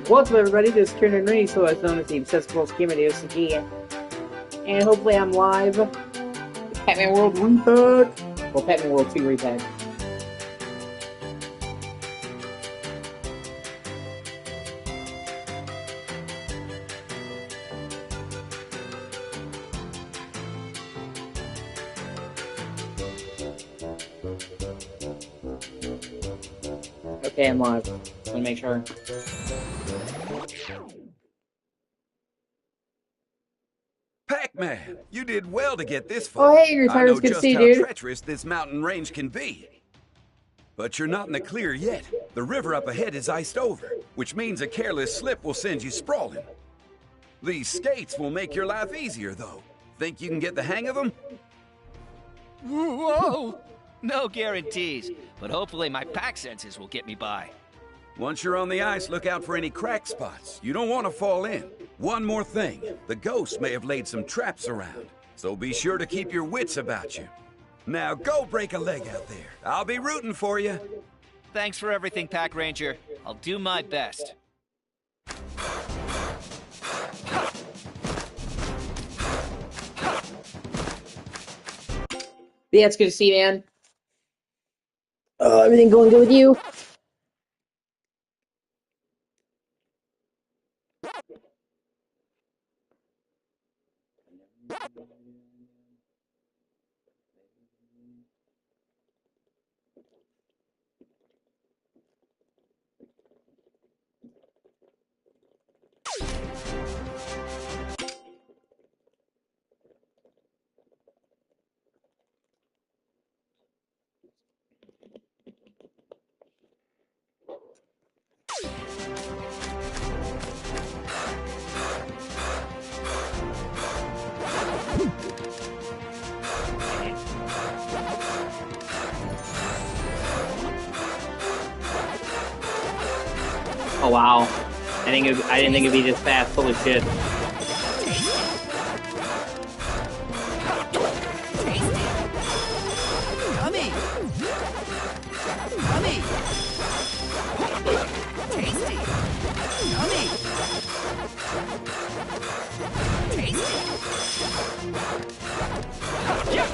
What's up, everybody? This is Kieran Ray, so as known as the accessible scheme of the O.C.G. And hopefully I'm live. Pac-Man World Re-PAC. Well, Pac-Man World 2 Re-PAC. Okay, I'm live. Just want to make sure. Pac-Man, you did well to get this far. Oh, hey, your I know tire's good to just see, how dude. treacherous this mountain range can be. But you're not in the clear yet. The river up ahead is iced over, which means a careless slip will send you sprawling. These skates will make your life easier, though. Think you can get the hang of them? Whoa! No guarantees, but hopefully my pack senses will get me by. Once you're on the ice, look out for any crack spots. You don't want to fall in. One more thing, the ghosts may have laid some traps around, so be sure to keep your wits about you. Now go break a leg out there. I'll be rooting for you. Thanks for everything, Pack Ranger. I'll do my best. Yeah, it's good to see you, man. Everything going good with you? Oh wow. I didn't think it'd be this fast. Holy shit. Yummy! Yummy! Tasty! Yummy! Tasty! Yeah!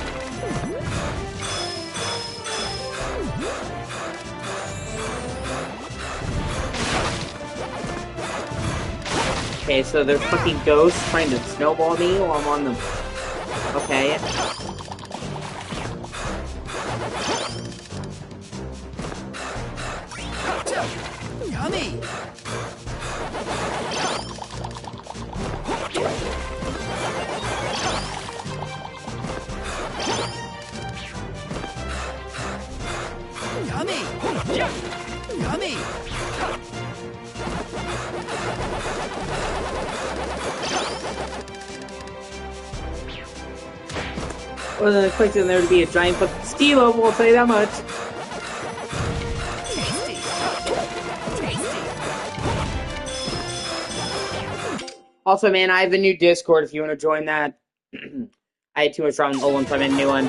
Okay, so there's fucking ghosts trying to snowball me while I'm on the... Okay. Yummy! Yummy! Yummy! I wasn't expecting there to be a giant fucking Steve-O, I'll tell you that much. Tasty! Tasty! Also, man, I have a new Discord if you want to join that. I had too much wrong old one, so I made a new one.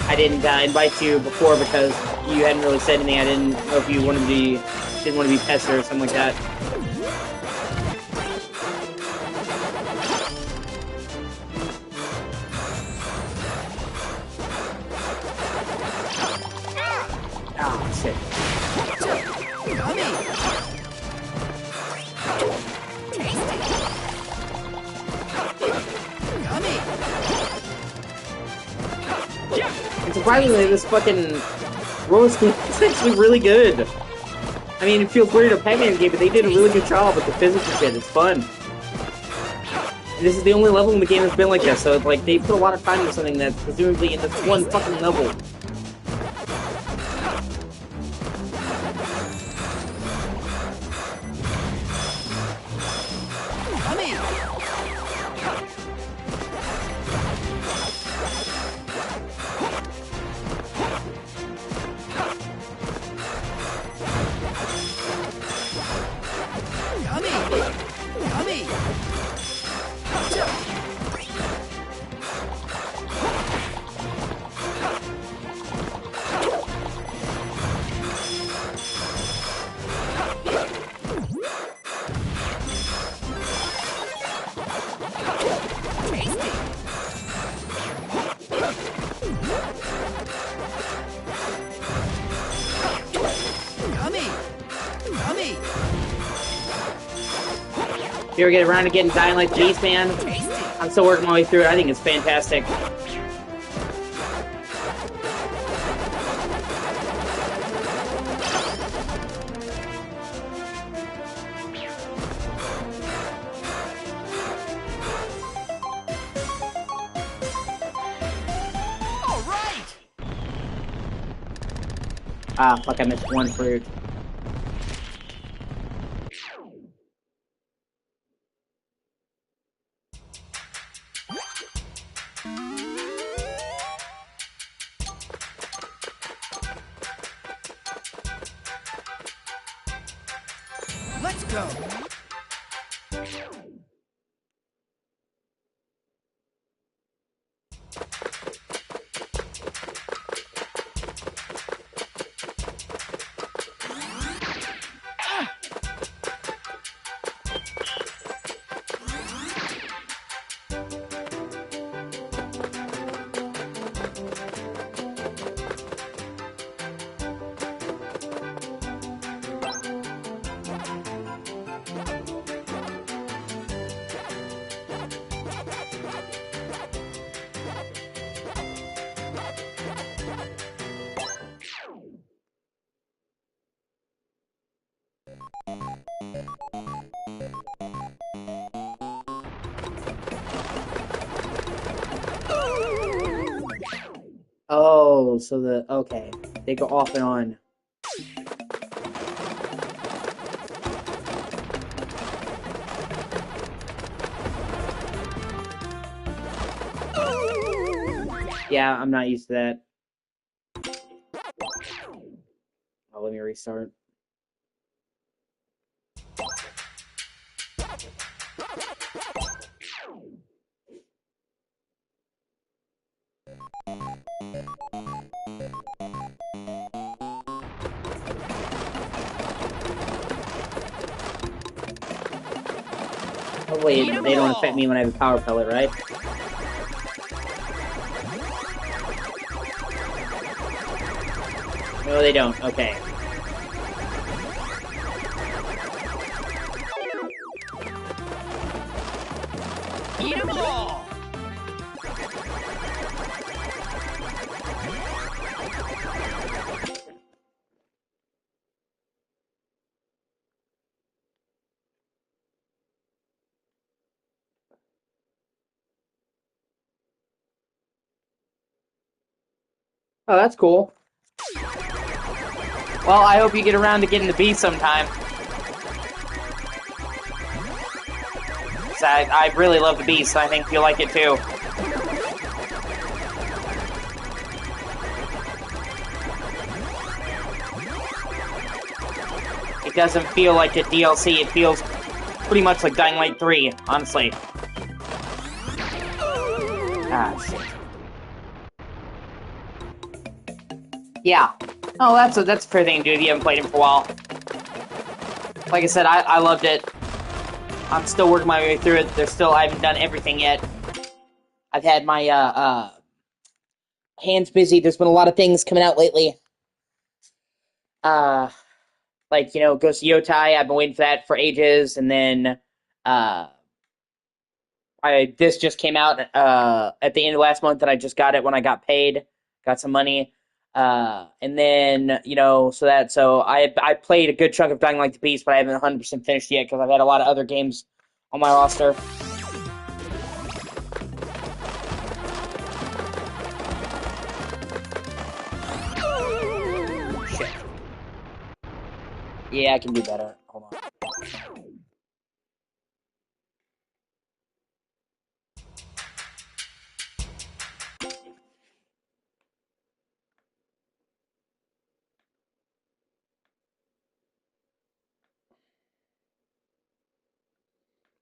I didn't invite you before because you hadn't really said anything. I didn't know if you didn't want to be pestered or something like that. Ah, shit. Yummy! Tasty! Yummy! And surprisingly, this fucking roller skate is actually really good. I mean, it feels weird a Pac-Man game, but they did a really good job with the physics and shit. It's fun. And this is the only level in the game that's been like this, so it's like they put a lot of time into something that's presumably in this one fucking level. Yummy! If you ever get around to getting Dying Like the Beast, man, I'm still working my way through it. I think it's fantastic. All right! Ah, fuck, I missed one fruit. Let's go! Oh, so okay. They go off and on. Yeah, I'm not used to that. Oh, let me restart. Hopefully they don't affect me when I have a power pellet, right? No, they don't. Okay. Eat 'em all! Oh, that's cool. Well, I hope you get around to getting the beast sometime. I really love the beast, so I think you'll like it too. It doesn't feel like a DLC, it feels pretty much like Dying Light 3, honestly. Ah, shit. Yeah. Oh, that's a fair thing to do if you haven't played him for a while. Like I said, I loved it. I'm still working my way through it. I haven't done everything yet. I've had my, hands busy. There's been a lot of things coming out lately. Like, Ghost of Yotai. I've been waiting for that for ages. And then, this just came out, at the end of last month, and I just got it when I got paid. Got some money. And then, so I played a good chunk of Dying Like the Beast, but I haven't 100% finished yet because I've had a lot of other games on my roster. Shit. Yeah, I can do better. Hold on.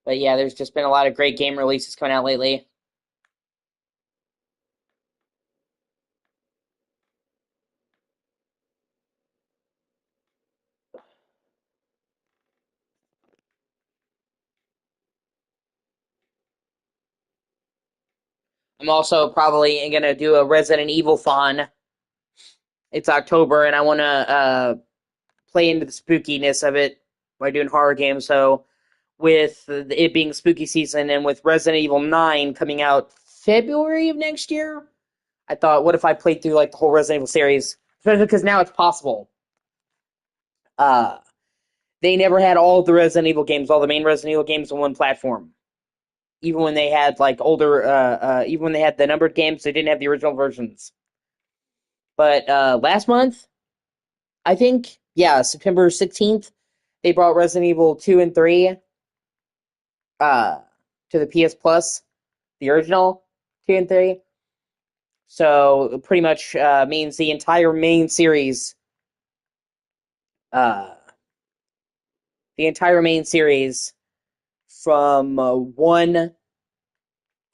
But yeah, there's just been a lot of great game releases coming out lately. I'm also probably going to do a Resident Evil thon. It's October, and I want to play into the spookiness of it. by doing horror games. So with it being spooky season and with Resident Evil 9 coming out February of next year, I thought, what if I played through like the whole Resident Evil series? Especially because now it's possible. Uh, they never had all of the Resident Evil games, all the main Resident Evil games on one platform. Even when they had like older, even when they had the numbered games, they didn't have the original versions. But last month, I think, yeah, September 16th, they brought Resident Evil 2 and 3 to the PS Plus, the original 2 and 3. So it pretty much means the entire main series, uh, from 1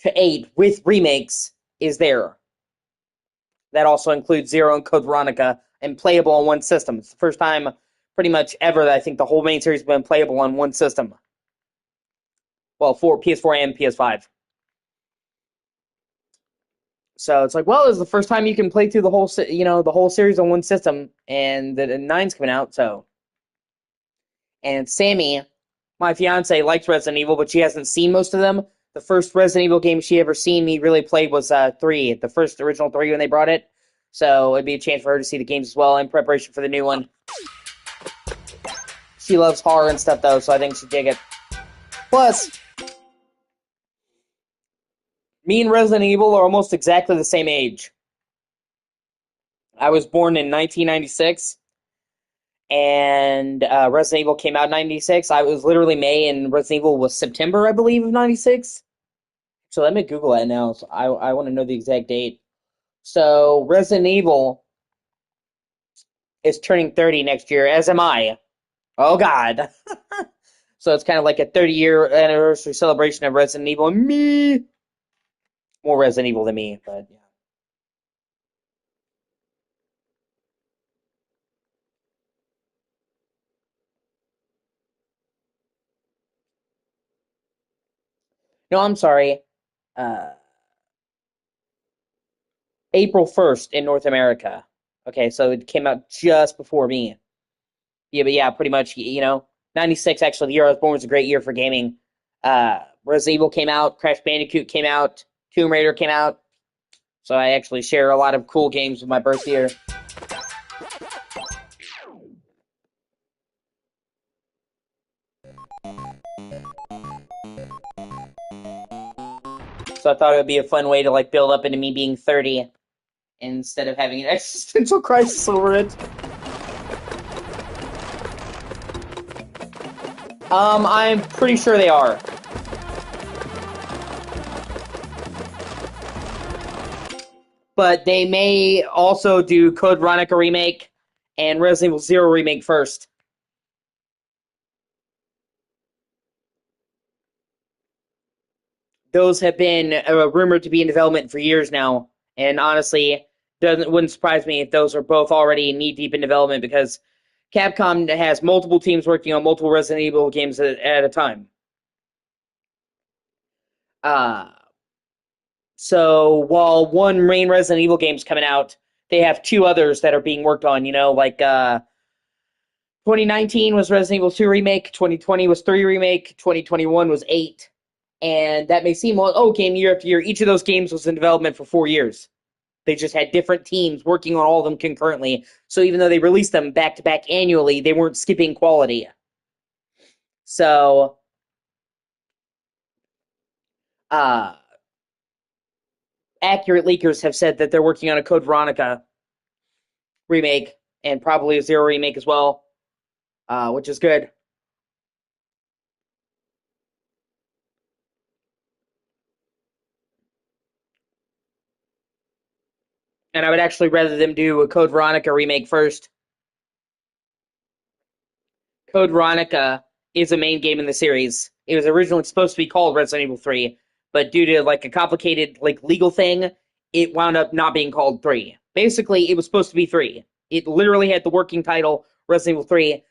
to 8 with remakes is there. That also includes Zero and Code Veronica and playable on one system. It's the first time pretty much ever that I think the whole main series has been playable on one system. Well, for PS4 and PS5. So it's like, well, it's the first time you can play through the whole, the whole series on one system, and the 9's coming out, so. And Sammy, my fiance, likes Resident Evil, but she hasn't seen most of them. The first Resident Evil game she ever seen me really play was 3, the first original 3 when they brought it. So it'd be a chance for her to see the games as well in preparation for the new one. She loves horror and stuff, though, so I think she'd dig it. Plus, me and Resident Evil are almost exactly the same age. I was born in 1996, and Resident Evil came out in 96. I was literally May, and Resident Evil was September, I believe, of 96. So let me Google that now. So I want to know the exact date. So Resident Evil is turning 30 next year, as am I. Oh, God. So it's kind of like a 30-year anniversary celebration of Resident Evil. Me! More Resident Evil than me, but yeah. No, I'm sorry. Uh, April 1st in North America. Okay, so it came out just before me. Yeah, but yeah, pretty much, 96, actually, the year I was born was a great year for gaming. Resident Evil came out, Crash Bandicoot came out, Tomb Raider came out. So I actually share a lot of cool games with my birth year. So I thought it would be a fun way to like build up into me being 30 instead of having an existential crisis over it. I'm pretty sure they are. But they may also do Code Veronica Remake and Resident Evil 0 Remake first. Those have been rumored to be in development for years now, and honestly, wouldn't surprise me if those are both already knee-deep in development, because Capcom has multiple teams working on multiple Resident Evil games at a time. So while one main Resident Evil game's coming out, they have 2 others that are being worked on, like 2019 was Resident Evil 2 Remake, 2020 was 3 Remake, 2021 was 8. And that may seem like, game year after year. Each of those games was in development for 4 years. They just had different teams working on all of them concurrently. So even though they released them back-to-back annually, they weren't skipping quality. So, accurate leakers have said that they're working on a Code Veronica remake, and probably a 0 remake as well, which is good. And I would actually rather them do a Code Veronica remake first. Code Veronica is a main game in the series. It was originally supposed to be called Resident Evil 3, but due to like a complicated like legal thing, it wound up not being called 3. Basically, it was supposed to be 3. It literally had the working title Resident Evil 3,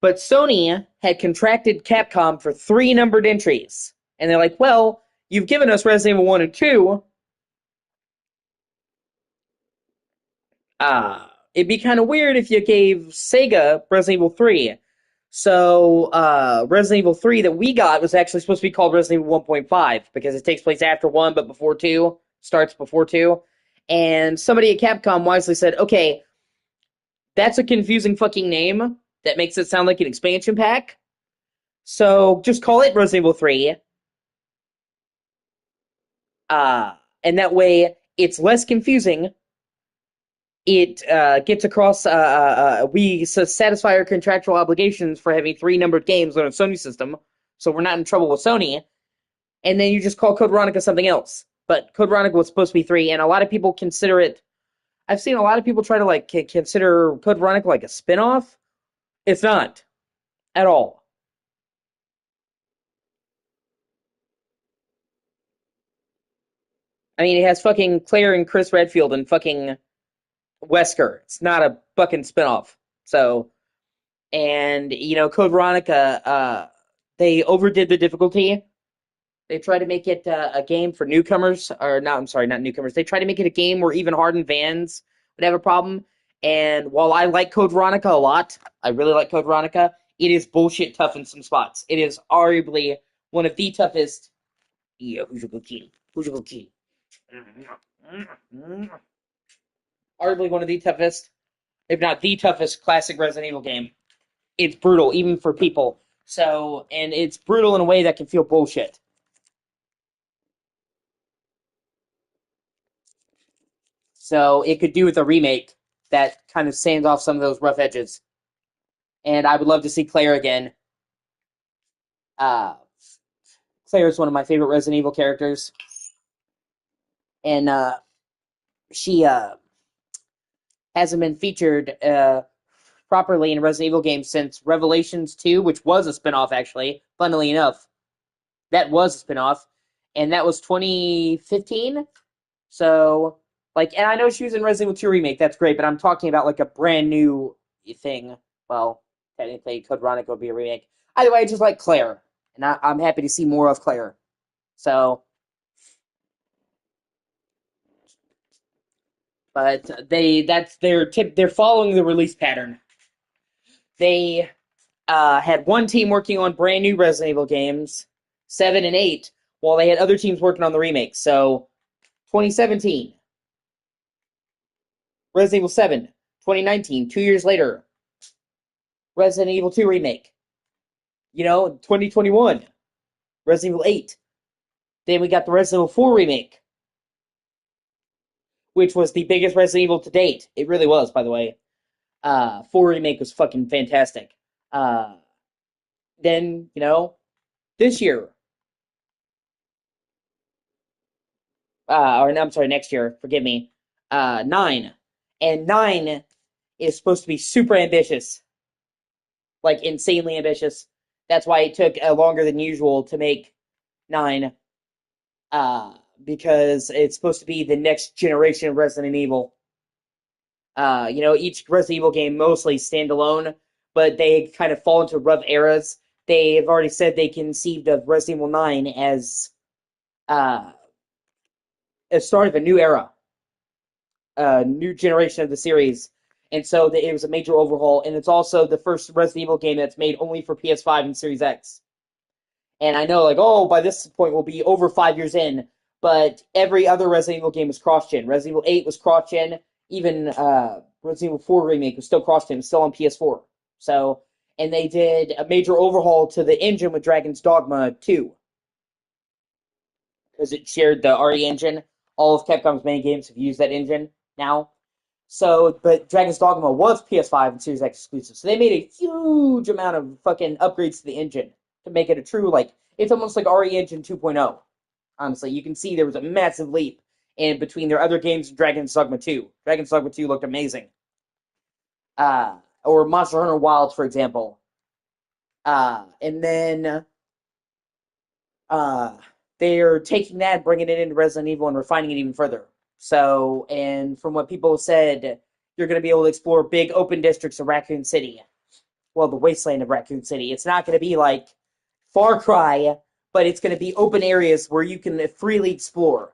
but Sony had contracted Capcom for 3 numbered entries. And they're like, well, you've given us Resident Evil 1 and 2. It'd be kind of weird if you gave Sega Resident Evil 3. So, Resident Evil 3 that we got was actually supposed to be called Resident Evil 1.5 because it takes place after 1 but before 2, starts before 2. And somebody at Capcom wisely said, okay, that's a confusing fucking name that makes it sound like an expansion pack. So, just call it Resident Evil 3. And that way, it's less confusing. It gets across, we satisfy our contractual obligations for having 3 numbered games on a Sony system, so we're not in trouble with Sony. And then you just call Code Veronica something else. But Code Veronica was supposed to be 3, and a lot of people consider it. I've seen a lot of people try to like consider Code Veronica like a spin-off. It's not at all. I mean, it has fucking Claire and Chris Redfield and fucking Wesker. It's not a fucking spinoff. So, and Code Veronica, they overdid the difficulty. They tried to make it a game for newcomers, or not. I'm sorry, not newcomers. They tried to make it a game where even hardened fans would have a problem. And while I like Code Veronica a lot, I really like Code Veronica. It is bullshit tough in some spots. It is arguably one of the toughest. Yeah, who's your good key? Who's your good key? Arguably one of the toughest, if not the toughest, classic Resident Evil game. It's brutal, even for people. So, and it's brutal in a way that can feel bullshit. So it could do with a remake that kind of sands off some of those rough edges. And I would love to see Claire again. Claire is one of my favorite Resident Evil characters. And she hasn't been featured properly in a Resident Evil game since Revelations 2, which was a spinoff, actually, funnily enough. That was a spinoff. And that was 2015. So, and I know she was in Resident Evil 2 Remake, that's great, but I'm talking about, like, a brand new thing. Well, technically, Code Veronica would be a remake. Either way, I just like Claire, and I'm happy to see more of Claire. So, but they're following the release pattern. They had one team working on brand new Resident Evil games, 7 and 8, while they had other teams working on the remakes. So, 2017, Resident Evil 7. 2019, 2 years later, Resident Evil 2 Remake. 2021, Resident Evil 8. Then we got the Resident Evil 4 Remake, which was the biggest Resident Evil to date. It really was, by the way. 4 Remake was fucking fantastic. Then, this year. I'm sorry, next year. Forgive me. 9. And 9 is supposed to be super ambitious. Like, insanely ambitious. That's why it took longer than usual to make 9. Because it's supposed to be the next generation of Resident Evil. Each Resident Evil game mostly standalone, but they kind of fall into rough eras. They have already said they conceived of Resident Evil 9 as a start of a new era, a new generation of the series. And so it was a major overhaul, and it's also the first Resident Evil game that's made only for PS5 and Series X. And I know, by this point we'll be over 5 years in, but every other Resident Evil game was cross-gen. Resident Evil 8 was cross-gen. Even Resident Evil 4 Remake was still cross-gen, still on PS4. So, and they did a major overhaul to the engine with Dragon's Dogma 2. Because it shared the RE engine. All of Capcom's main games have used that engine now. So, but Dragon's Dogma was PS5 and Series X exclusive. So they made a huge amount of fucking upgrades to the engine to make it a true, it's almost like RE Engine 2.0. Honestly, you can see there was a massive leap in between their other games and Dragon's Dogma 2. Dragon's Dogma 2 looked amazing. Or Monster Hunter Wilds, for example. And then they're taking that, bringing it into Resident Evil, and refining it even further. So, and from what people said, you're going to be able to explore big open districts of Raccoon City. Well, the wasteland of Raccoon City. It's not going to be like Far Cry, but it's going to be open areas where you can freely explore.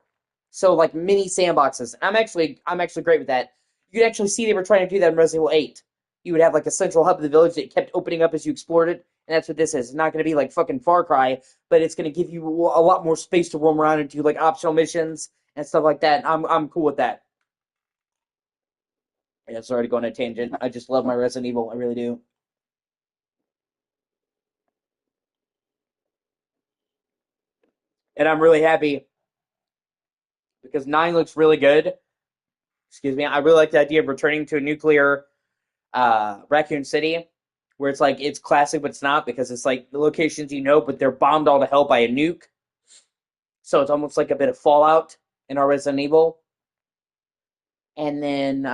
So, like mini sandboxes. I'm actually great with that. You can actually see they were trying to do that in Resident Evil 8. you would have like a central hub of the village that kept opening up as you explored it, and that's what this is. It's not going to be like fucking Far Cry, but it's going to give you a lot more space to roam around and do like optional missions and stuff like that. I'm cool with that. Yeah, sorry to go on a tangent. I just love my Resident Evil. I really do. And I'm really happy because 9 looks really good. Excuse me. I really like the idea of returning to a nuclear Raccoon City, where it's like it's classic, but it's not, because it's like the locations you know, but they're bombed all to hell by a nuke. So it's almost like a bit of Fallout in our Resident Evil. And then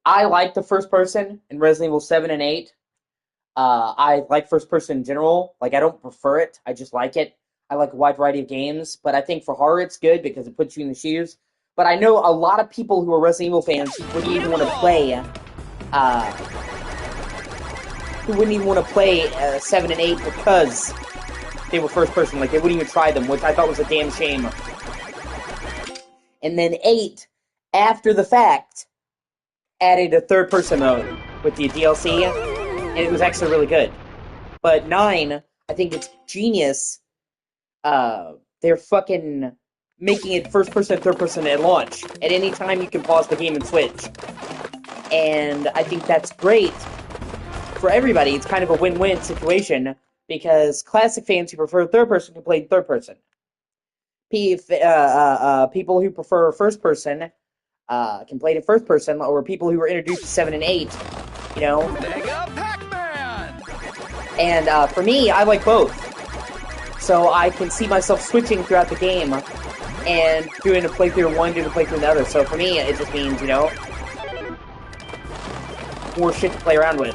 I like the first person in Resident Evil 7 and 8. I like first person in general. Like, I don't prefer it. I just like it. I like a wide variety of games, but I think for horror it's good because it puts you in the shoes. But I know a lot of people who are Resident Evil fans who wouldn't even want to play 7 and 8 because they were first person. Like, they wouldn't even try them, which I thought was a damn shame. And then 8, after the fact, added a third person mode with the DLC, and it was actually really good. But 9, I think it's genius. They're fucking making it first person and third person at launch. At any time you can pause the game and switch. And I think that's great for everybody. It's kind of a win-win situation because classic fans who prefer third person can play third person. People who prefer first person can play it in first person, or people who were introduced to 7 and 8, you know. Mega Pac-Man! And for me, I like both. So I can see myself switching throughout the game and doing a playthrough one, doing a playthrough the other. So for me, it just means, you know, more shit to play around with.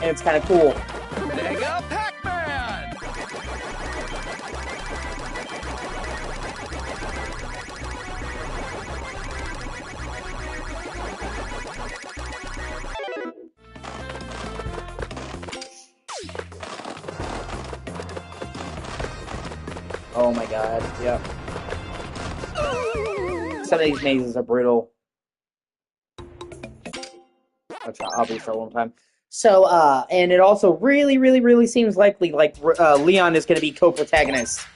And it's kind of cool. Mega Pac-Man! Oh my god, yeah. Some of these mazes are brutal. I'll be for one time. So, and it also really seems likely, like, Leon is going to be co-protagonist.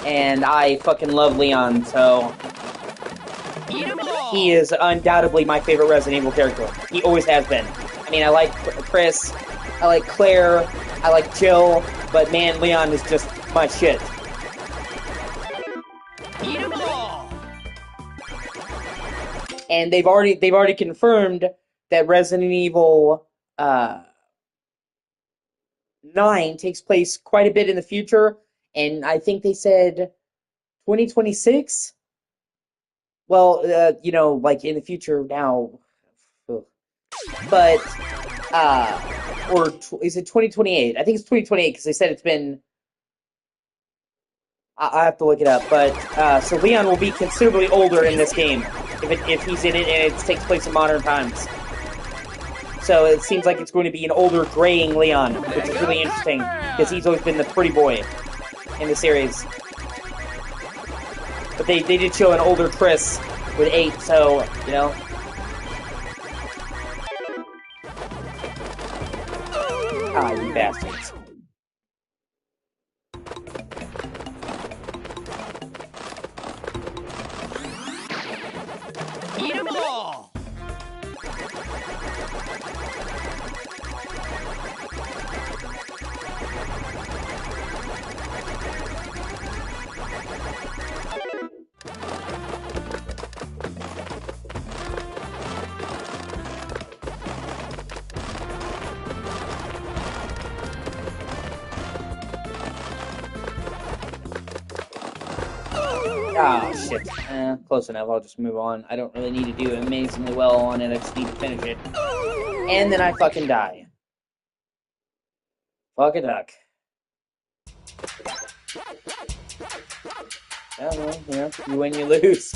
And I fucking love Leon, so he is undoubtedly my favorite Resident Evil character. He always has been. I mean, I like Chris, I like Claire, I like Jill, but man, Leon is just my shit. And they've already confirmed that Resident Evil 9 takes place quite a bit in the future, and I think they said 2026. Well, you know, like in the future now, but is it 2028? I think it's 2028 because they said it's been. I have to look it up, but so Leon will be considerably older in this game if he's in it and it takes place in modern times. So it seems like it's going to be an older, graying Leon, which is really interesting because he's always been the pretty boy in the series. But they did show an older Chris with 8, so you know. Ah, you bastards. Eat 'em all! Ah, shit. Close enough. I'll just move on. I don't really need to do amazingly well on it. I just need to finish it. And then I fucking die. Fuck a duck. Yeah, well, you know, you win, you lose.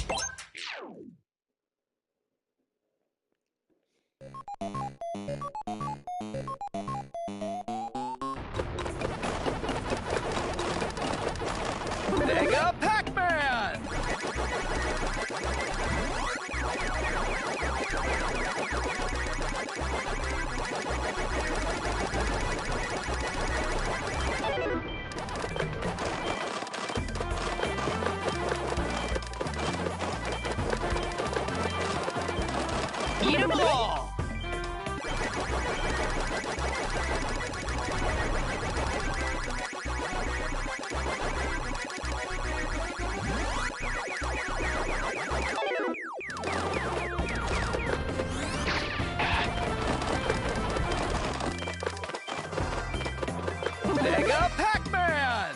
Mega Pac-Man!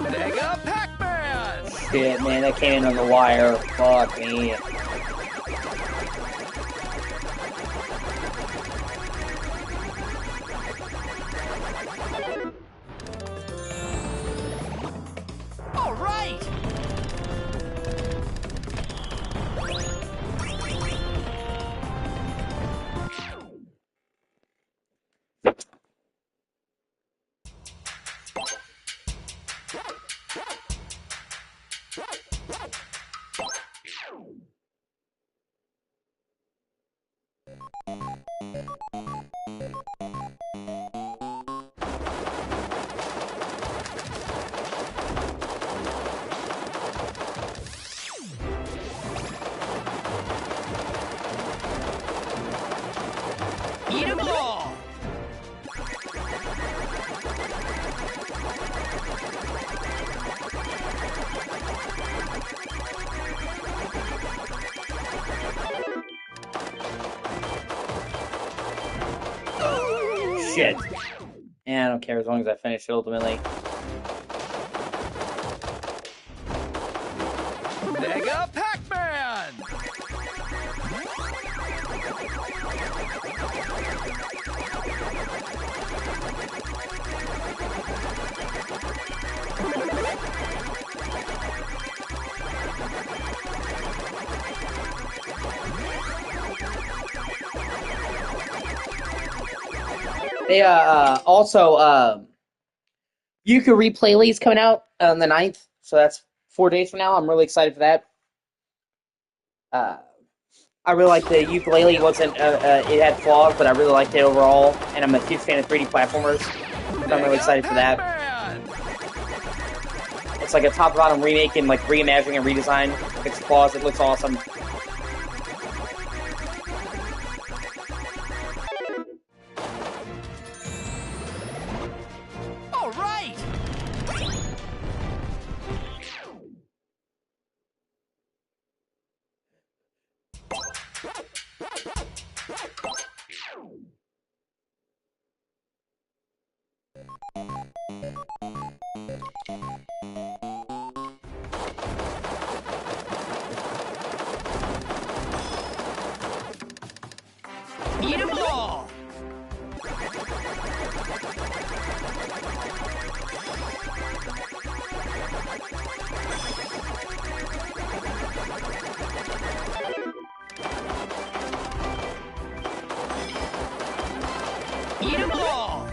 Mega Pac-Man! Shit, man, that came in on the wire. Fuck me. All right! Eat 'em all! Shit. Yeah, I don't care as long as I finish it ultimately. Mega Pac-Man! They also you can replay Lee's coming out on the 9th, so that's 4 days from now. I'm really excited for that. I really like the ukulele. It wasn't it had flaws, but I really liked it overall, and I'm a huge fan of 3D platformers, so I'm really excited for that. It's like a top-to-bottom remake and like reimagining and redesign. Its flaws, it looks awesome. All right! Eat 'em all! Eat 'em all!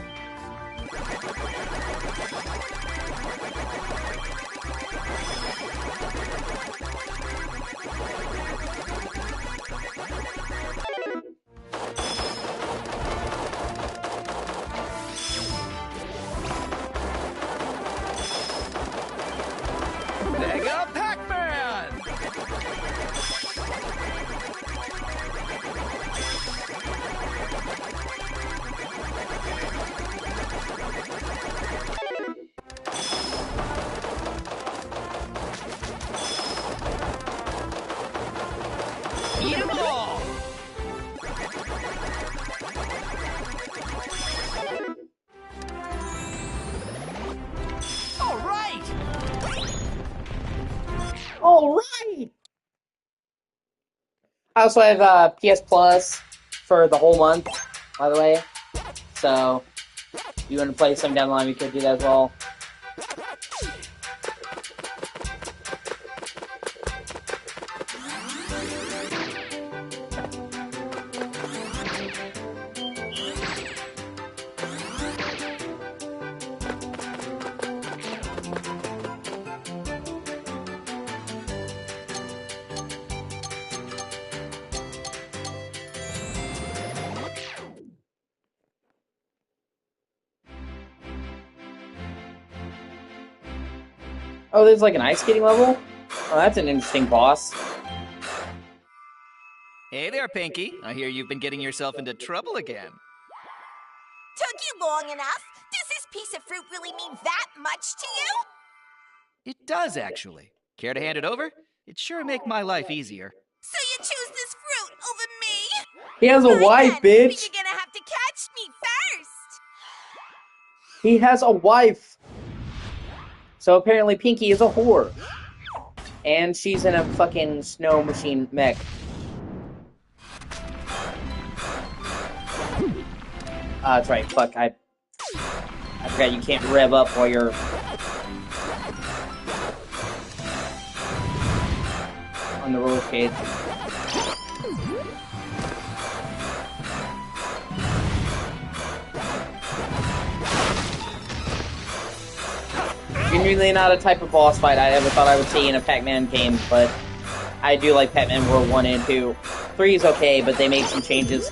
Mega Pac-Man! Eat 'em all! All right! All right. I also have PS Plus for the whole month, by the way. So, if you want to play some down the line, we could do that as well. Oh, there's like an ice skating level? Oh, that's an interesting boss. Hey there, Pinky. I hear you've been getting yourself into trouble again. Took you long enough? Does this piece of fruit really mean that much to you? It does, actually. Care to hand it over? It'd sure make my life easier. So you choose this fruit over me? He has a wife, Fine then, but bitch! you're gonna have to catch me first! He has a wife! So apparently Pinky is a whore. And she's in a fucking snow machine mech. That's right, fuck, I forgot you can't rev up while you're... on the roller skate. Genuinely not a type of boss fight I ever thought I would see in a Pac-Man game, but I do like Pac-Man World 1 and 2. 3 is okay, but they made some changes.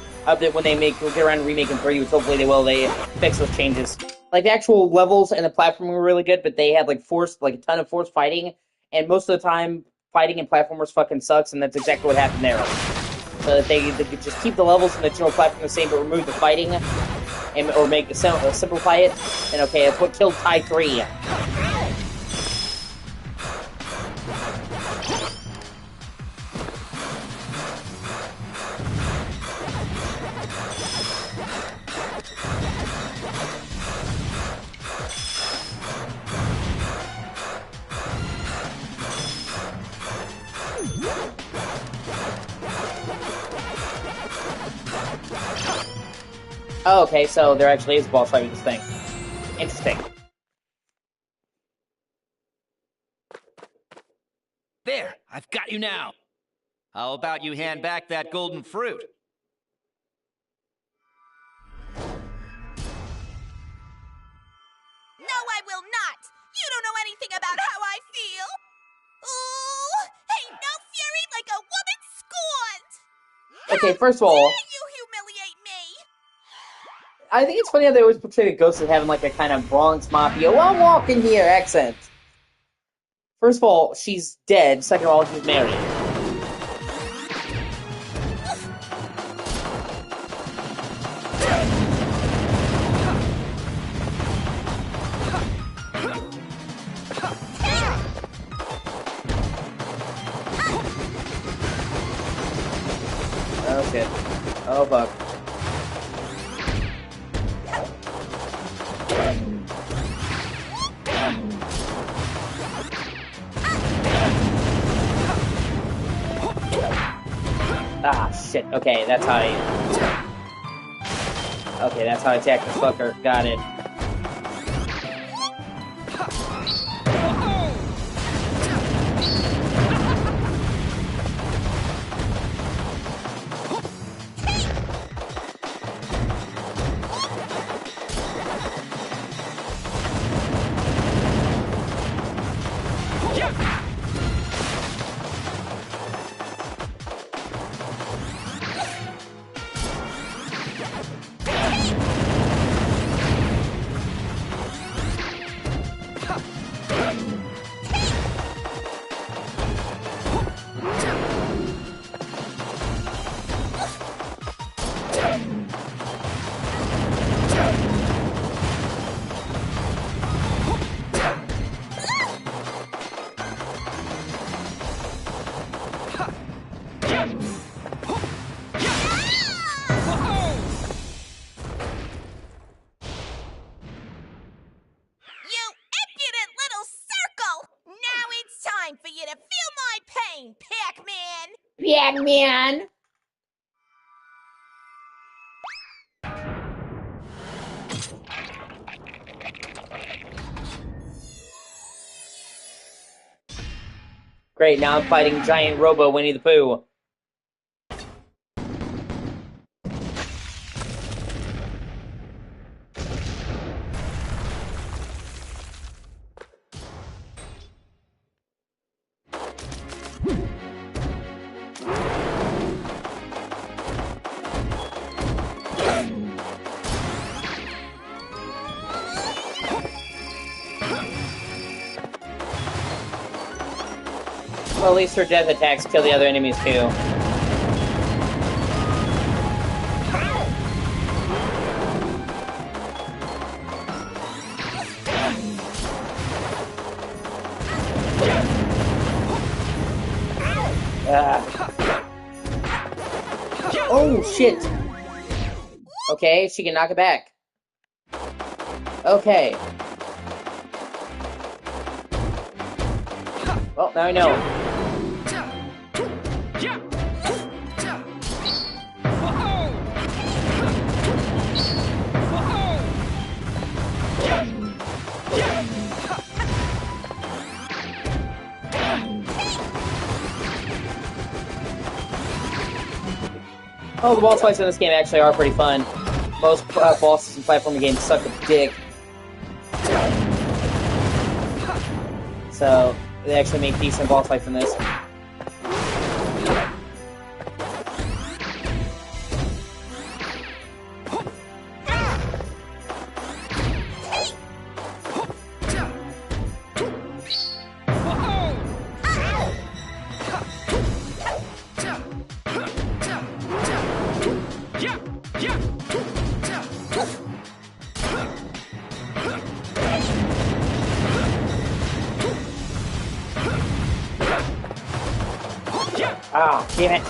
When they get around to remaking 3, which hopefully they will, they fix those changes. Like, the actual levels and the platforming were really good, but they had, like, a ton of forced fighting, and most of the time, fighting in platformers fucking sucks, and that's exactly what happened there. So that they could just keep the levels and the general platform the same, but remove the fighting, or make simplify it, and okay, that's what killed Tai 3. Oh, okay, so there actually is a boss fight with this thing. Interesting. There, I've got you now. How about you hand back that golden fruit? No, I will not! You don't know anything about how I feel! Ooh, ain't no fury like a woman scorned! Okay, first of all... How dare you humiliate me! I think it's funny how they always portray the ghost as having like a kind of Bronx Mafia, well, I'm walking here accent. First of all, she's dead. Second of all, she's married. Oh shit. Oh fuck. Ah, shit. Okay, that's how I... Okay, that's how I attack this fucker. Got it. For you to feel my pain, Pac-Man! Pac-Man! Great, now I'm fighting giant Robo Winnie the Pooh. Well, at least her death attacks kill the other enemies too. Oh, shit. Okay, she can knock it back. Okay. Well, now I know. Oh, the boss fights in this game actually are pretty fun. Most bosses in platforming games suck a dick. So, they actually make decent boss fights in this. Ah, damn it.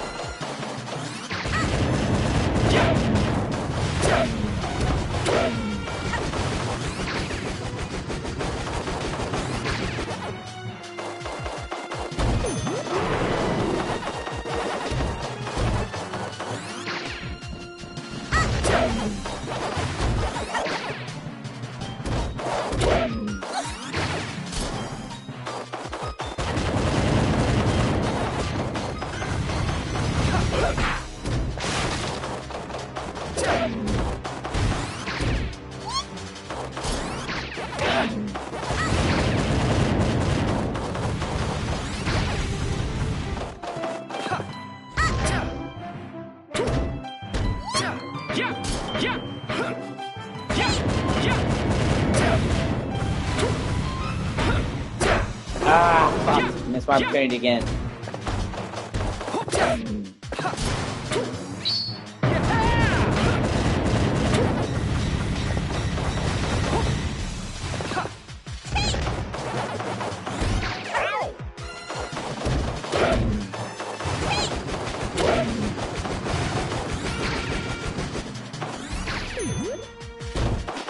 Ah, fuck. Missed my opportunity again.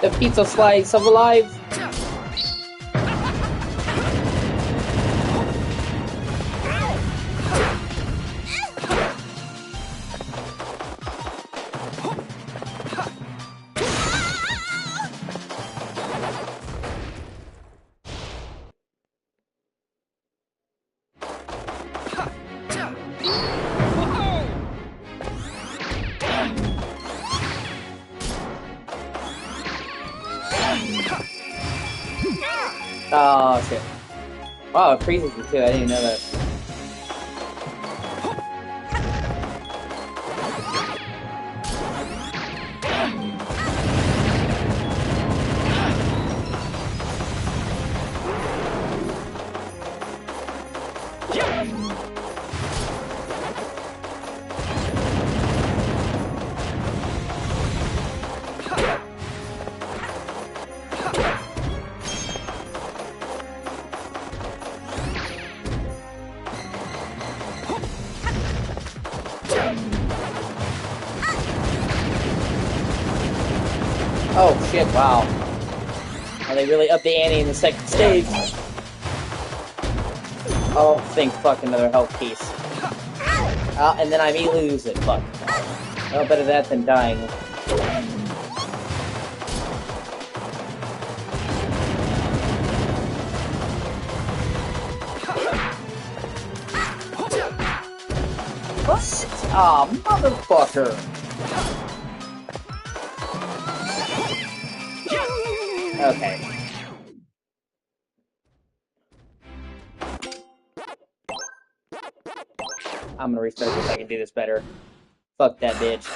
The pizza slice of life. Oh shit. Wow, it freezes you too, I didn't even know that. Oh shit, wow. Oh, they really upped the ante in the second stage. Oh, thank fuck, another health piece. And then I immediately lose it, fuck. Oh, better that than dying. What? Aw, motherfucker. Okay. I'm gonna restart this so I can do this better. Fuck that bitch.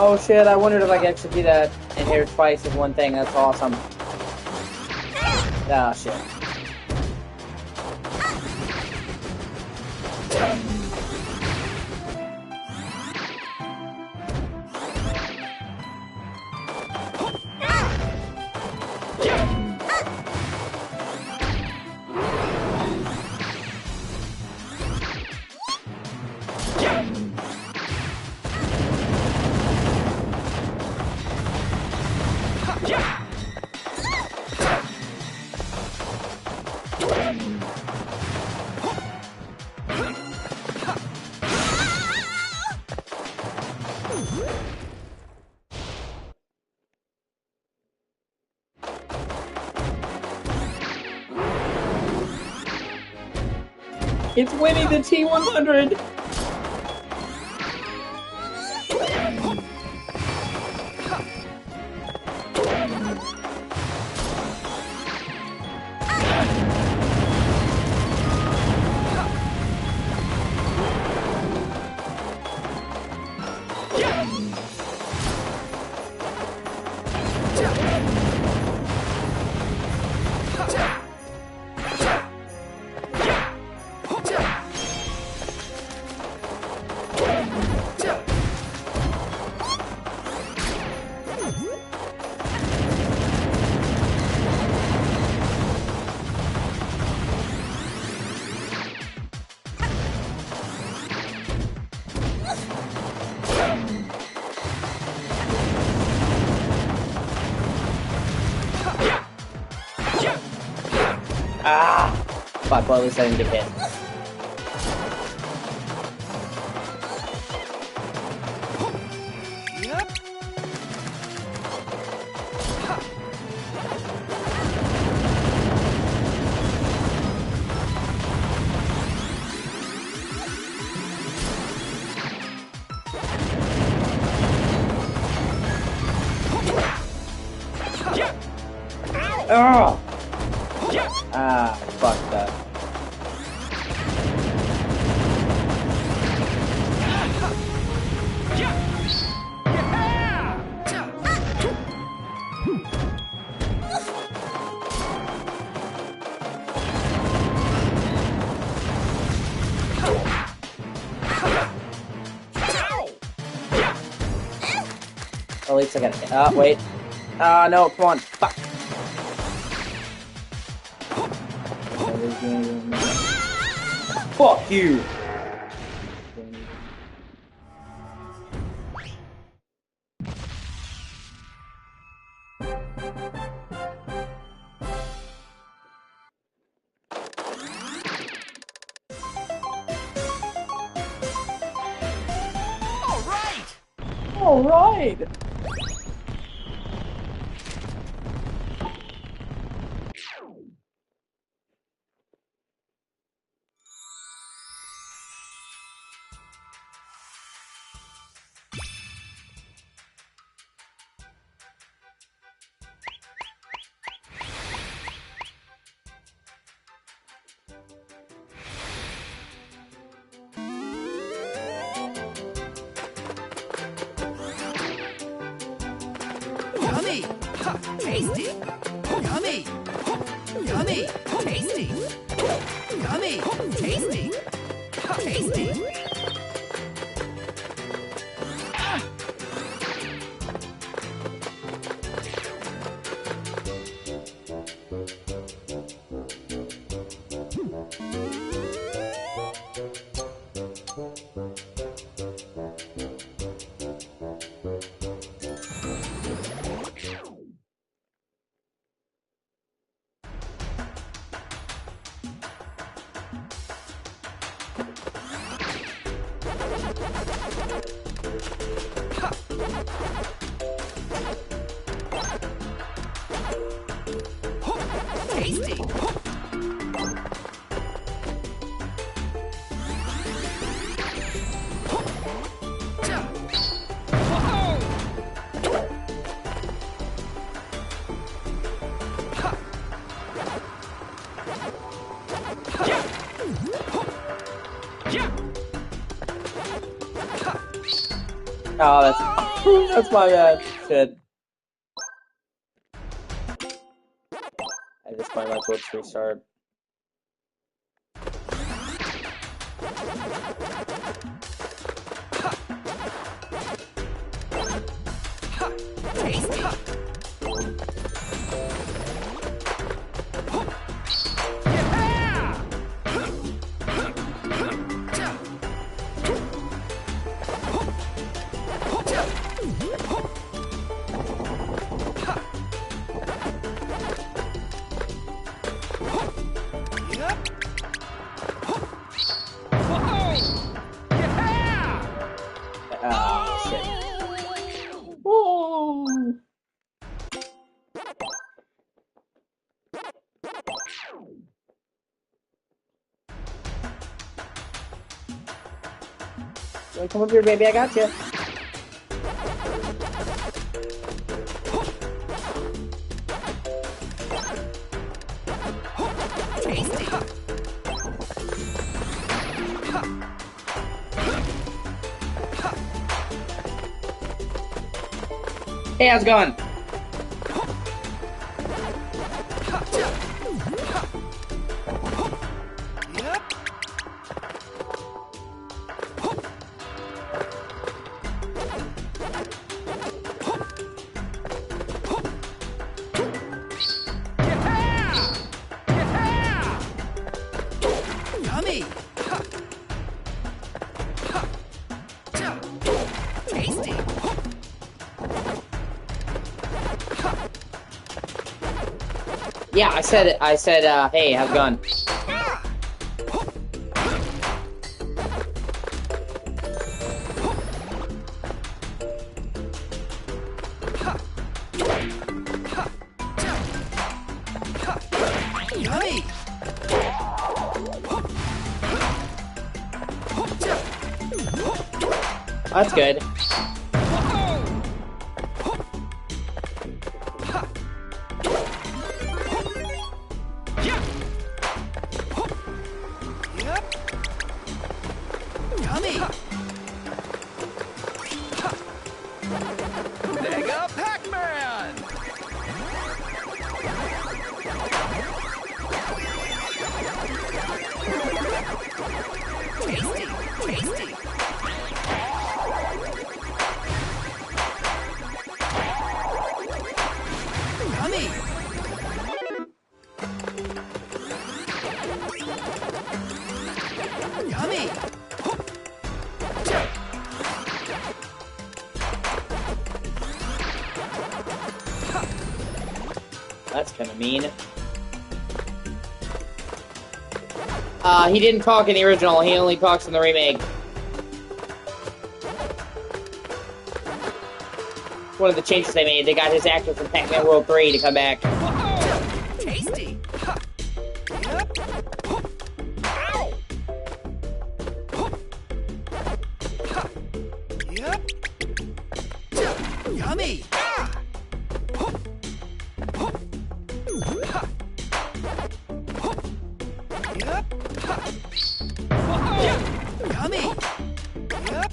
Oh shit, I wondered if I could actually do that and hear twice with one thing. That's awesome. Ah, shit. It's winning the T100! Ah! Fuck, well at least I didn't get hit. Oh! Ah, fuck that. At least I got it. Ah, wait. Ah, no, come on. Fuck. Fuck you! All right. Yummy! Ha, tasty! Yummy! Yummy! Tasty! Yummy! Tasty! Ha, tasty! Oh, that's my bad. Shit. At this point, let's restart. Tasty. Oh, shit. Oh. Come up here, baby. I got you. Tasty. Hey, how's it going? Yummy. Tasty. Yeah, I said it. I said, hey, how's it going? Yummy. That's good. Yummy. Mega Pac-Man! Tasty. Tasty. Yummy. Yummy. That's kind of mean. He didn't talk in the original. He only talks in the remake. One of the changes they made. They got his actor from Pac-Man World 3 to come back. Tasty. Yep. Ow. Yep. Yummy. Yep. Yummy. Yep.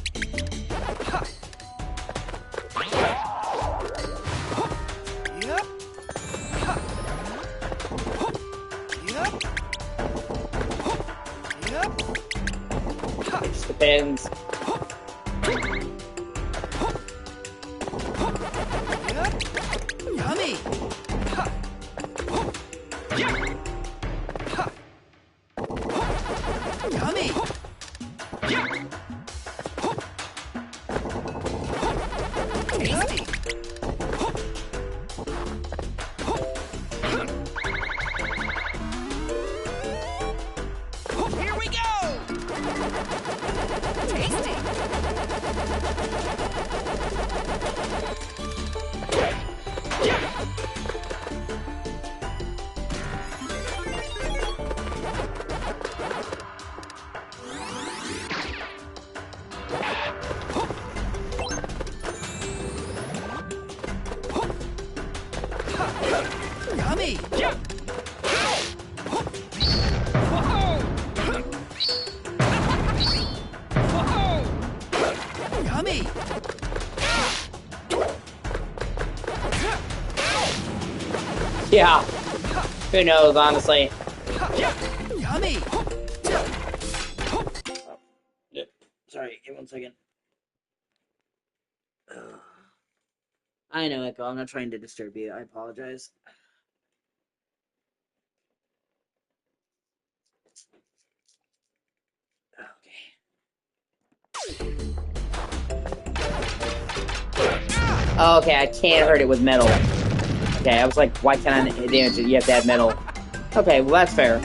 Yep. Yep. Yep. It just depends. Yep. Yummy. Yummy. Tasty. Here we go. Tasty. Yummy. Yummy. Yeah. Who knows, honestly. Yummy! Sorry, give me 1 second. I know, Echo. I'm not trying to disturb you. I apologize. Okay. Okay, I can't hurt it with metal. Okay, I was like, why can't I damage it? You have to have metal. Okay, well, that's fair.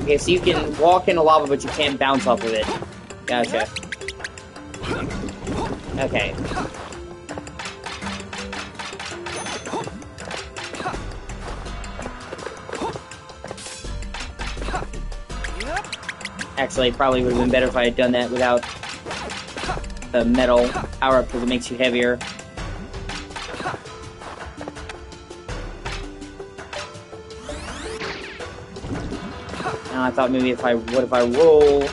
Okay, so you can walk in the lava, but you can't bounce off of it. Gotcha. Okay. Actually, it probably would have been better if I had done that without the metal power-up, because it makes you heavier. Now I thought maybe what if I roll?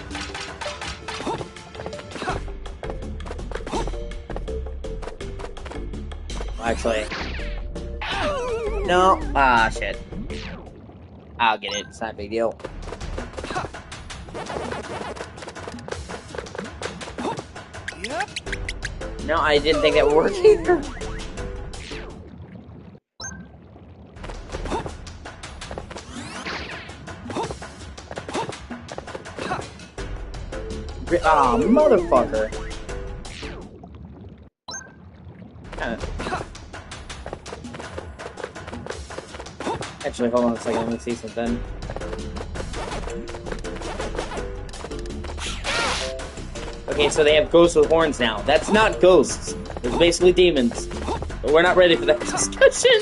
Actually, no. Ah, shit. I'll get it. It's not a big deal. No, I didn't think that would work either. Ah, motherfucker. Actually, hold on a second. Let me see something. Okay, so they have ghosts with horns now. That's not ghosts. It's basically demons. But we're not ready for that discussion.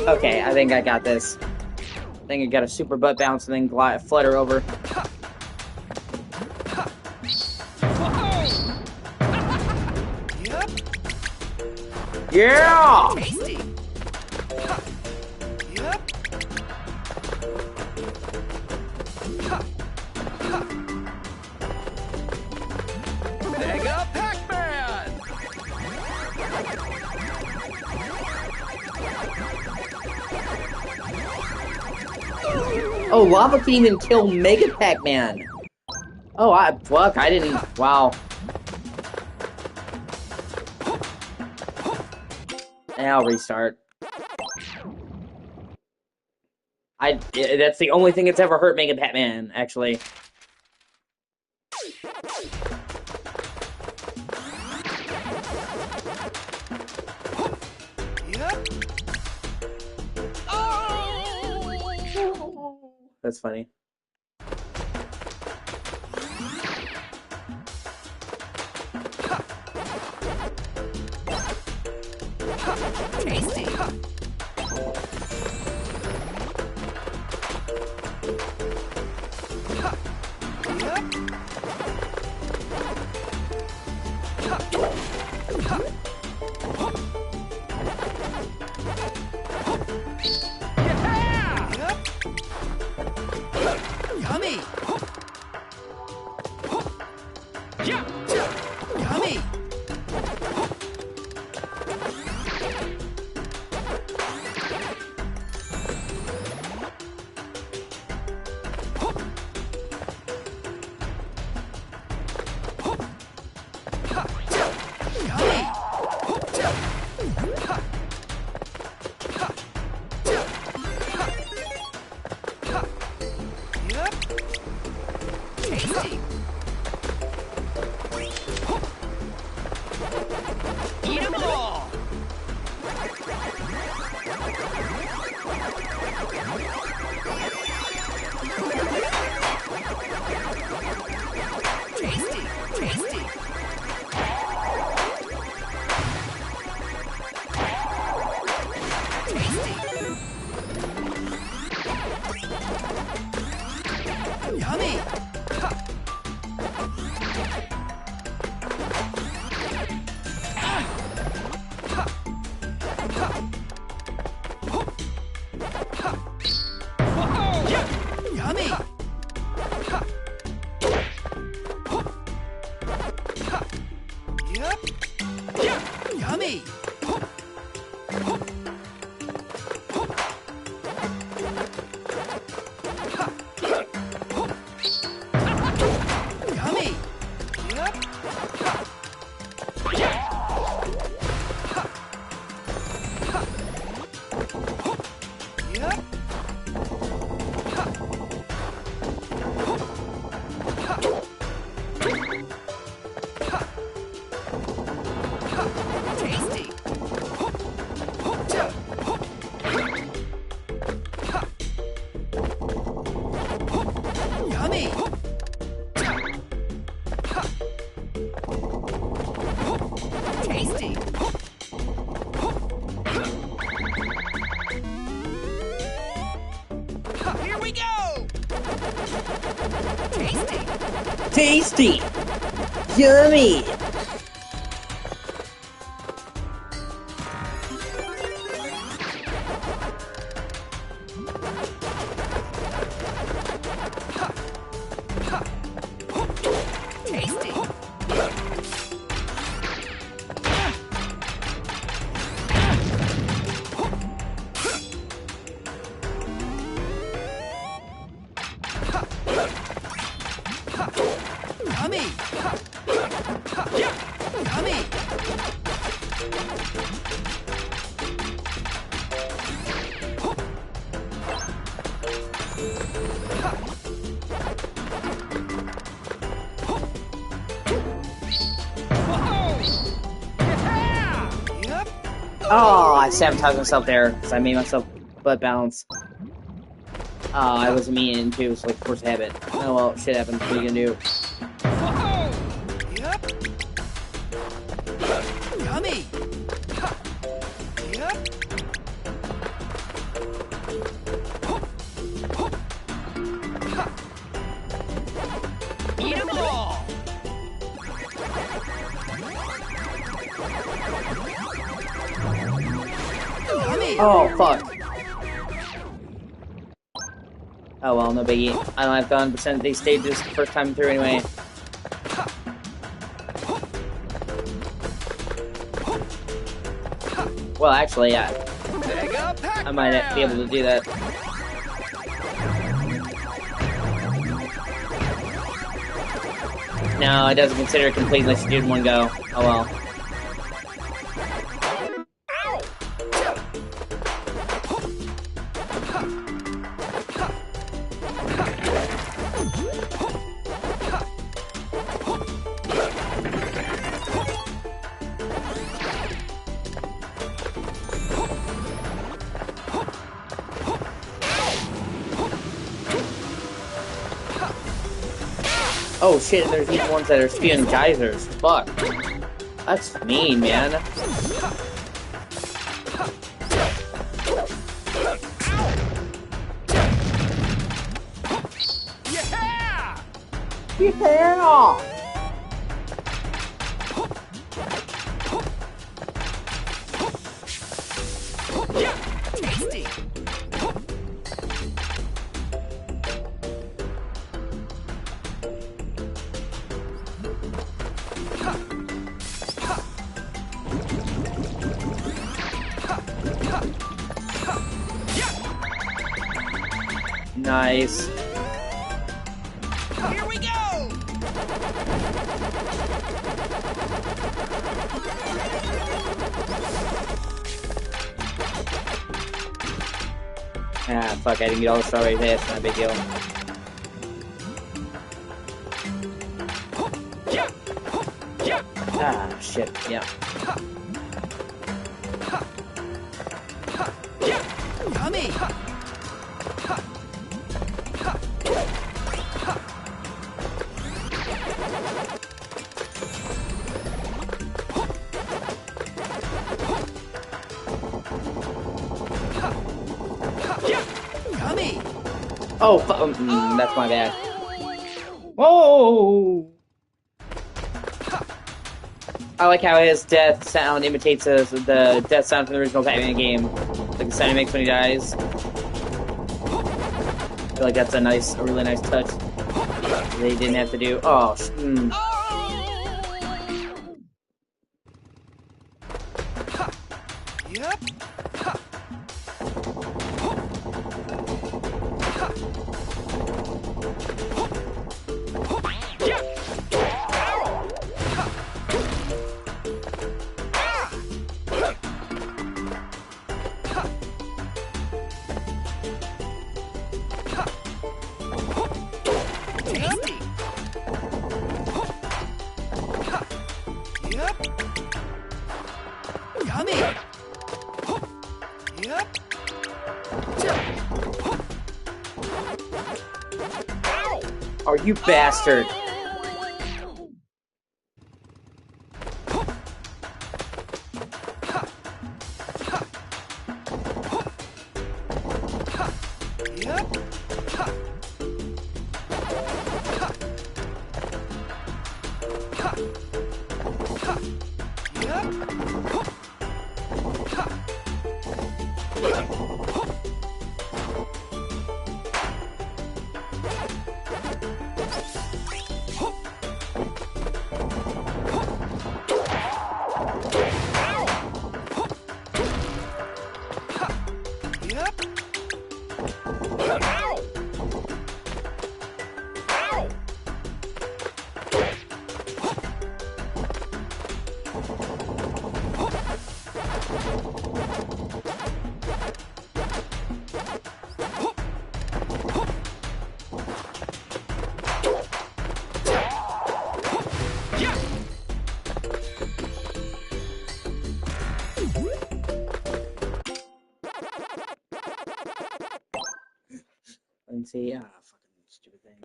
Okay, I think I got this. I think I got a super butt bounce and then flutter over. Yeah! Tasty! Yep! Mega Pac-Man! Oh, lava can even kill Mega Pac-Man. Oh, fuck, I didn't. Wow. And I'll restart. That's the only thing that's ever hurt Mega Pac-Man, actually. Yep! That's funny. Tasty! Tasty. Yummy. Yummy. Yep. Yummy. Yummy. Yep. Yep. Tasty. Yummy. Tasty. Here we go. Tasty. Tasty! Yummy! Tasty. Yummy. Yummy. Yep. Oh, I sabotaged myself there because I made myself butt bounce. Oh, I wasn't meaning to. It was like force habit. Oh well, shit happens. What are you gonna do? Yep. Yummy. Yep. Eat 'em all. Yummy. Oh, fuck. Oh well, no biggie. I don't have to 100% these stages the first time through anyway. Well, actually, yeah. Mega Pac-Man. I might be able to do that. No, it doesn't consider it complete unless you do it in one go. Oh well. Oh shit, there's even ones that are spewing geysers. Fuck. That's mean, man. Yeah! Yeah! Tasty. Nice. Here we go. Ah, fuck, I didn't get all the strawberries. That's not a big deal. Ah, shit, yeah. Yummy. Oh, that's my bad. Whoa! I like how his death sound imitates the death sound from the original Pac-Man game. Like the sound he makes when he dies. I feel like that's a really nice touch. They didn't have to do. Oh, Yep. oh, you bastard! And see, fucking stupid thing.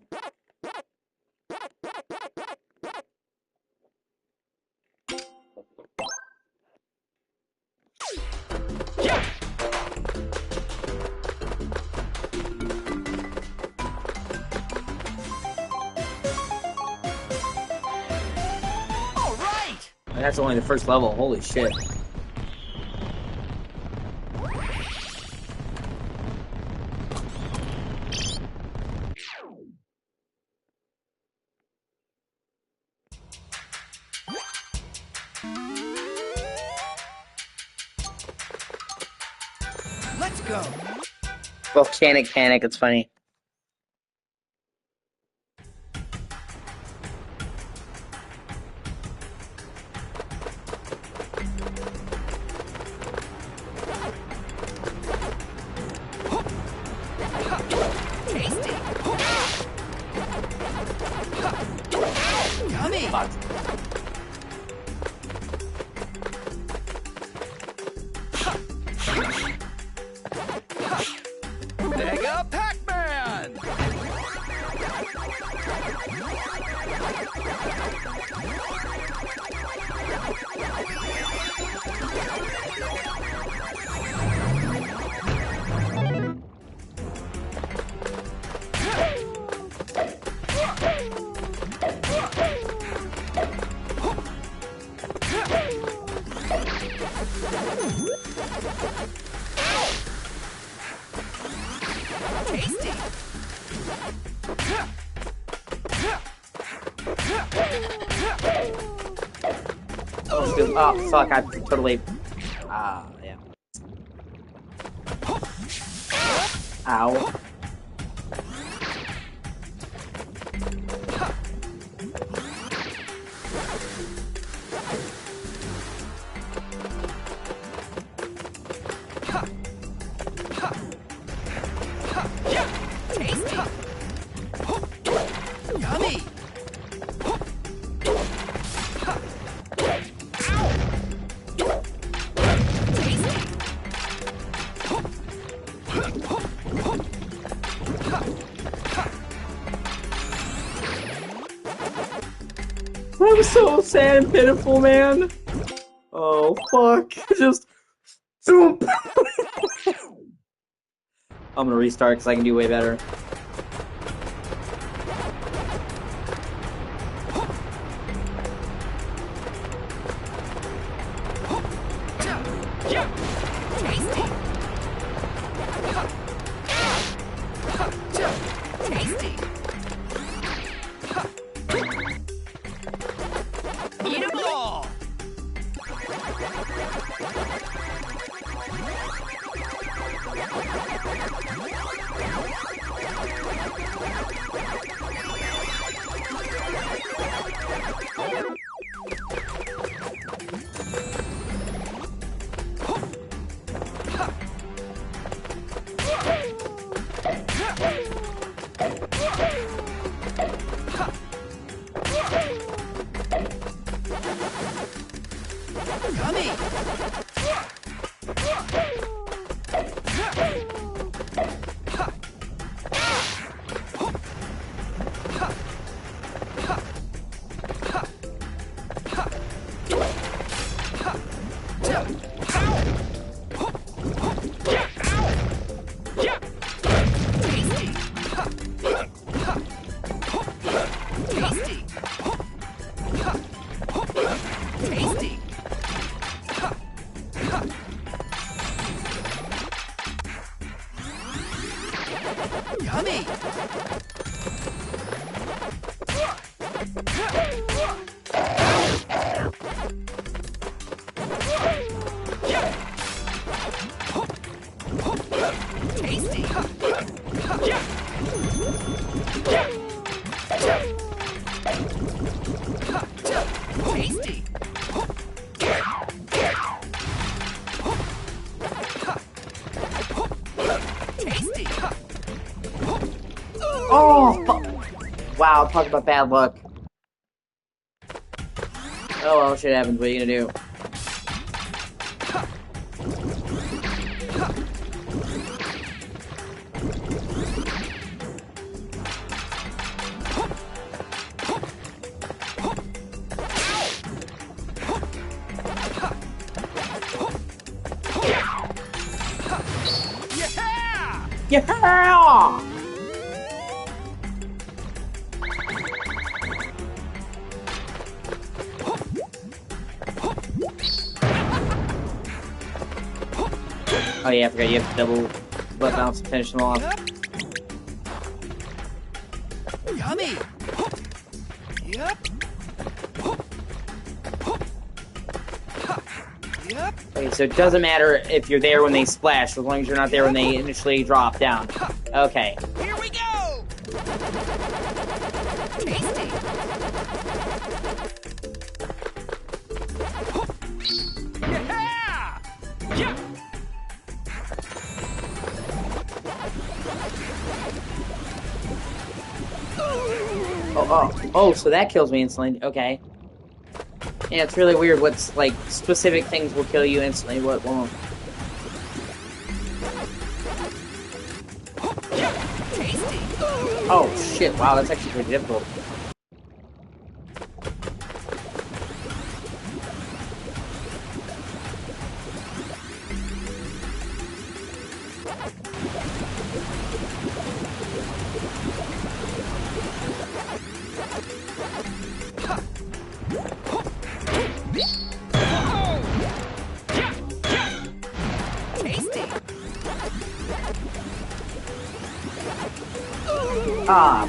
All right. And that's only the first level. Holy shit! Let's go. Volcanic Panic. It's funny. Yummy. Mega Pac-Man. Oh, fuck, I totally... yeah. Ow. Yummy. I'm so sad and pitiful, man. Oh, fuck. Just... I'm gonna restart because I can do way better. Yummy! Tasty! Tasty! Tasty! Oh, wow, talk about bad luck. Oh well, shit happens. What are you gonna do? Yeah! Oh yeah, I forgot you have to double butt bounce to finish them off. Yummy! Yep! Yep! Okay, so it doesn't matter if you're there when they splash, as long as you're not there when they initially drop down. Okay. Here we go! Tasty! Yeah! Yeah! Oh, so that kills me instantly. Okay. Yeah, it's really weird what's, like, specific things will kill you instantly, what won't. Tasty! Oh, shit, wow, that's actually pretty difficult. Tasty! Ah.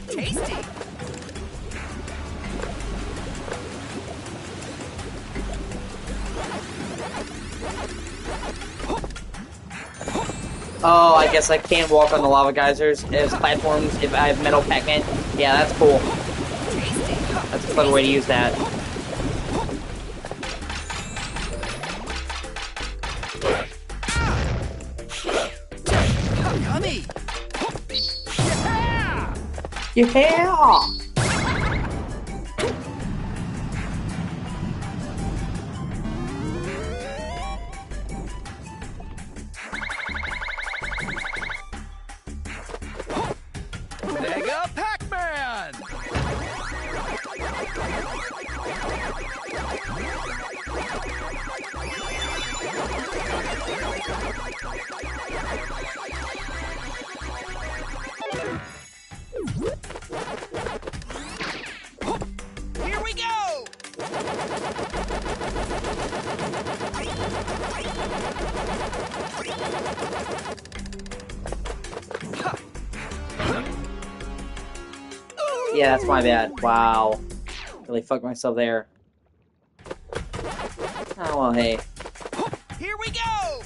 Tasty! Oh, I guess I can walk on the lava geysers as platforms if I have metal Pac-Man. Yeah, that's cool. That's a clever way to use that. Yummy! Yeah! Mega Pac-Man! Here we go! Yeah, that's my bad. Wow. Really fucked myself there. Oh, well, hey. Here we go!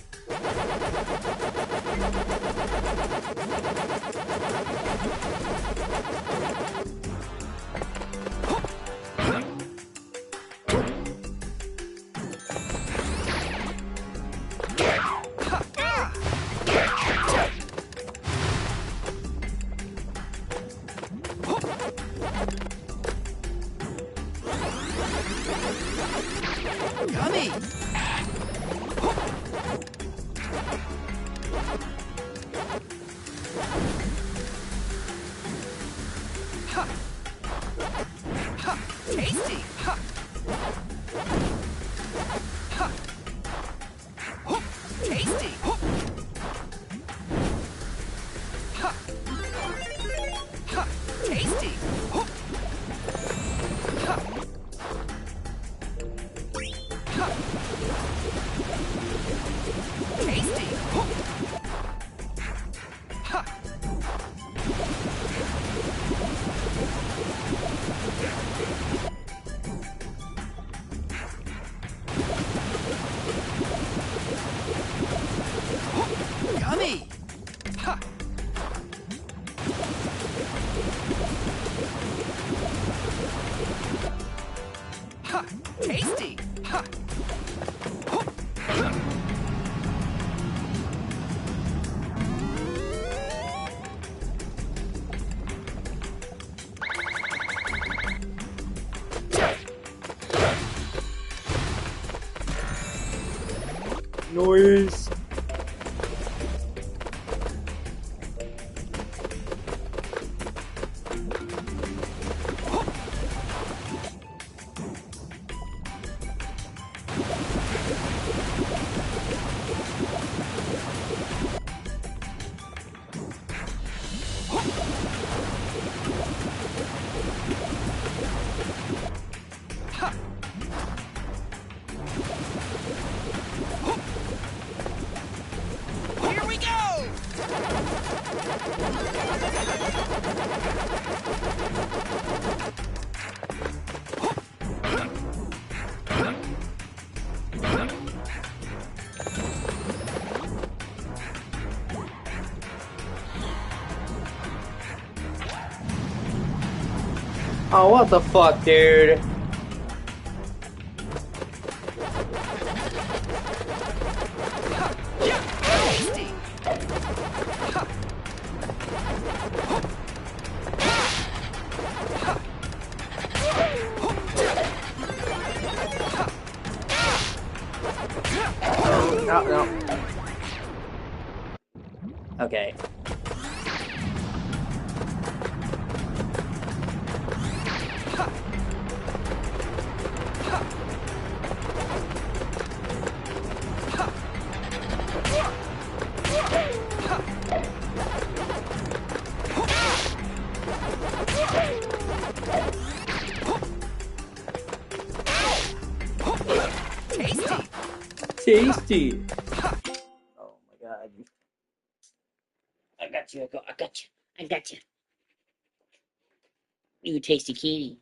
Noise. Here we go! Oh, what the fuck, dude? Tasty! No, no. Okay. Tasty! Tasty. Oh my god. I got you. I got you. I got you. You tasty kitty.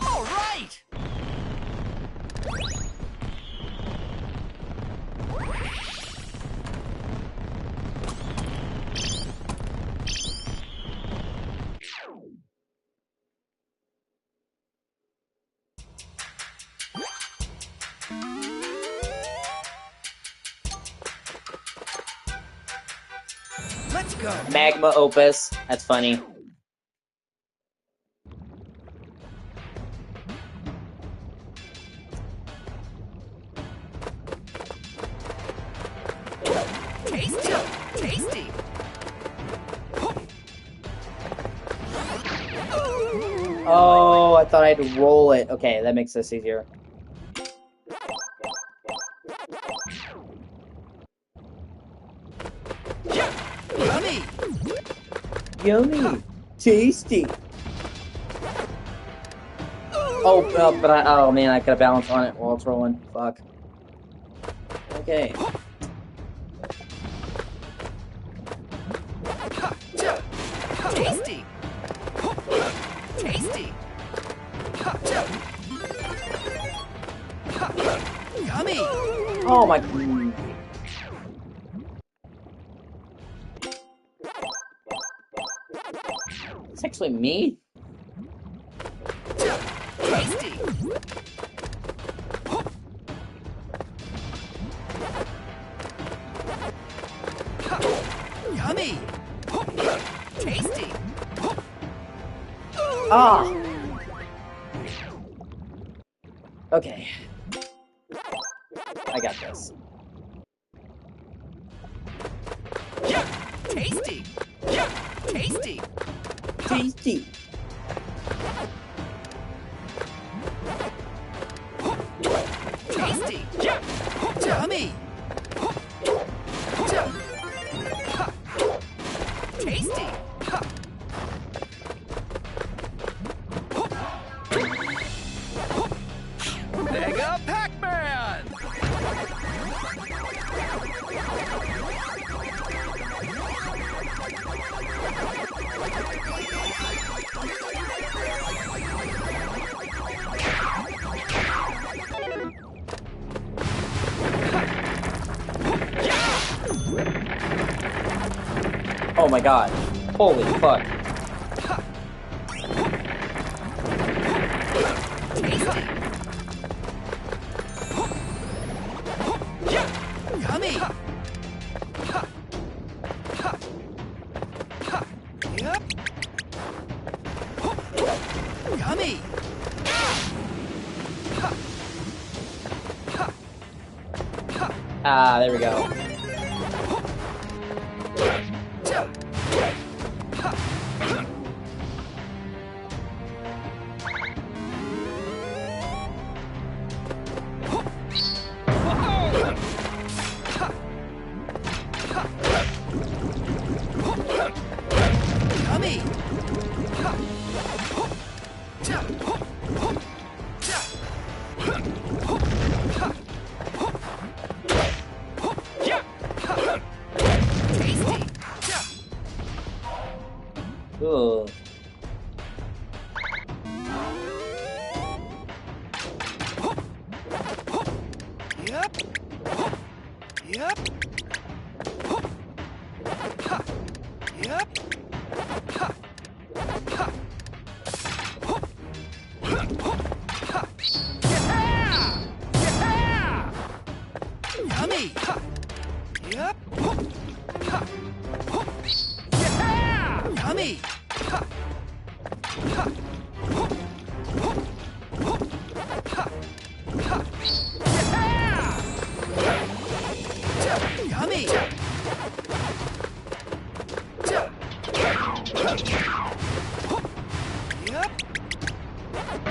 All right! Let's go! Magma Opus. That's funny. Tasty! Tasty! Oh, I thought I had to roll it. Okay, that makes this easier. Yummy! Yummy. Tasty. Oh, oh man, I could have balanced on it while it's rolling. Fuck. Okay. Tasty! Tasty! Yummy! Oh my. It's actually me. Tasty! Yummy! Tasty! Ah. Okay. I got this. Tasty! Tasty! Tasty. Tasty! Yummy! Tasty! Mega Pac-Man! Oh my god. Holy fuck. Yummy! Yep. Yummy. Ah, there we go. Yummy. Tasty. Ugh. Yep. Yep. Yep. Yummy. Yep. Yummy. Yummy.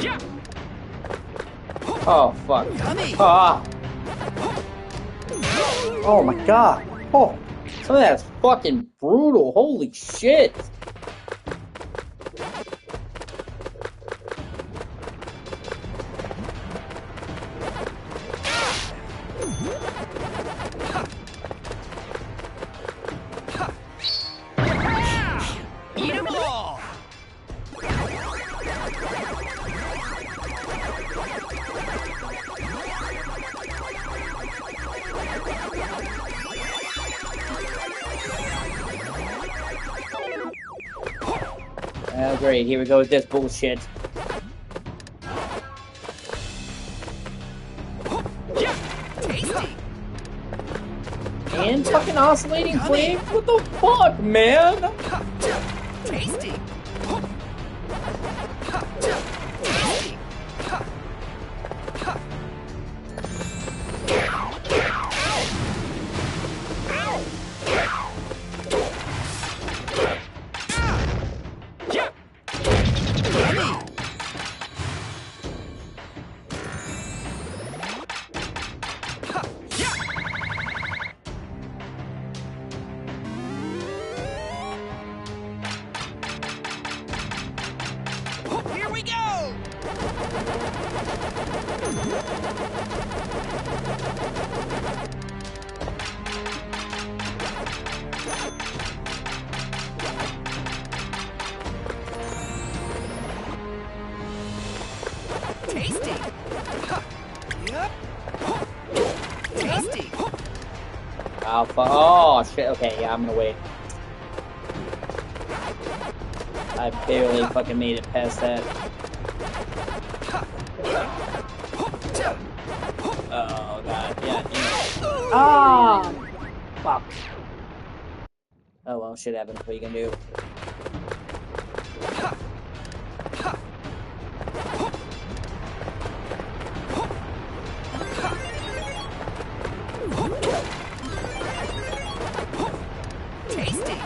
Yep. Oh, fuck. Yummy. Ah. Oh my god. Oh, some of that's fucking brutal. Holy shit. Eat 'em all. Oh, great. Here we go with this bullshit. Tasty. And fucking oscillating flames? What the fuck, man? Tasty. Tasty. Here we go! Tasty! Yep! Tasty! Alpha. Oh, shit. Okay, yeah, I'm gonna wait. I barely fucking made it past that. Oh, God. Yeah. Ah! Fuck. Oh, well, shit happens. What are you gonna do? Tasty!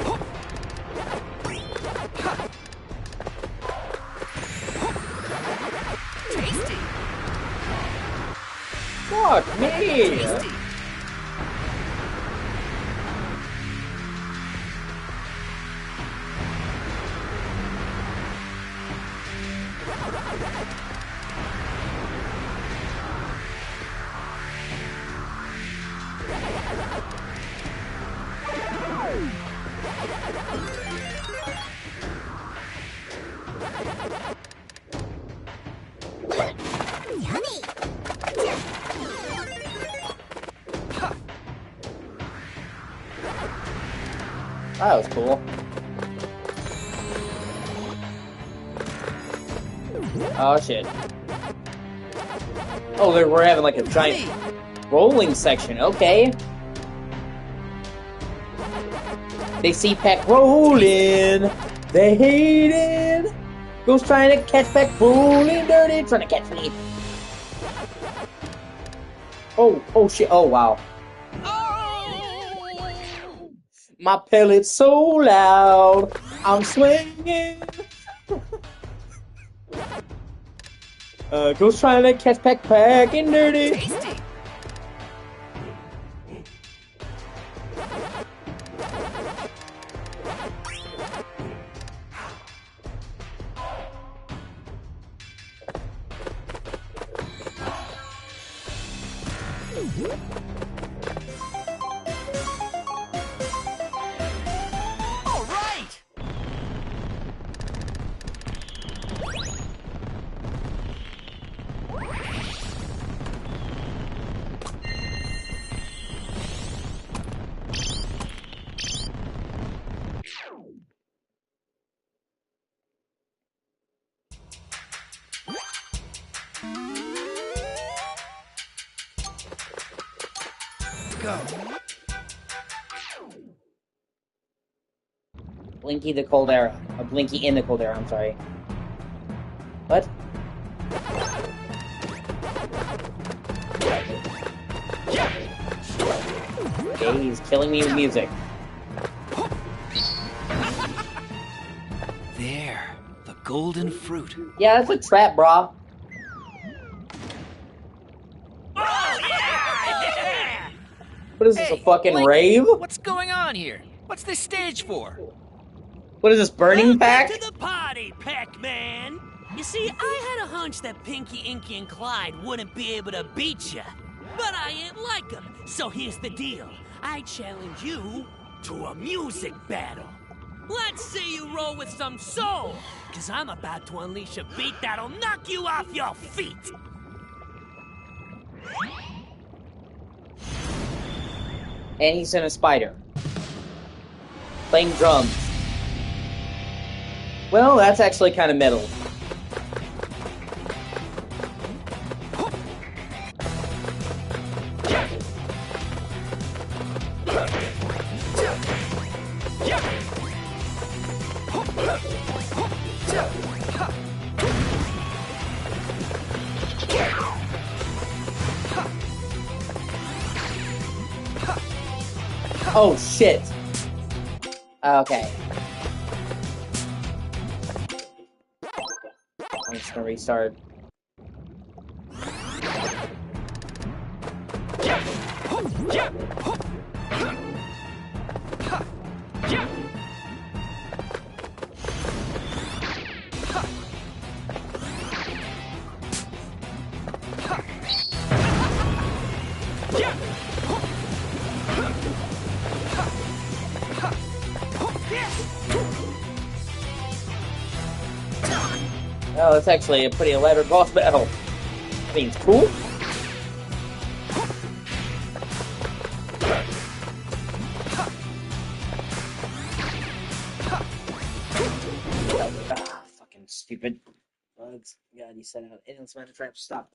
Tasty! Fuck me! Tasty! That was cool. Oh, shit. Oh, we're having like a giant rolling section. Okay. They see PAC rolling. They hate it. Ghost trying to catch back rolling dirty, trying to catch me. Oh shit, oh wow. My pellet's so loud, I'm swinging. Ghost trying to catch Pac-Man dirty. Tasty. All right. Go. Blinky the cold air. Blinky in the cold air, I'm sorry. What? Okay, he's killing me with music. There, the golden fruit. Yeah, that's a trap, brah. What is this, a fucking Blinky, rave? What's going on here? What's this stage for? What is this, burning pack? Welcome to the party, Pac-Man! You see, I had a hunch that Pinky, Inky, and Clyde wouldn't be able to beat you. But I ain't like them, so here's the deal. I challenge you to a music battle. Let's see you roll with some soul, because I'm about to unleash a beat that'll knock you off your feet. And he's in a spider. Playing drums. Well, that's actually kind of metal. Oh shit. Okay. I'm just gonna restart. Oh, that's actually a pretty elaborate boss battle. I mean, it's cool. Ah, fucking stupid bugs. God, you set out endless amount of traps. Stop.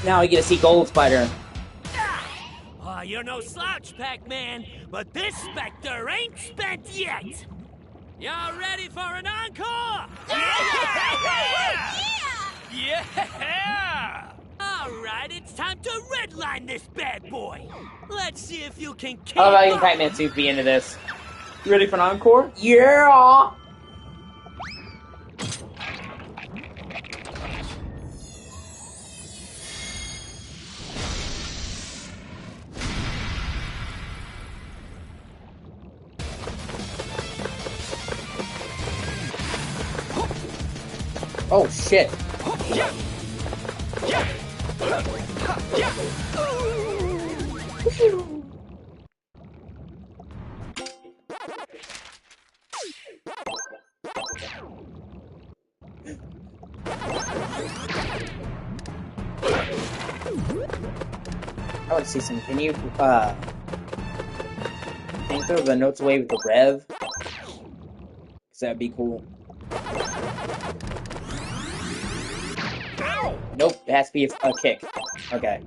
Now we get to see Gold Spider. Oh, you're no slouch, Pac-Man, but this Spectre ain't spent yet. Y'all ready for an encore? Yeah! Yeah! All right, it's time to redline this bad boy. Let's see if you can keep I like up. Pac-Man seems to be into this. You ready for an encore? Yeah! Oh shit. I want to see some. Can you throw the notes away with the rev? Cause that'd be cool. Nope, it has to be a kick. Okay.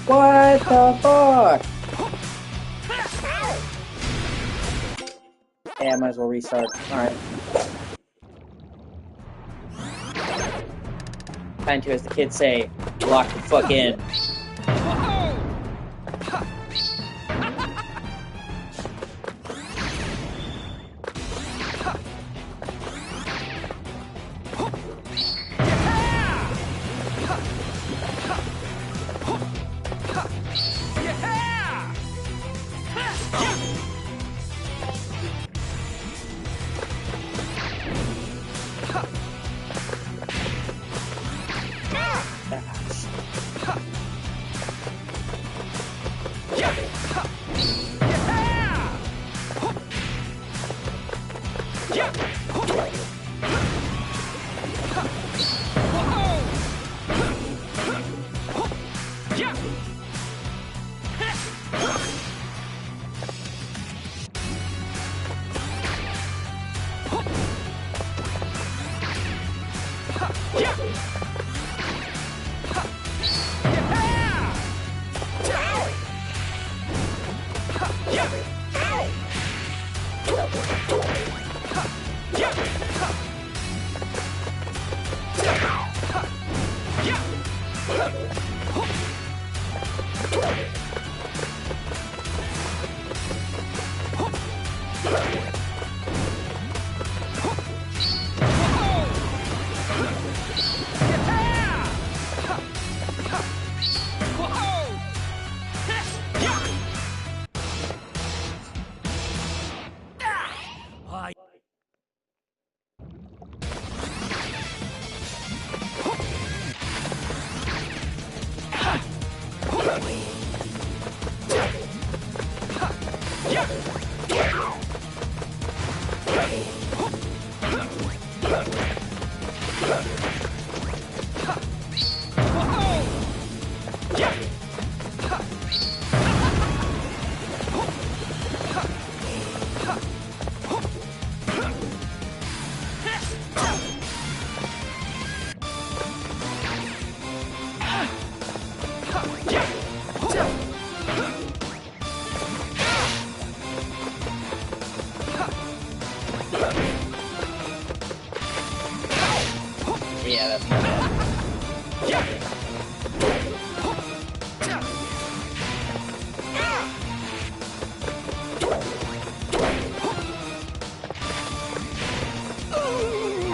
What the fuck? Yeah, I might as well restart. Alright. Time to, as the kids say, lock the fuck in.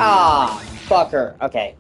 Ah, fucker. Okay.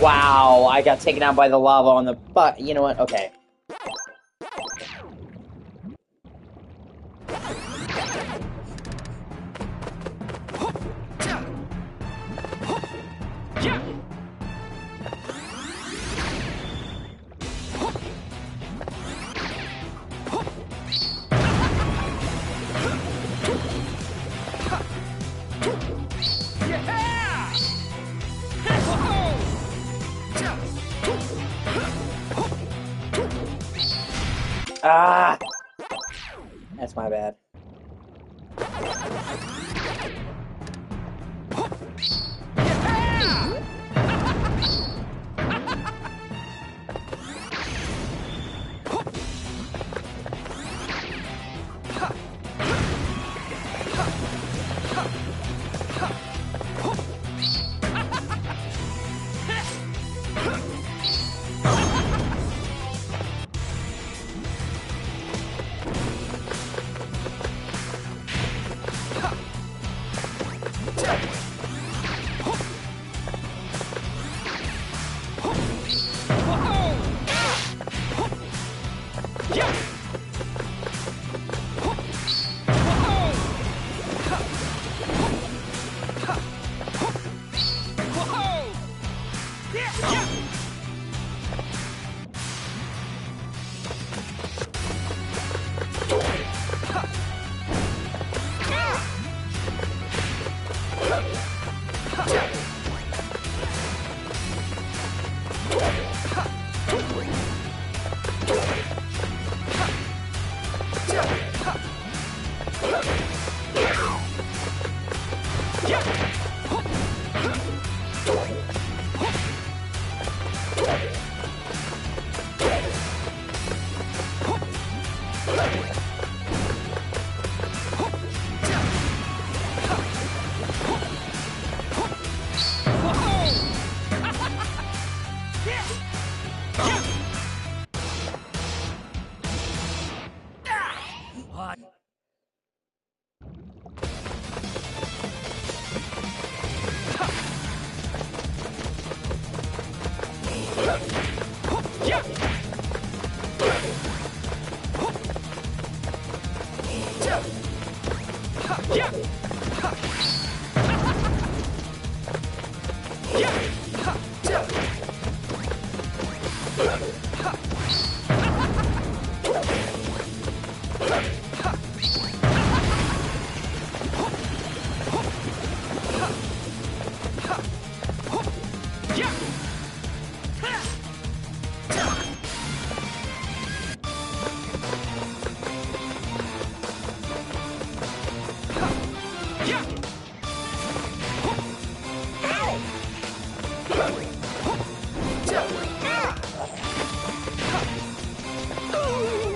Wow, I got taken out by the lava on the butt. You know what? Okay. Ah! That's my bad.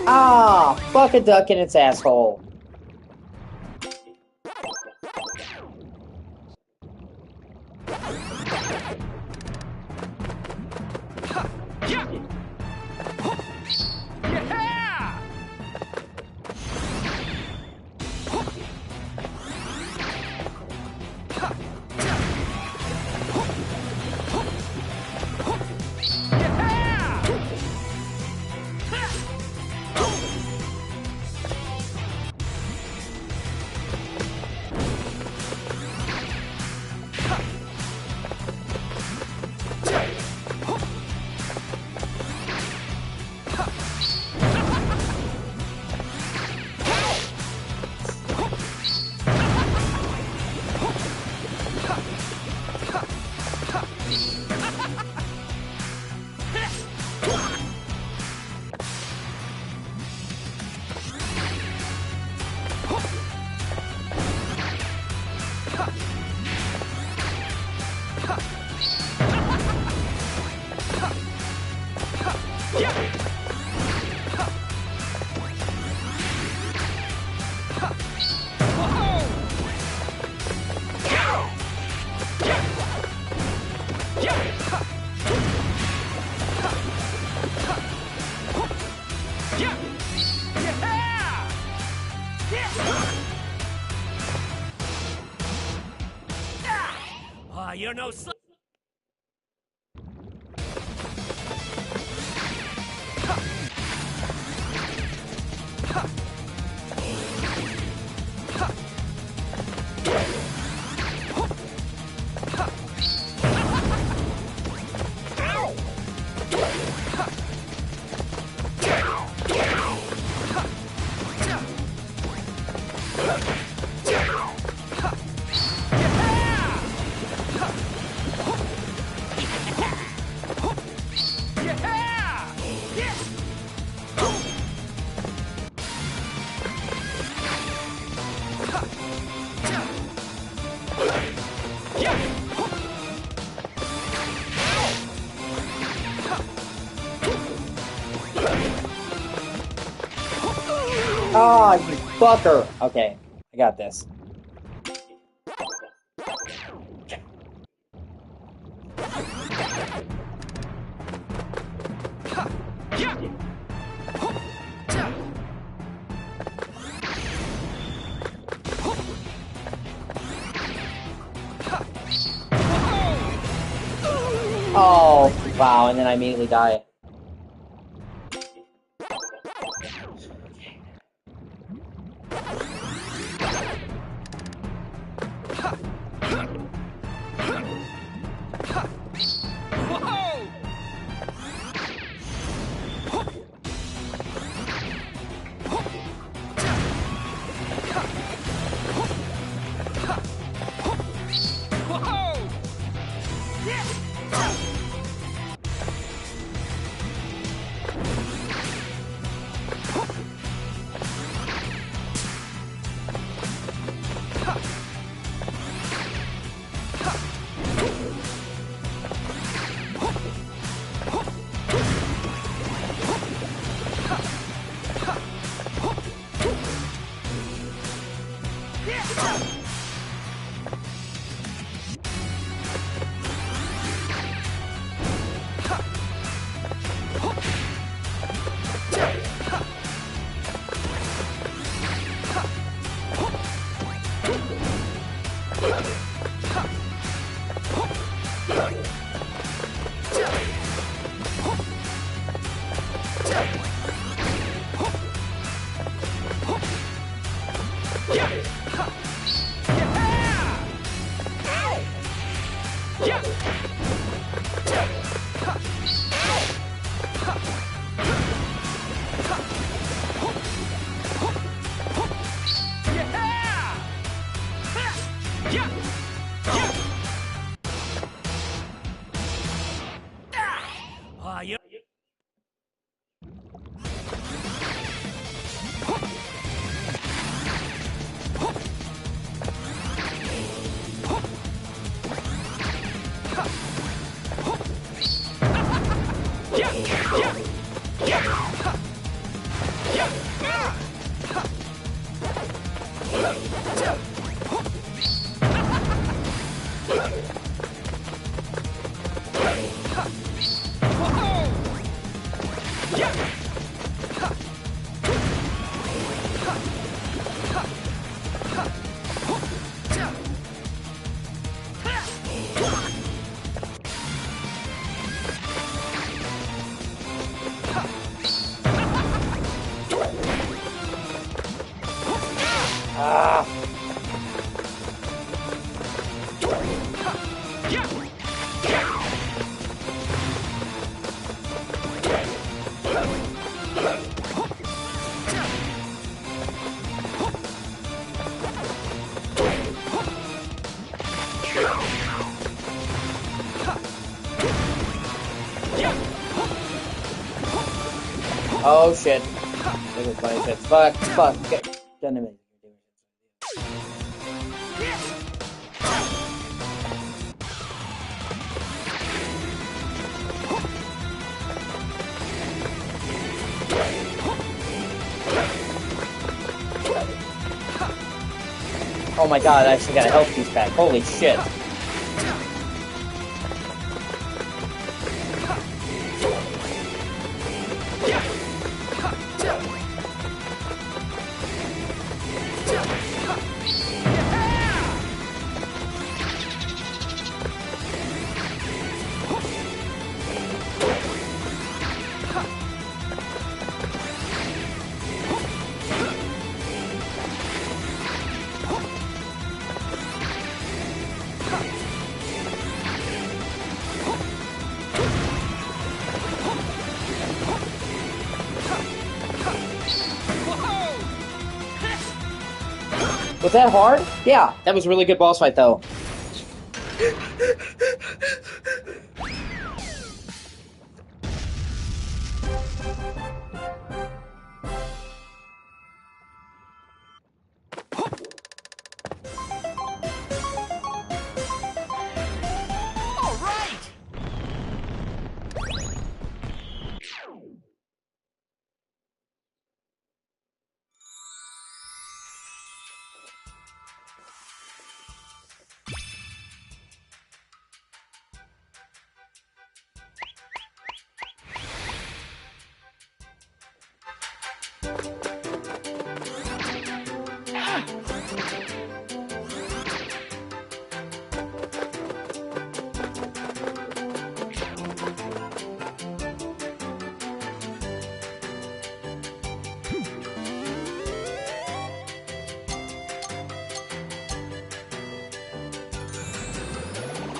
Ah, fuck a duck in its asshole. you're no slouch. Oh, you fucker! Okay, I got this. Oh, wow, and then I immediately die. Oh shit. This is funny shit. Fuck, fuck. Okay. Done amazing. Oh my god, I actually got a health piece back. Holy shit. Was that hard? Yeah, that was a really good boss fight, though. All right!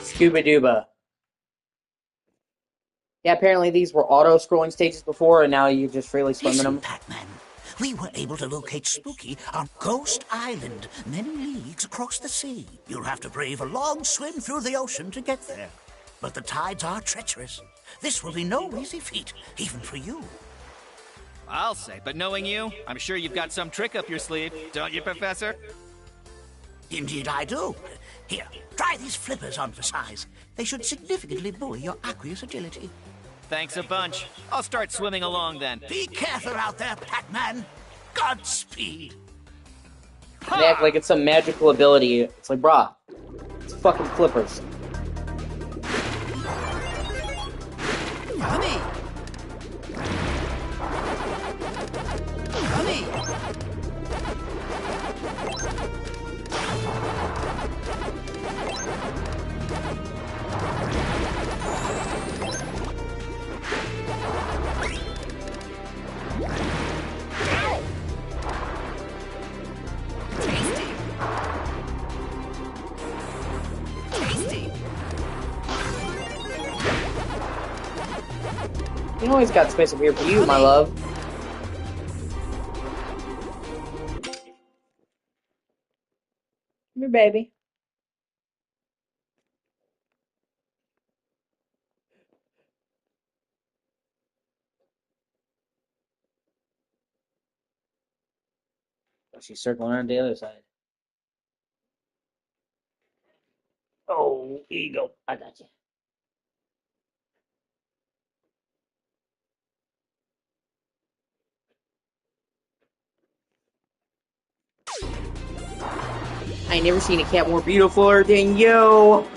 Scuba Dooba. Yeah, apparently these were auto-scrolling stages before, and now you just freely swim in Listen, them. Pac-Man. We were able to locate Spooky on Ghost Island, many leagues across the sea. You'll have to brave a long swim through the ocean to get there. But the tides are treacherous. This will be no easy feat, even for you. I'll say, but knowing you, I'm sure you've got some trick up your sleeve, don't you, Professor? Indeed I do. Here, try these flippers on for size. They should significantly buoy your aqueous agility. Thanks a bunch. I'll start swimming along then. Be careful out there, Pac-Man. Godspeed. They act like it's some magical ability. It's like, brah, it's fucking flippers. Yummy. Yummy. You always got space up here for you, my love. Come here, baby. Oh, she's circling around the other side. Oh, here you go. I got you. I ain't never seen a cat more beautiful than you.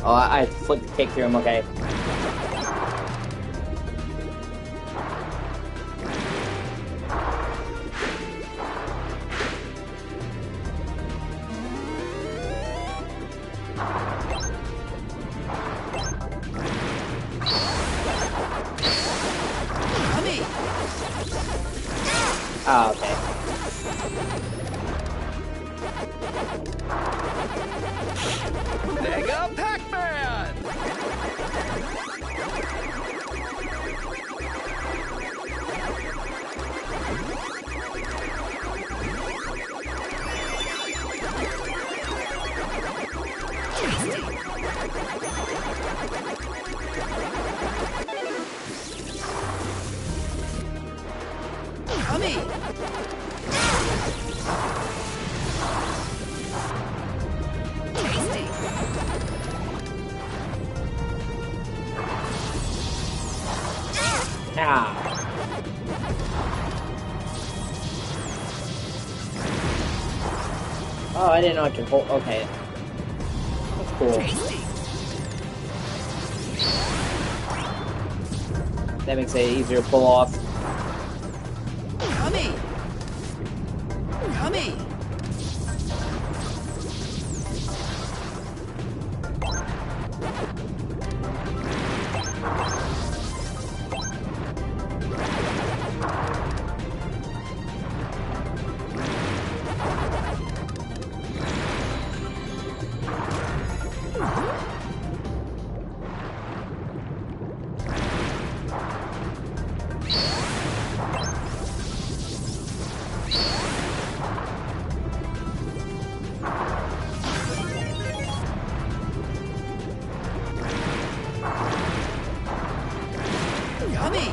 Oh, I had to flick the kick through him, okay. Ah, okay. Mega Pac-Man! Ah. Oh, I didn't know I could hold. Okay. That's cool. That makes it easier to pull off. Yummy! Yummy! Yummy!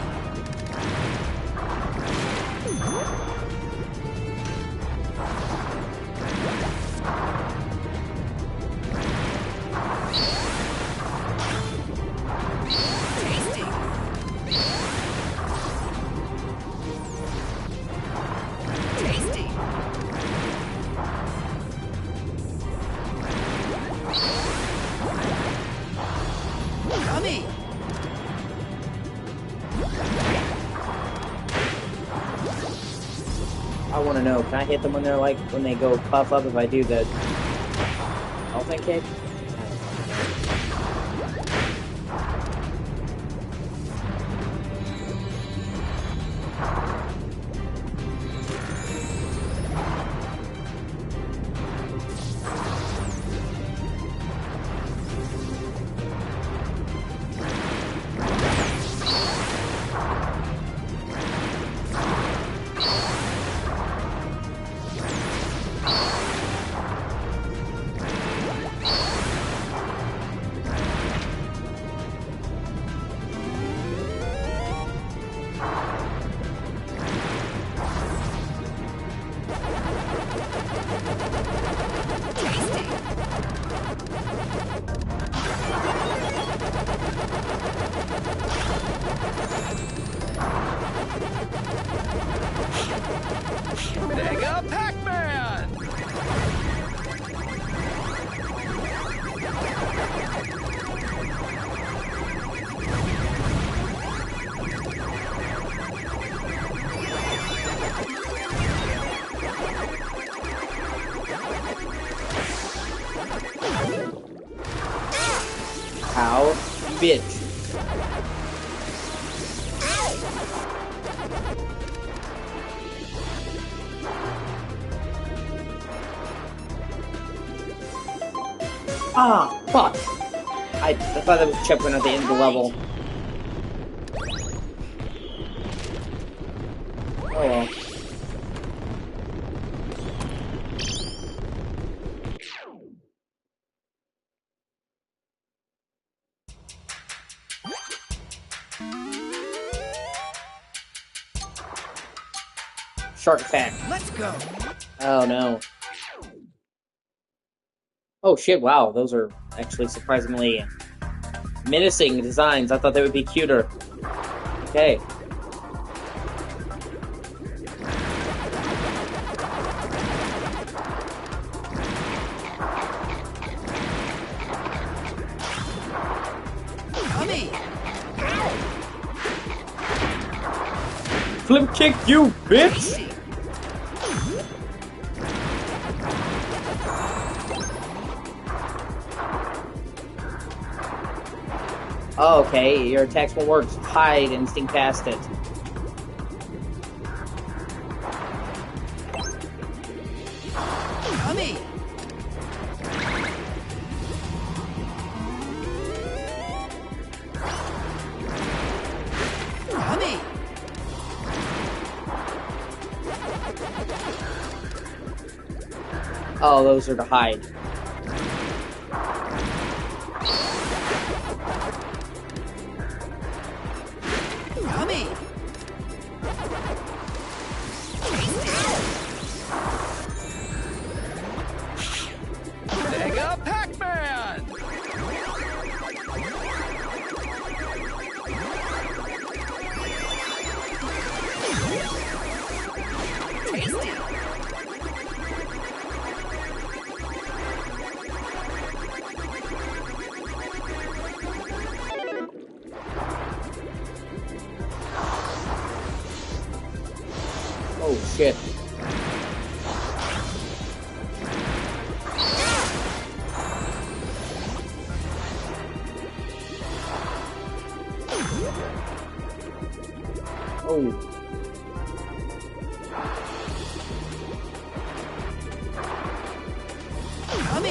Tasty! Tasty! Yummy! I want to know, can I hit them when they're like, when they go puff up if I do the elephant kick? Mega Pac-Man! Ow, bitch. Ah, fuck. I thought that was a checkpoint at the end of the level. Oh well. Shark attack. Let's go! Oh no. Oh shit, wow, those are actually surprisingly menacing designs. I thought they would be cuter. Okay. Yummy! Flip kick you, bitch! Oh, okay, your attacks will work. Hide and sting past it. Yummy! Yummy! Oh, those are to hide. Yummy! Mega Pac-Man! Tasty! Oh shit. Oh. Come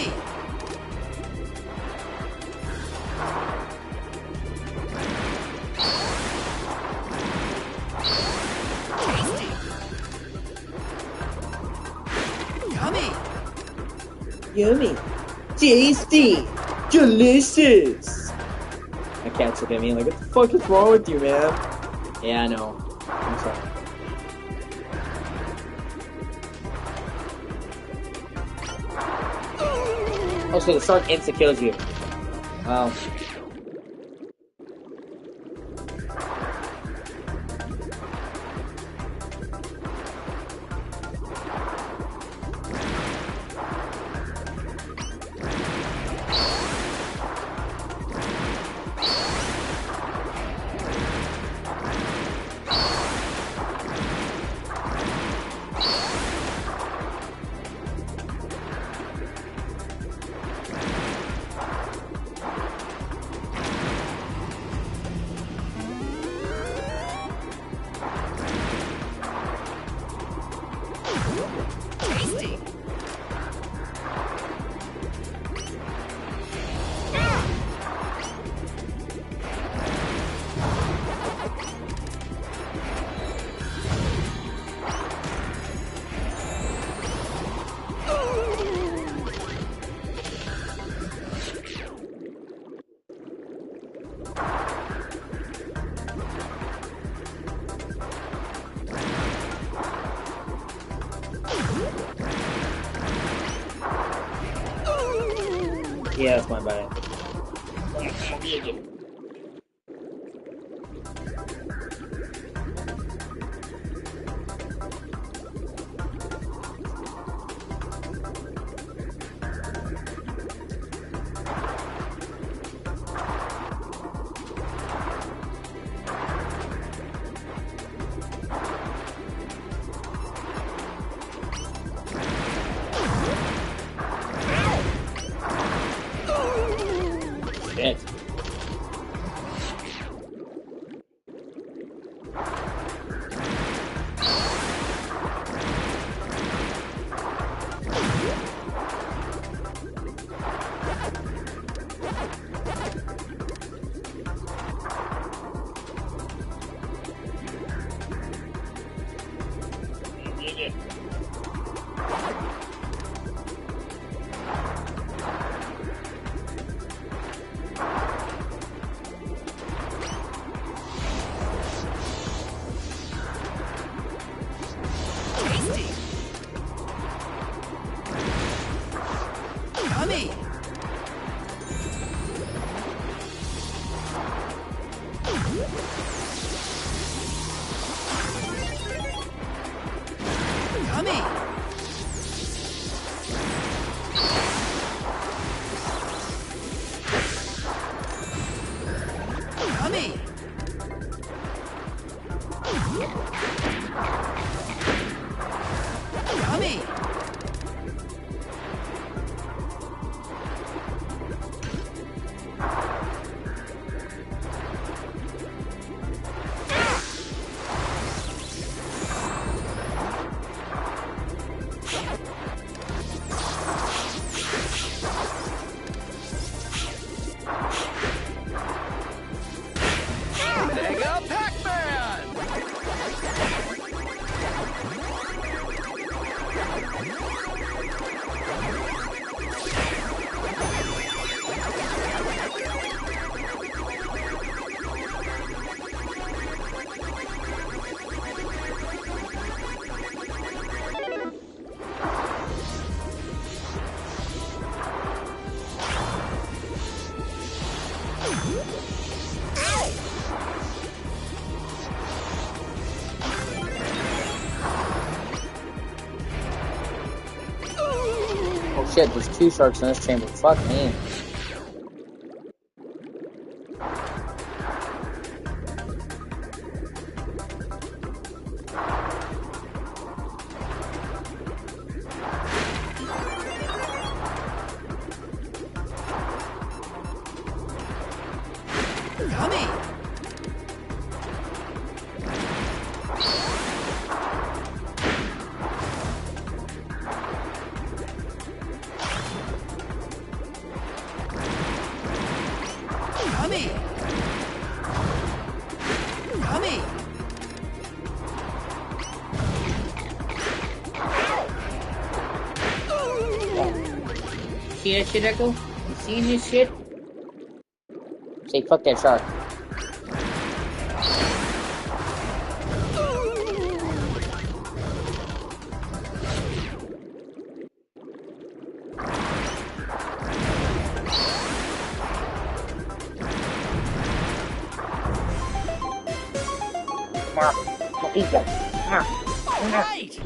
Yummy. Tasty. Delicious. My cat's looking at me like, what the fuck is wrong with you, man? Yeah, I know. I'm sorry. Oh, so the shark insta-kills you. Wow. Yeah, that's my bad. Shit. Mega Pac-Man! Oh shit, there's two sharks in this chamber. Fuck me. see that shit, Echo? You seeing this shit? Say, fuck that shark. All right.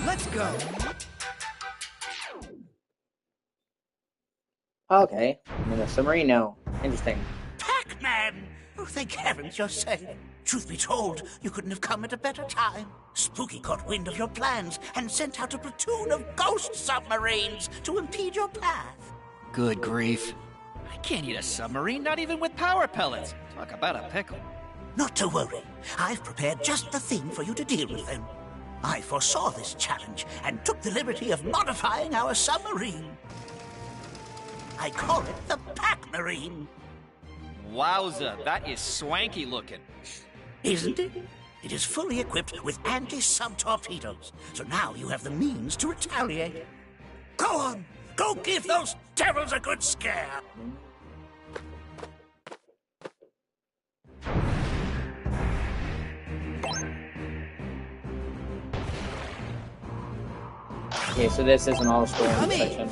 Let's go. Okay, I'm in a submarine now. Interesting. Pac-Man! Oh, thank heavens you're safe. Truth be told, you couldn't have come at a better time. Spooky caught wind of your plans and sent out a platoon of ghost submarines to impede your path. Good grief. I can't eat a submarine, not even with power pellets. Talk about a pickle. Not to worry. I've prepared just the thing for you to deal with them. I foresaw this challenge and took the liberty of modifying our submarine. I call it the Pac-Marine. Wowza, that is swanky looking. Isn't it? It is fully equipped with anti-sub torpedoes, so now you have the means to retaliate. Go on! Go give those devils a good scare! Okay, so this isn't all story Mommy. section.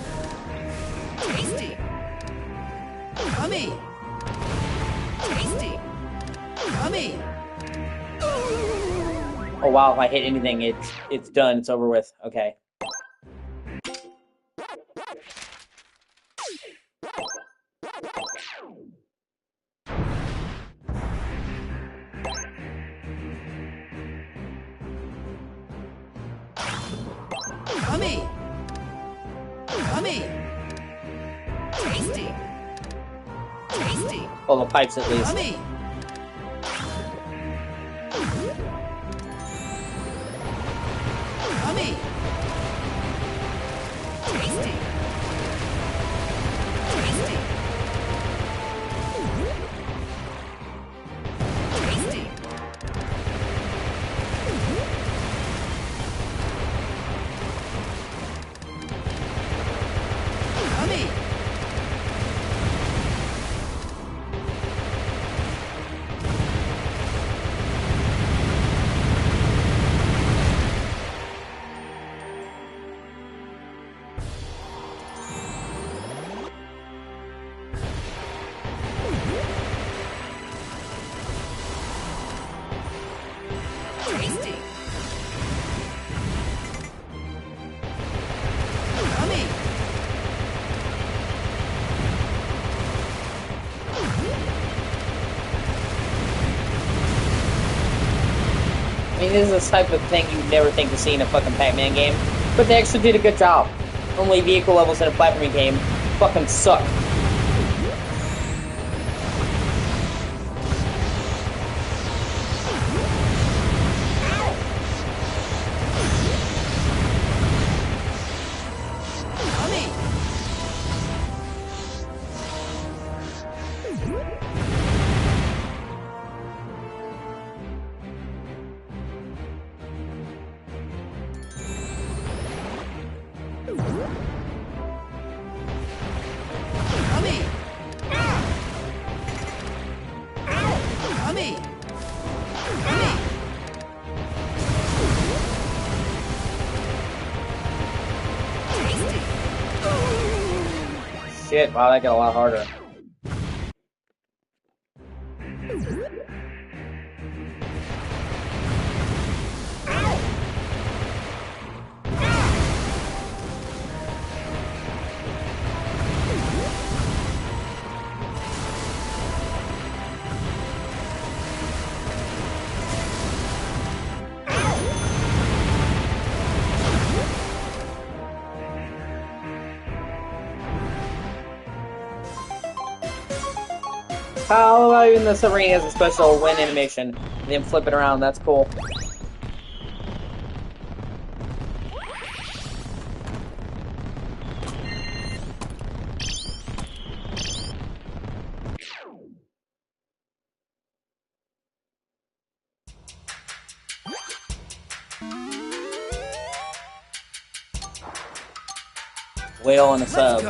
Tasty. Yummy. Tasty. Yummy. Oh wow, if I hit anything, it's done, it's over with. Okay. Yummy. Yummy. Tasty. Tasty. Oh, the pipes at least. Yummy. Yummy. Tasty. Tasty. Tasty. Yummy. Tasty. Yummy. I mean, this is the type of thing you'd never think to see in a fucking Pac-Man game, but they actually did a good job. Only vehicle levels in a platforming game fucking suck. Yummy. Yummy. Yummy. Yummy. Tasty. Shit, wow, that got a lot harder. How about even the submarine has a special win animation? Them flip it around, that's cool. Whale on a sub.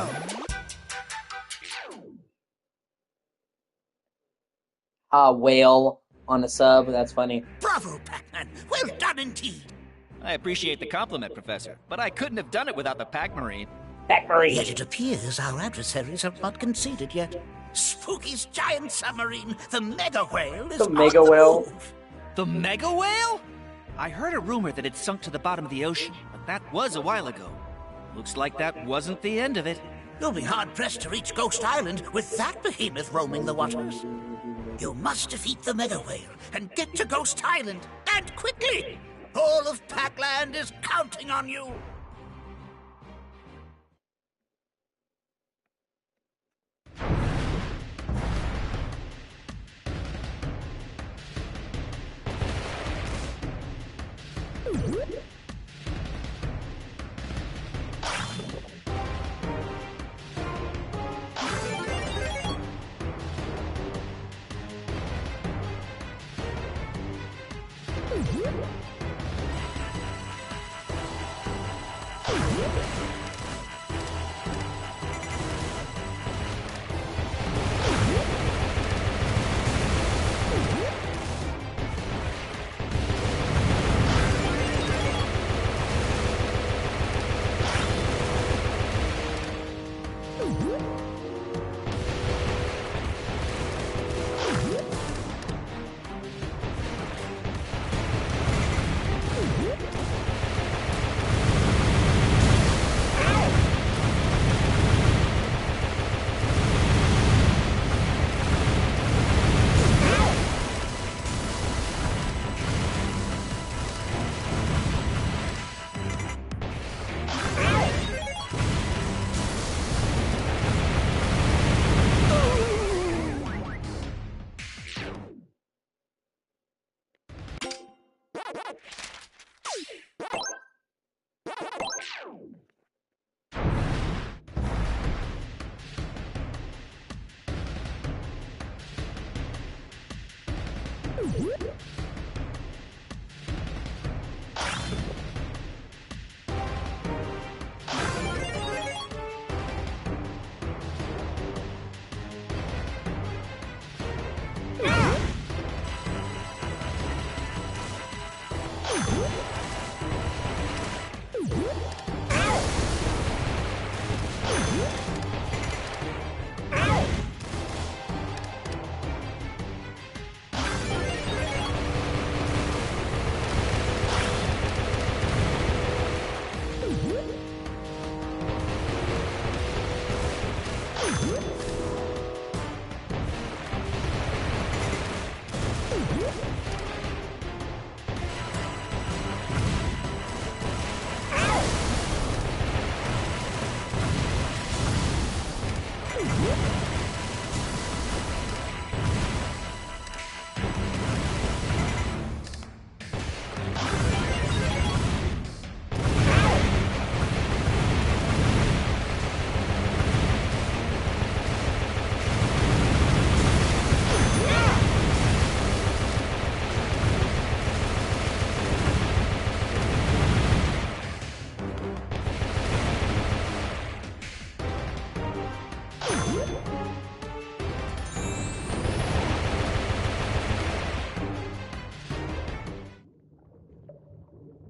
Whale on a sub. That's funny. Bravo, Pac-Man. Well done indeed. I appreciate the compliment, Professor, but I couldn't have done it without the Pac-Marine. Pac-Marine. Yet it appears our adversaries have not conceded yet. Spooky's giant submarine, the Mega Whale, is The on Mega the Whale? move. The Mega Whale? I heard a rumor that it sunk to the bottom of the ocean, but that was a while ago. Looks like that wasn't the end of it. You'll be hard-pressed to reach Ghost Island with that behemoth roaming the waters. You must defeat the Mega Whale and get to Ghost Island, and quickly! All of Pac-Land is counting on you!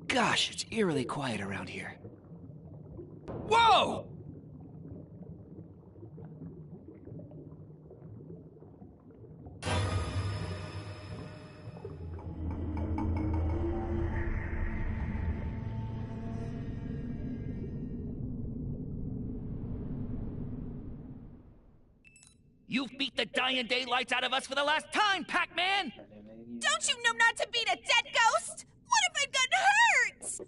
Gosh, it's eerily quiet around here. Whoa! You've beat the dying daylights out of us for the last time, Pac-Man! Don't you know not to beat a dead ghost? What if I've gotten hurt?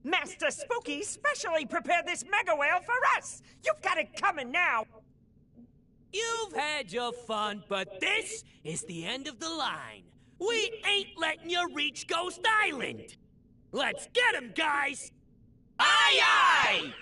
Master Spooky specially prepared this Mega Whale for us! You've got it coming now! You've had your fun, but this is the end of the line. We ain't letting you reach Ghost Island! Let's get him, guys! Aye, aye!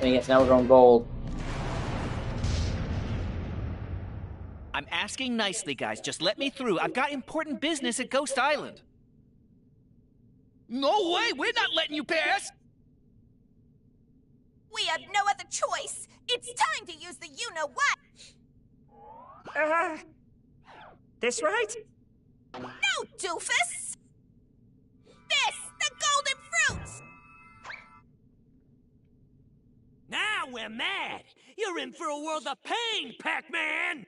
I guess now we're going gold. I'm asking nicely, guys. Just let me through. I've got important business at Ghost Island. No way! We're not letting you pass! We have no other choice. It's time to use the you-know-what. This right? No, doofus! This, the golden fruits! Now we're mad! You're in for a world of pain, Pac-Man!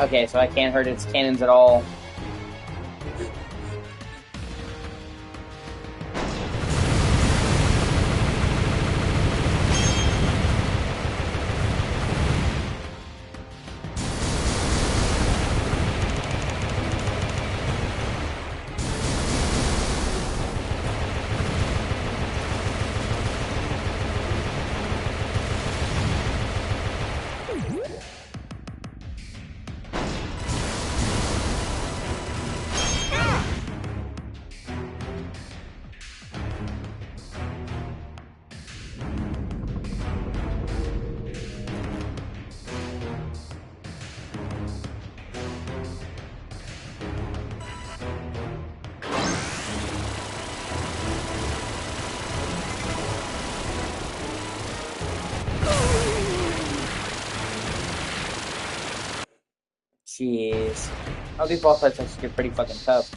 Okay, so I can't hurt its cannons at all. Jeez. Oh, these boss fights actually get pretty fucking tough.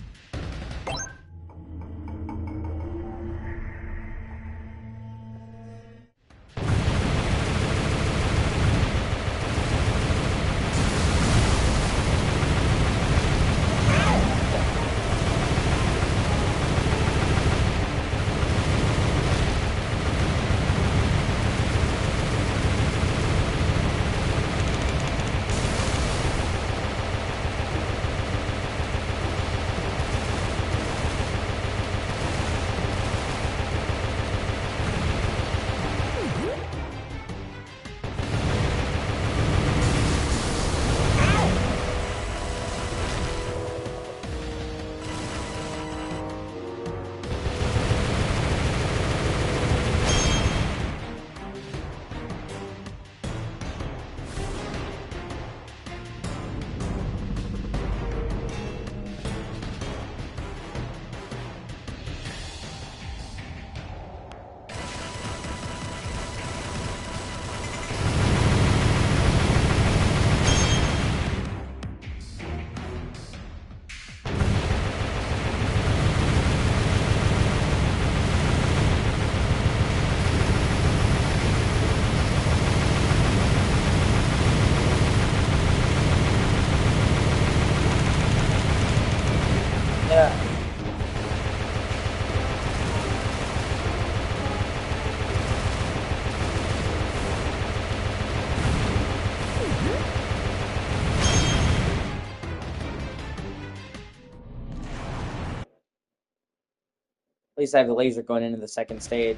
At least I have the laser going into the second stage.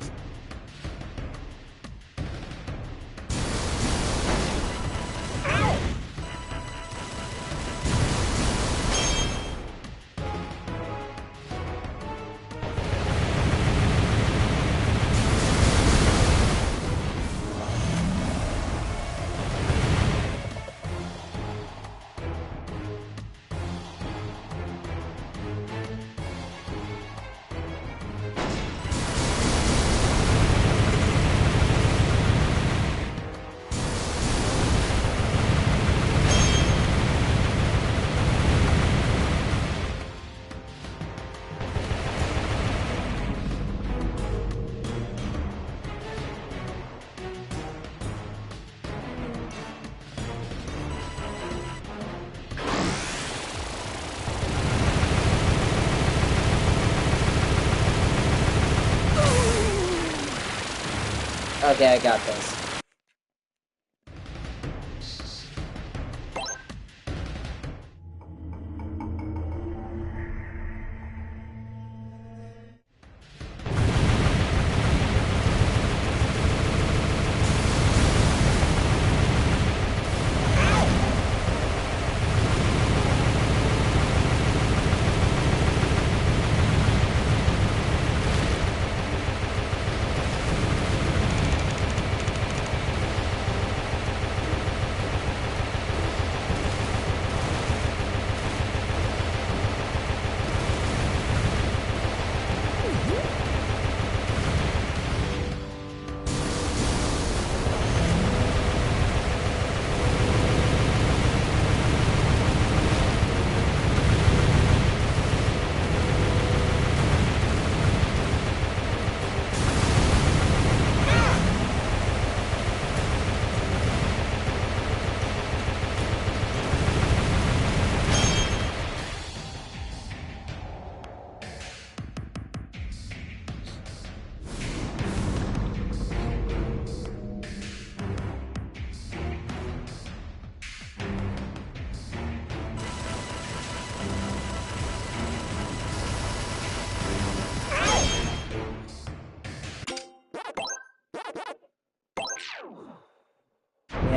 Okay, I got this.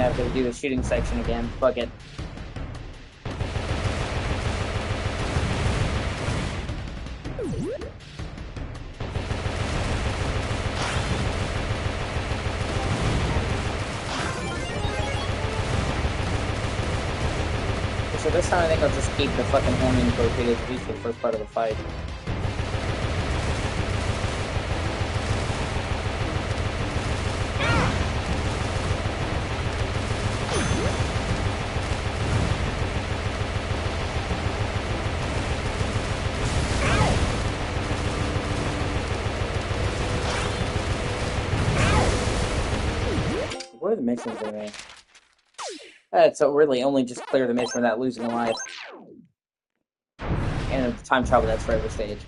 Yeah, I'm gonna do the shooting section again. Fuck it. So this time I think I'll just keep the fucking homing torpedoes at least for the first part of the fight. What are the missions anyway? So really only just clear the mission without losing a life. And the time travel, that's for every stage.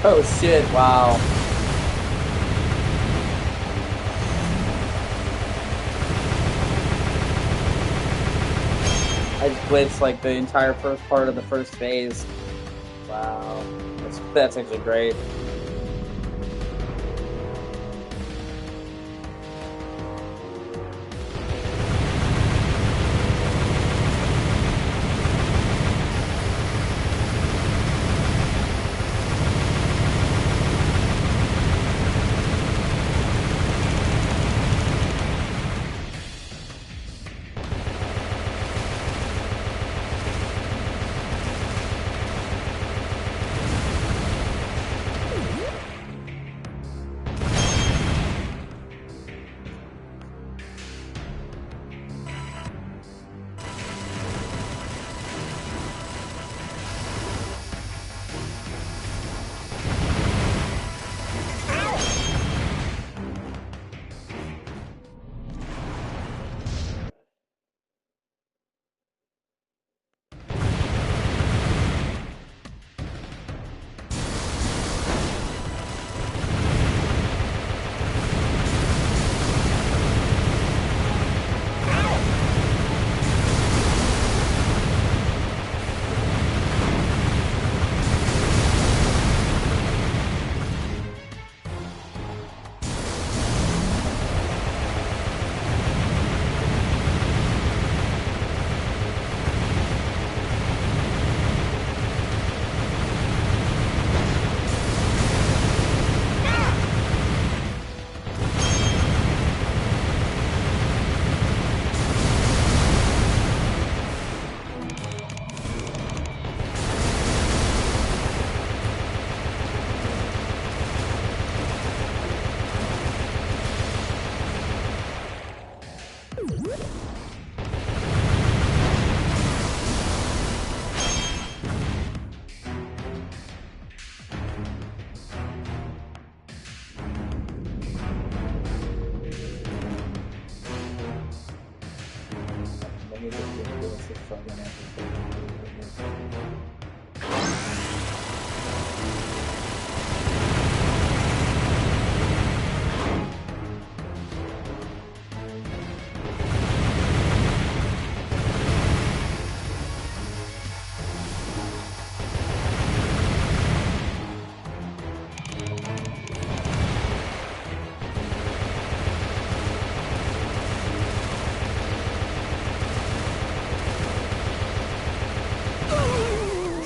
Oh shit, wow. I just blitzed like the entire first part of the first phase. Wow. That's actually great.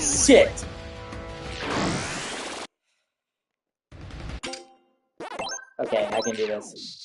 Shit! Okay, I can do this.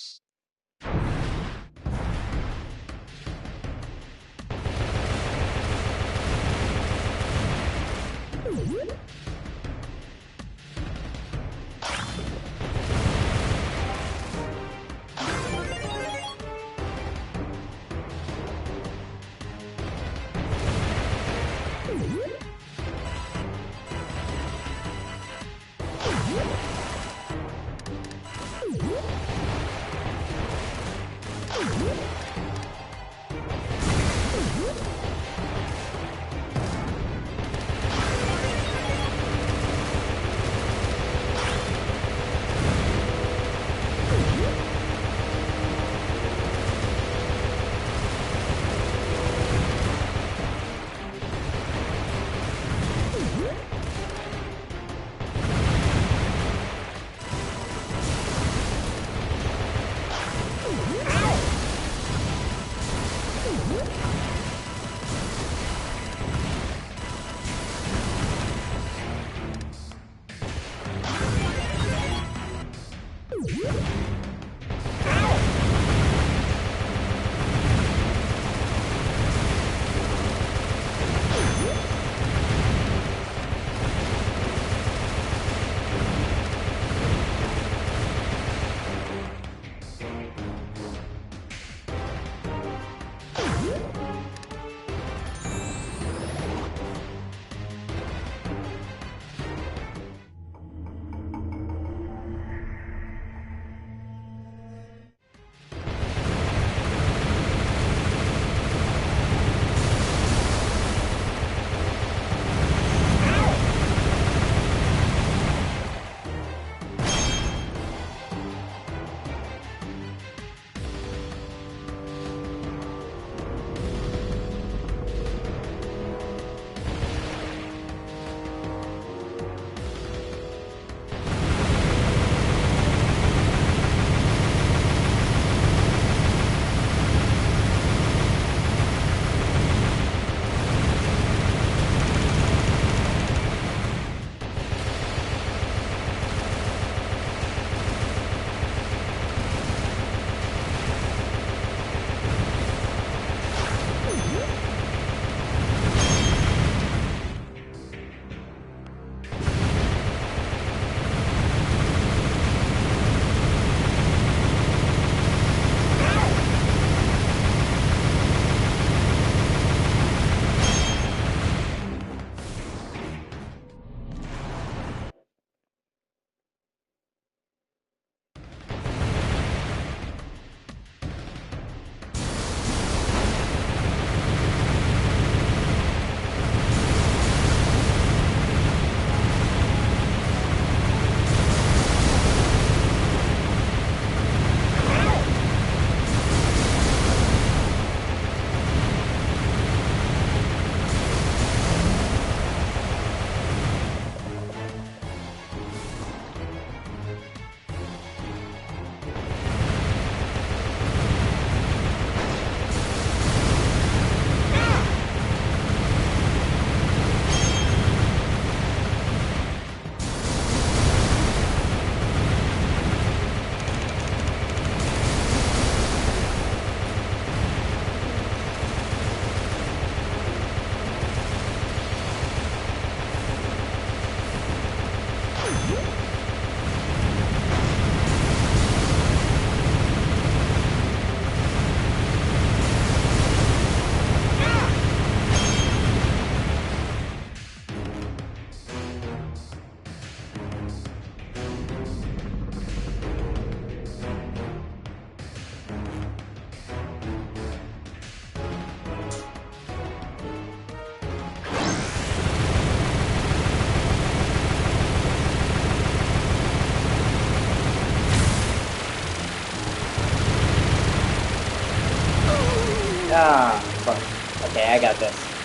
Ah, fuck. Okay, I got this.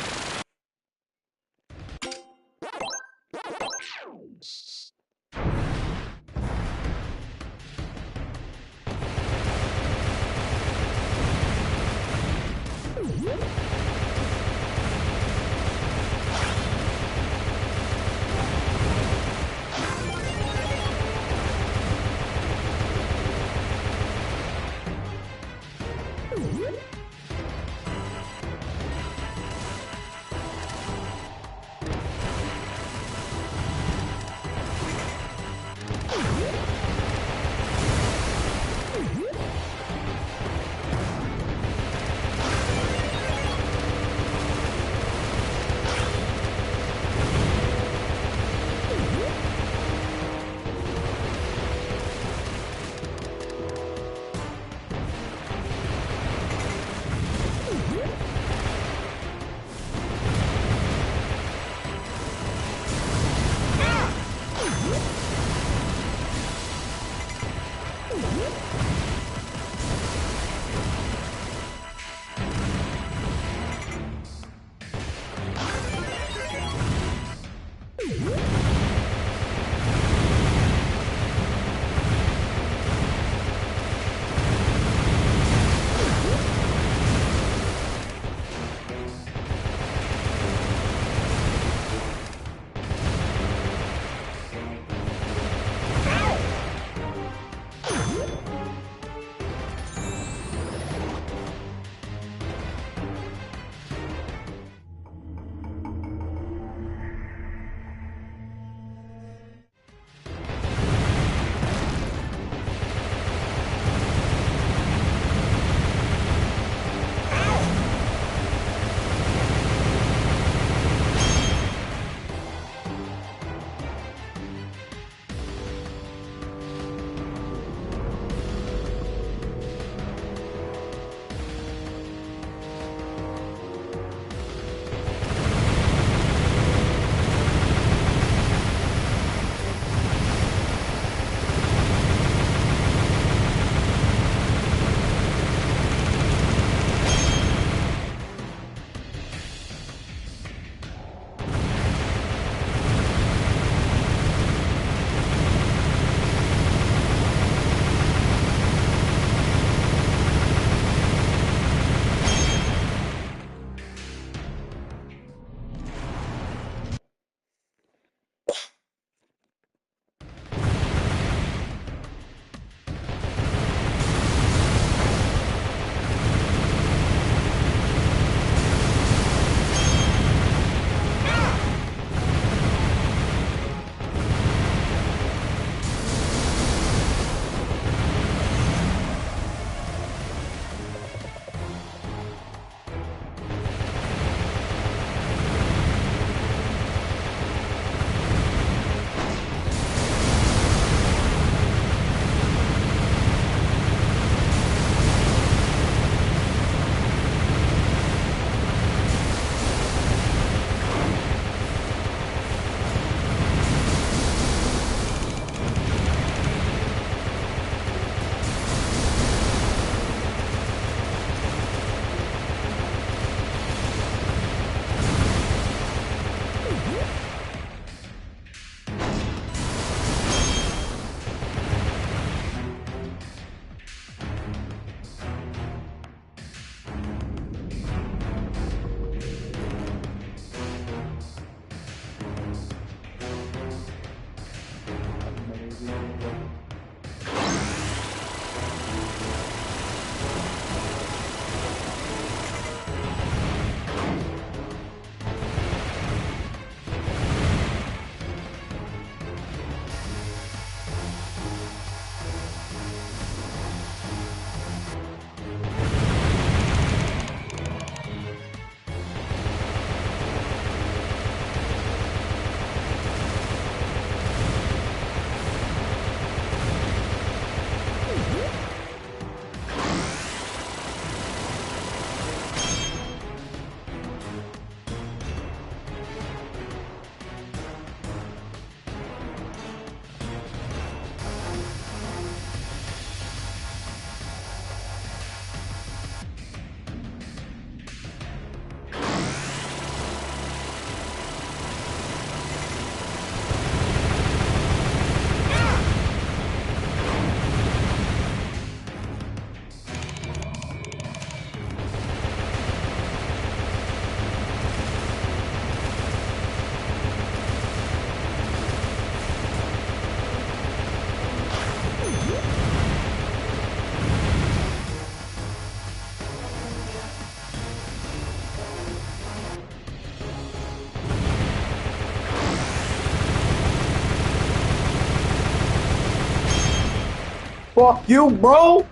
Fuck you, bro!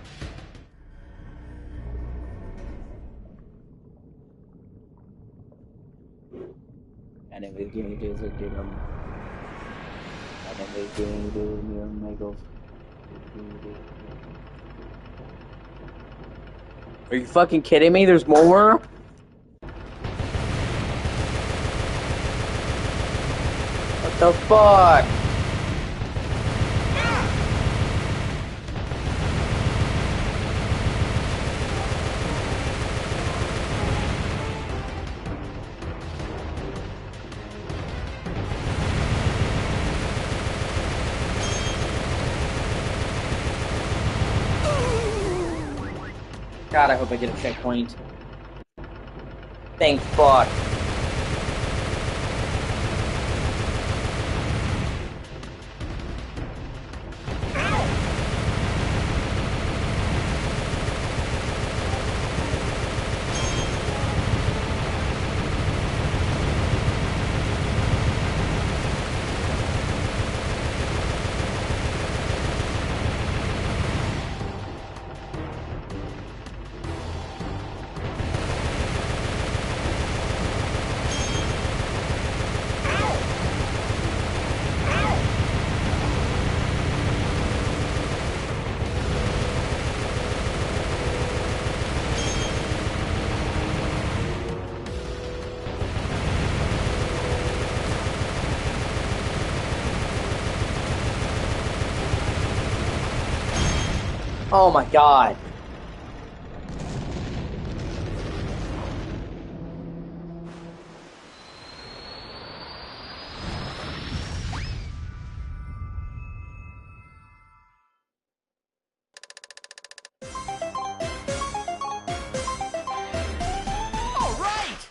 Anime game is a game. Anime game is Are you fucking kidding me? There's more? What the fuck? God, I hope I get a checkpoint. Thank fuck. Oh my god. All right!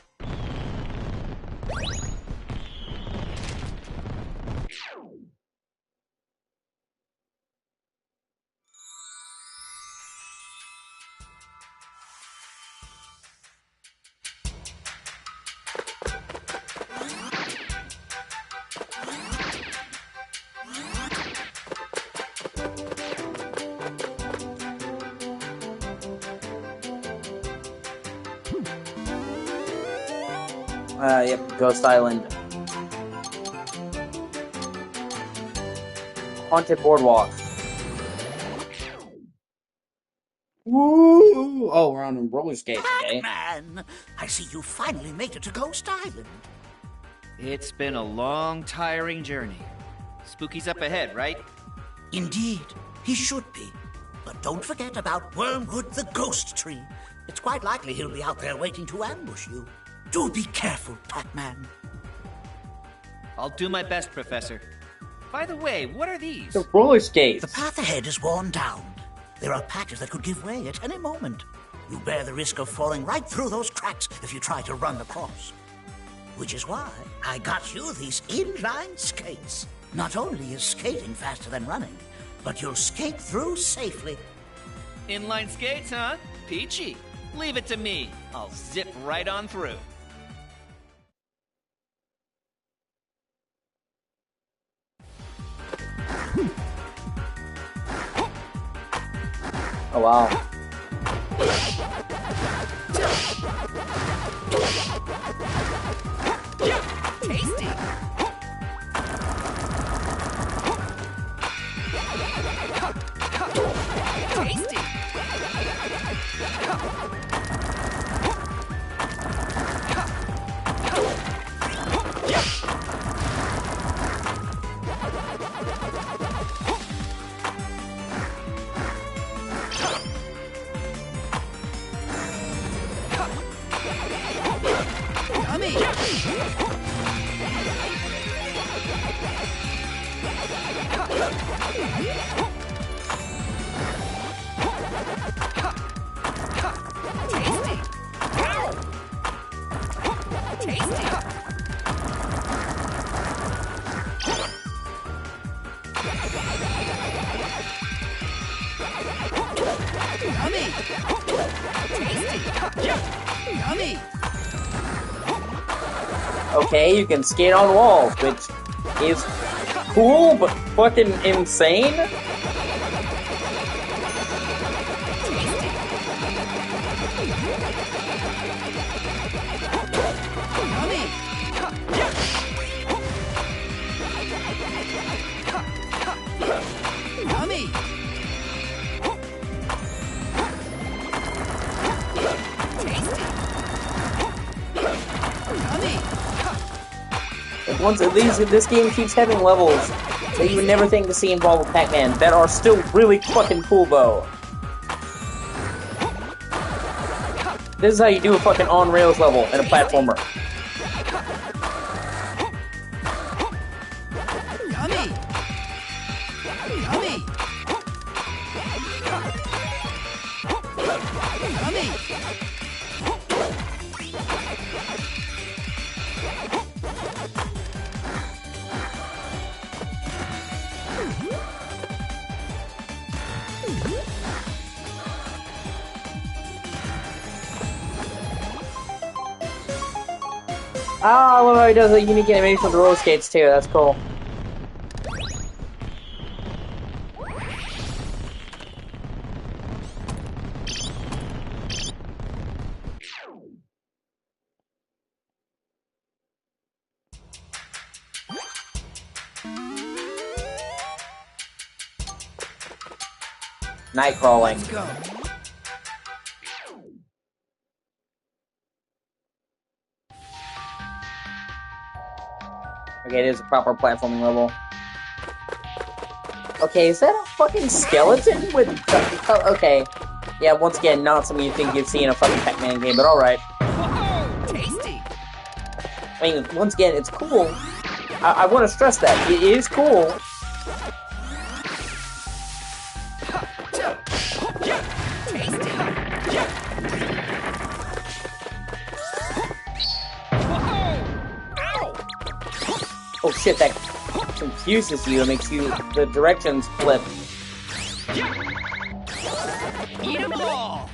Yep, Ghost Island. Haunted Boardwalk. Woo! Oh, we're on roller skates, okay? Pac-Man! I see you finally made it to Ghost Island. It's been a long, tiring journey. Spooky's up ahead, right? Indeed, he should be. But don't forget about Wormwood the Ghost Tree. It's quite likely he'll be out there waiting to ambush you. Do be careful, Pac-Man. I'll do my best, Professor. By the way, what are these? The roller skates. The path ahead is worn down. There are patches that could give way at any moment. You bear the risk of falling right through those cracks if you try to run across. Which is why I got you these inline skates. Not only is skating faster than running, but you'll skate through safely. Inline skates, huh? Peachy. Leave it to me. I'll zip right on through. Oh wow. Tasty! Tasty! Okay, you can skate on walls, which is cool, but fucking insane. This game keeps having levels that you would never think to see involved with Pac-Man that are still really fucking cool, though. This is how you do a fucking on-rails level in a platformer. Ah, I love how he does a unique animation with the roller skates too, that's cool. Night crawling. Let's go. Okay, it is a proper platforming level. Okay, is that a fucking skeleton with... okay. Yeah, once again, not something you think you'd see in a fucking Pac-Man game, but alright. Tasty. I mean, once again, it's cool. I want to stress that. It is cool. Oh shit, that confuses you. It makes you... the directions flip. Eat 'em all.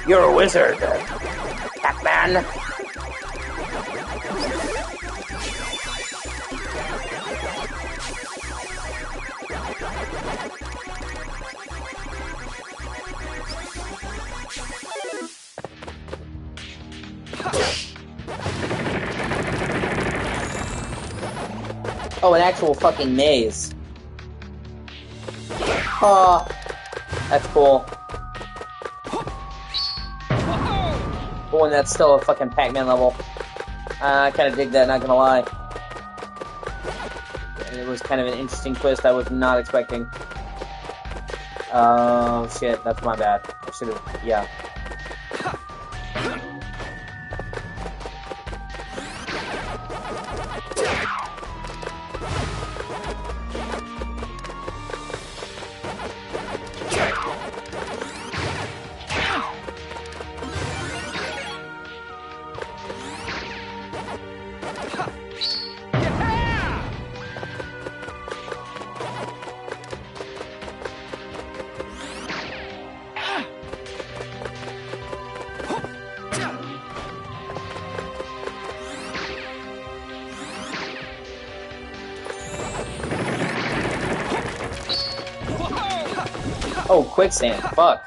You're a wizard, Pac-Man. Oh, an actual fucking maze. Oh, that's cool. Oh, and that's still a fucking Pac-Man level. I kind of dig that, not gonna lie. And it was kind of an interesting twist I was not expecting. Oh, shit, that's my bad. I should've, yeah. Oh, quicksand. Fuck.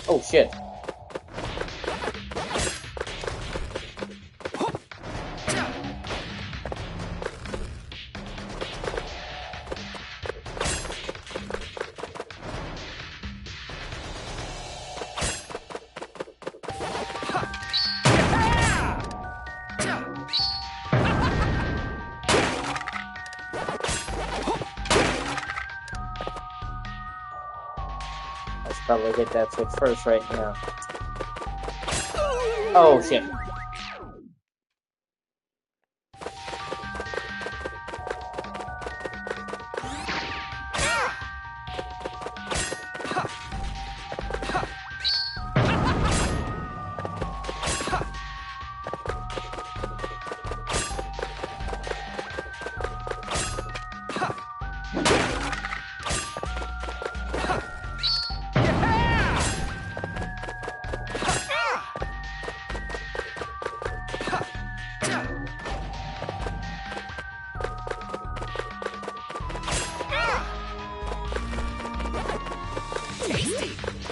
Oh shit. Probably hit that switch first right now. Oh shit.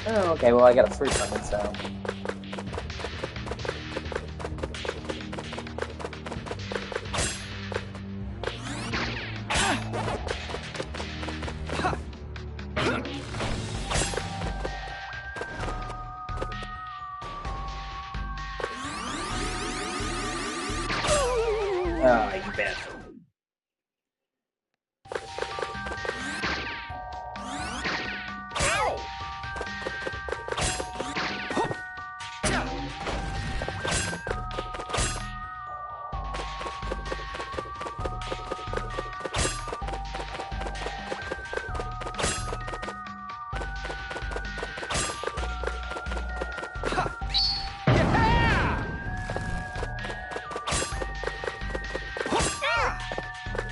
Oh, okay, well I got a fruit coming, so... Oh, you bastard.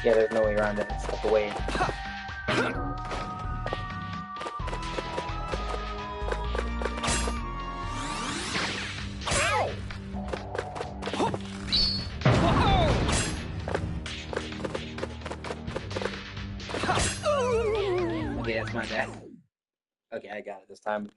Yeah, there's no way around it. It's like a wave. Okay, that's my bad. Okay, I got it this time.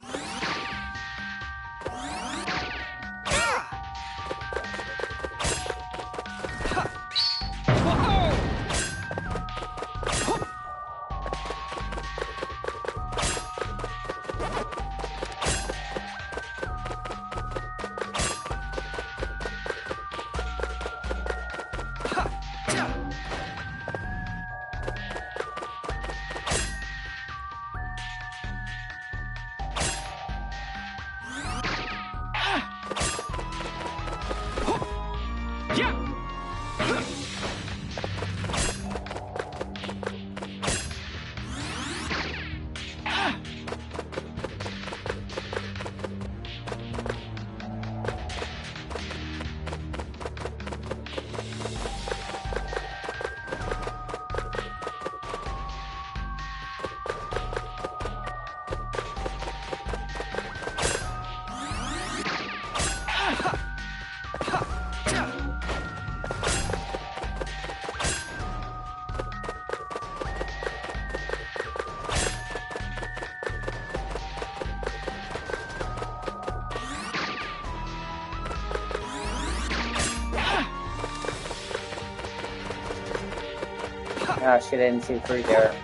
Oh shit, I didn't see fruit there.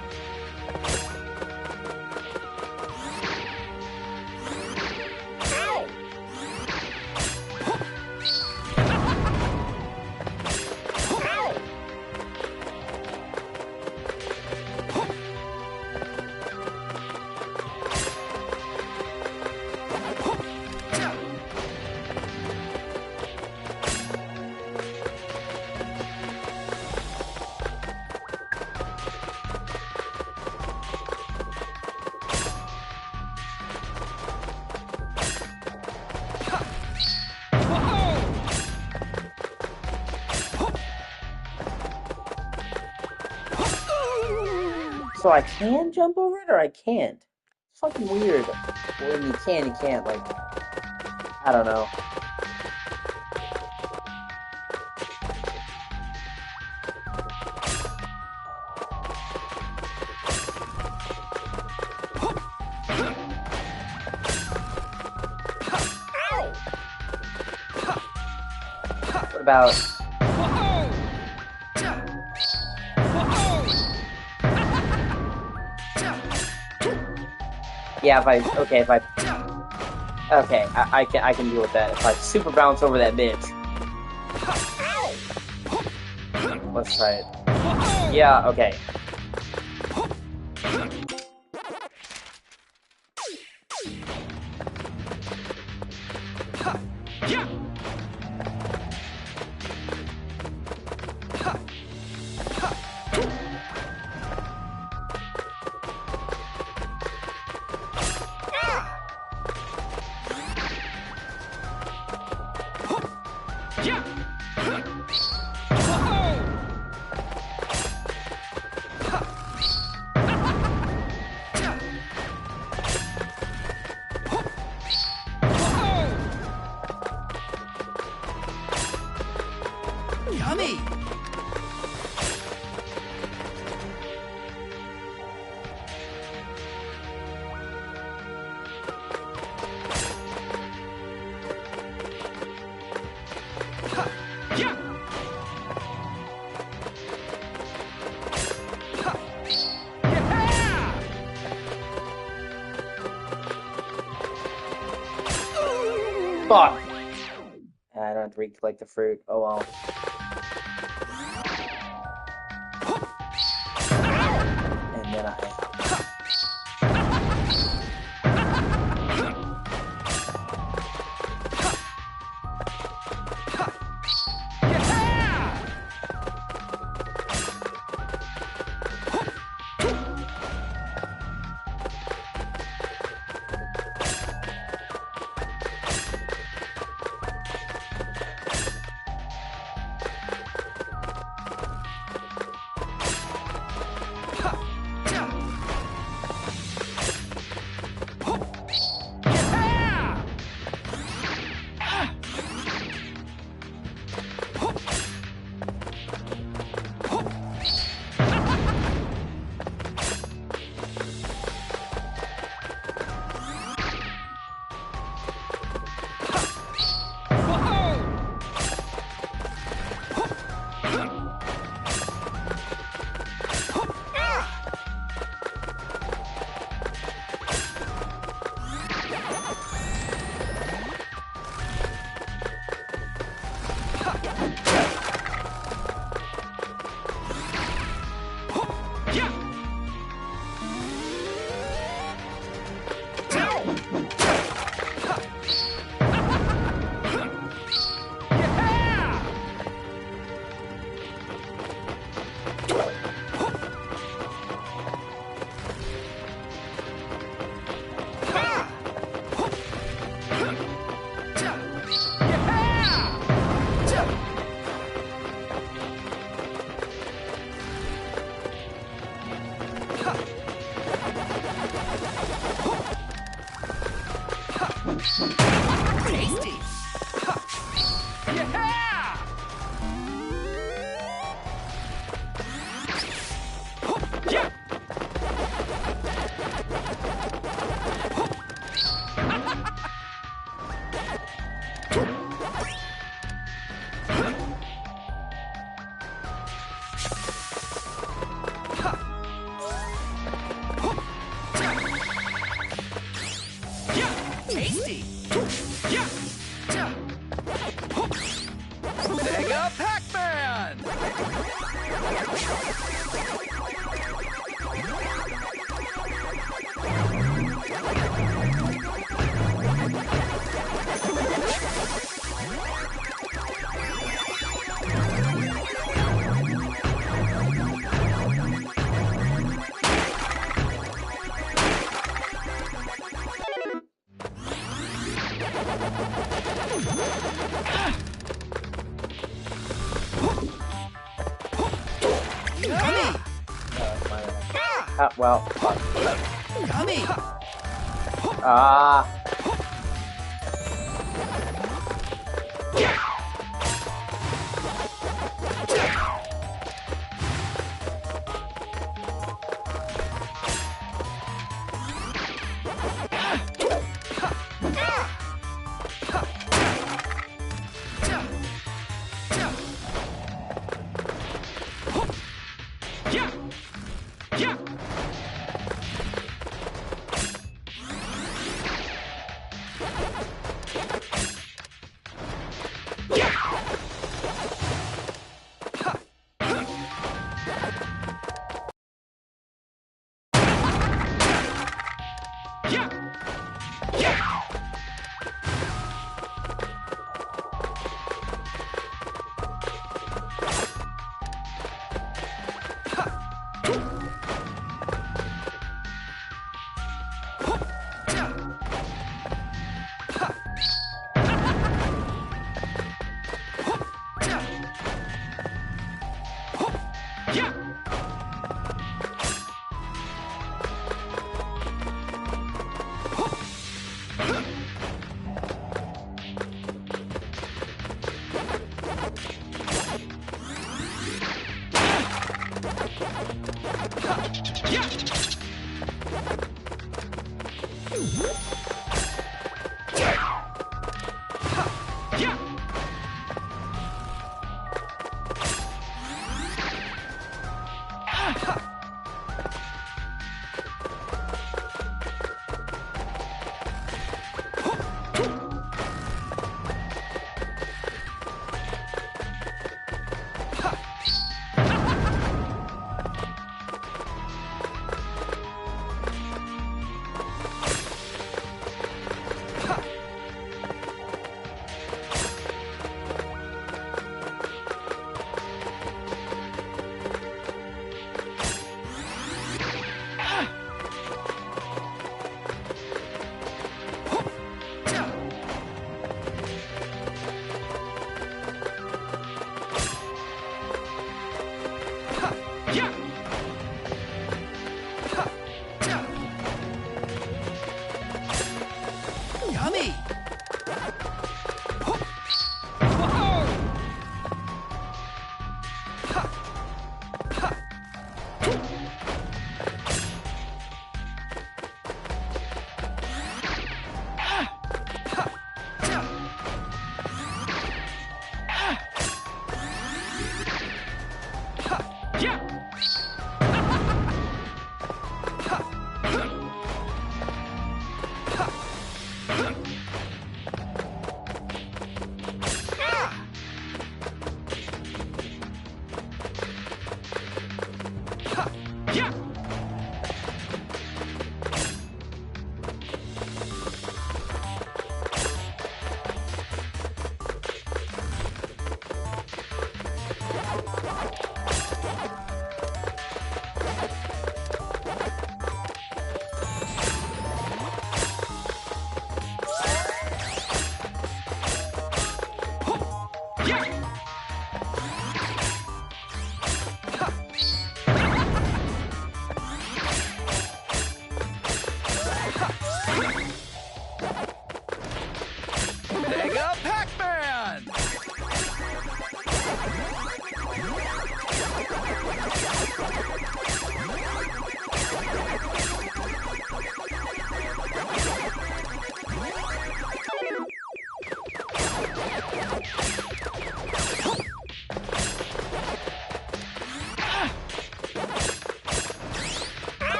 So I can jump over it, or I can't? It's fucking weird. When you can, you can't, like... I don't know. What about... Yeah, if I can deal with that. If I super bounce over that bitch. Let's try it. Yeah, okay. Fuck! I don't have to recollect the fruit. Oh well. And then I... Tasty! Tasty! Mega Pac-Man! Well, fuck. Yummy! Ah.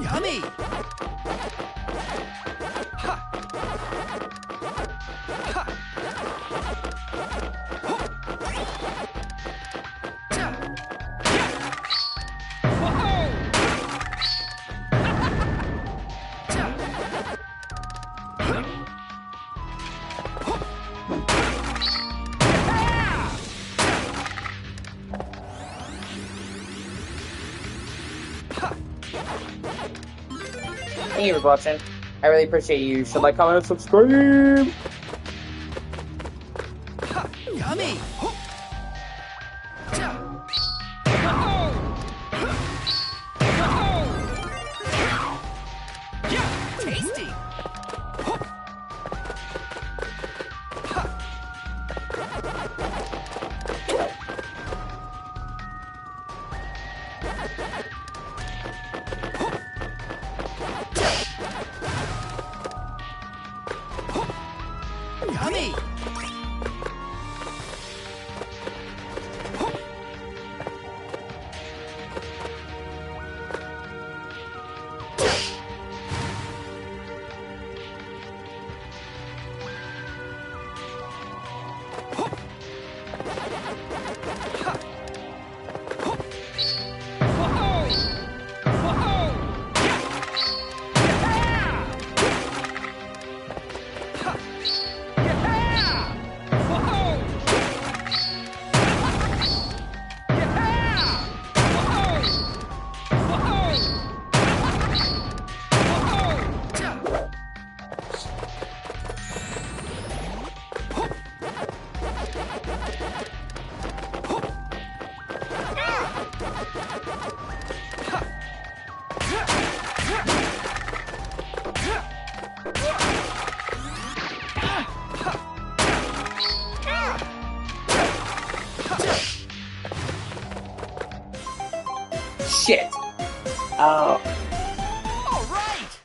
Yummy! Ha! Ha! Ho! Ta! Yeah! Whoa! Ta! Huh? Ho! Thank you for watching. I really appreciate you. You should like, comment, and subscribe. Ha! Yummy! Ho! Ta! Yeah! Tasty! Ho! Ha! Yummy! Shit. Oh. All right!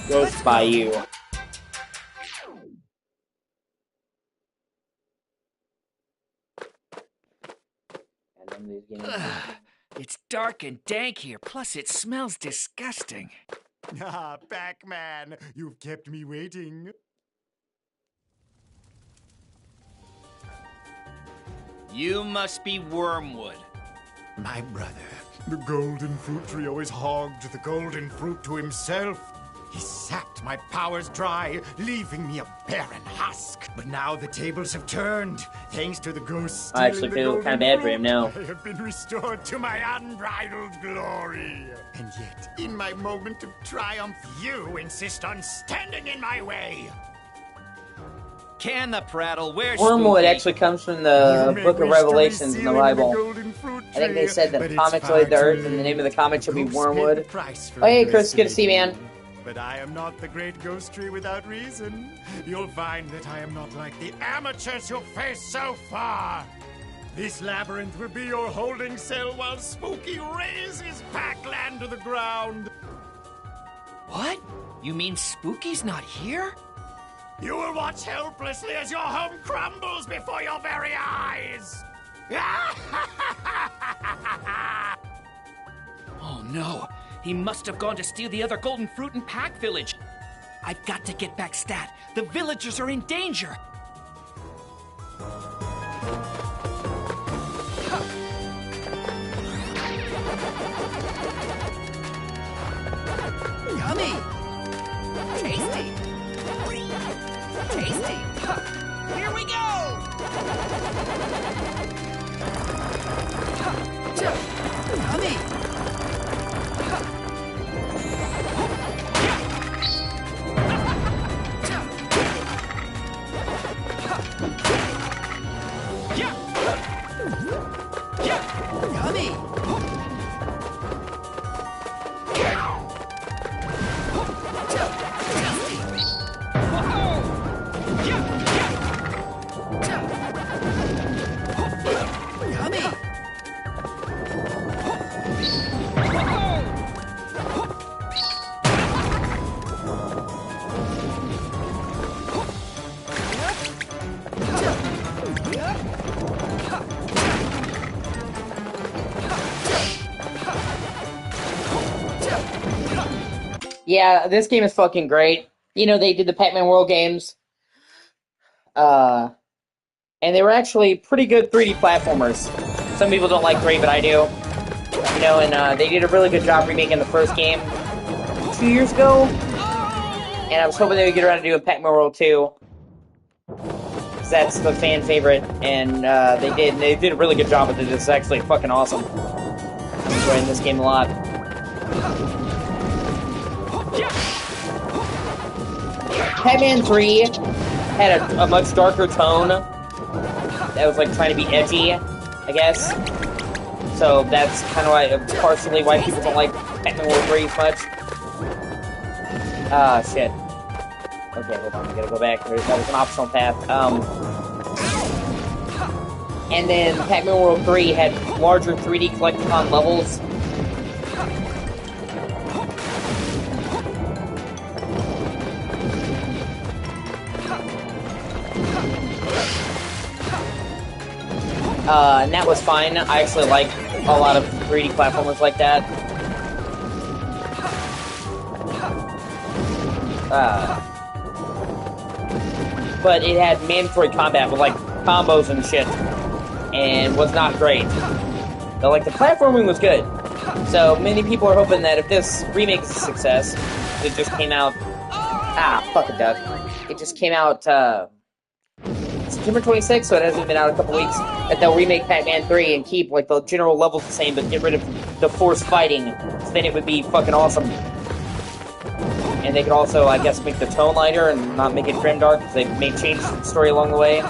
Ghost by you. It's dark and dank here, plus it smells disgusting. Ah, Pac-Man, you've kept me waiting. You must be Wormwood. My brother, the golden fruit trio has hogged the golden fruit to himself. He sapped my powers dry, leaving me a barren husk. But now the tables have turned, thanks to the ghost. I actually feel kind of bad for him now. I have been restored to my unbridled glory. And yet, in my moment of triumph, you insist on standing in my way. Can the prattle, where's Wormwood Spooky? actually comes from the You Book may of wish to Revelations in the reseal Bible. golden fruit I think they tree, said that but it's comics far laid the too earth, and the late. name of the comic should be Ghosts paid the Wormwood. price for Oh hey, a Chris, good to see you, destiny. man. But I am not the great ghost tree without reason. You'll find that I am not like the amateurs who face so far. This labyrinth will be your holding cell while Spooky razes Pac-Land to the ground. What? You mean Spooky's not here? You will watch helplessly as your home crumbles before your very eyes. Oh no, he must have gone to steal the other golden fruit in Pac Village. I've got to get back Stat. The villagers are in danger. Yummy! Tasty! Tasty! Here we go! Yummy! Yummy! Yeah, this game is fucking great. You know, they did the Pac-Man World games. And they were actually pretty good 3D platformers. Some people don't like 3, but I do. You know, and they did a really good job remaking the first game 2 years ago. And I was hoping they would get around to doing Pac-Man World 2. Because that's the fan favorite. And they did. And they did a really good job with it. It's actually fucking awesome. I'm enjoying this game a lot. Pac-Man 3 had a much darker tone that was like trying to be edgy, I guess. So that's kind of why, partially why people don't like Pac-Man World 3 as much. Ah, shit. Okay, hold on, I gotta go back. That was an optional path. And then Pac-Man World 3 had larger 3D collectathon levels. And that was fine. I actually like a lot of 3D platformers like that. But it had mandatory combat with, like, combos and shit. And was not great. But, like, the platforming was good. So, many people are hoping that if this remake is a success, it just came out... Ah, fuck it, Doug. It just came out, September 26th, so it hasn't been out a couple weeks, that they'll remake Pac-Man 3 and keep, like, the general levels the same, but get rid of the forced fighting. So then it would be fucking awesome. And they could also, I guess, make the tone lighter and not make it grimdark, because they may change the story along the way.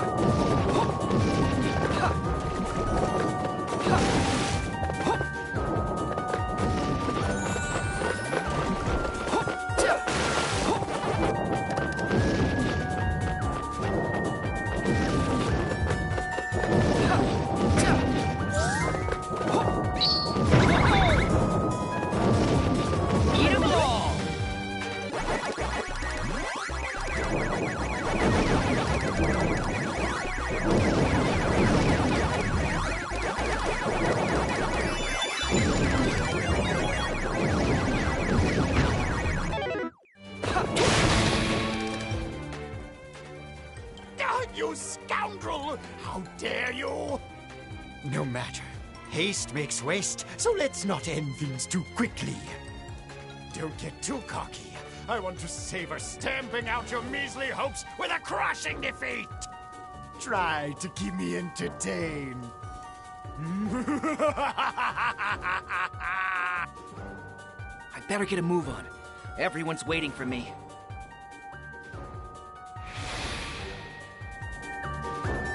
You scoundrel! How dare you! No matter. Haste makes waste, so let's not end things too quickly. Don't get too cocky. I want to savor stamping out your measly hopes with a crushing defeat! Try to keep me entertained. I better get a move on. Everyone's waiting for me.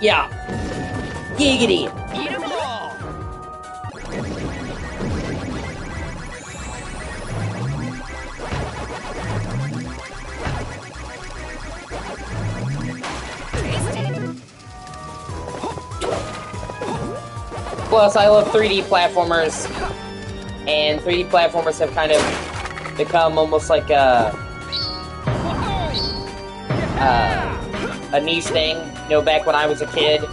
Yeah. Giggity. Eat 'em all! Plus, I love 3D platformers. And 3D platformers have kind of become almost like a niche thing. You know, back when I was a kid,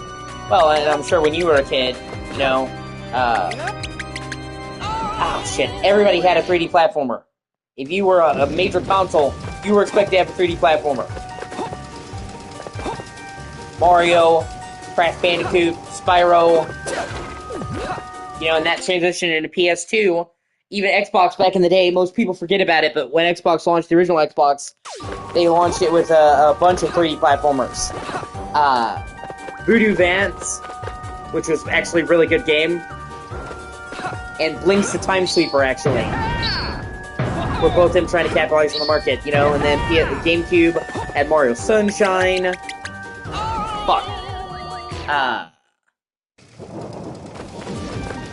well, and I'm sure when you were a kid, you know, shit, everybody had a 3D platformer. If you were a major console, you were expected to have a 3D platformer. Mario, Crash Bandicoot, Spyro, you know, and that transitioned into PS2. Even Xbox back in the day, most people forget about it, but when Xbox launched the original Xbox, they launched it with a bunch of 3D platformers. Voodoo Vance, which was actually a really good game, and Blinks the Time Sweeper, actually, were both them trying to capitalize on the market, you know, and then GameCube had Mario Sunshine. Fuck.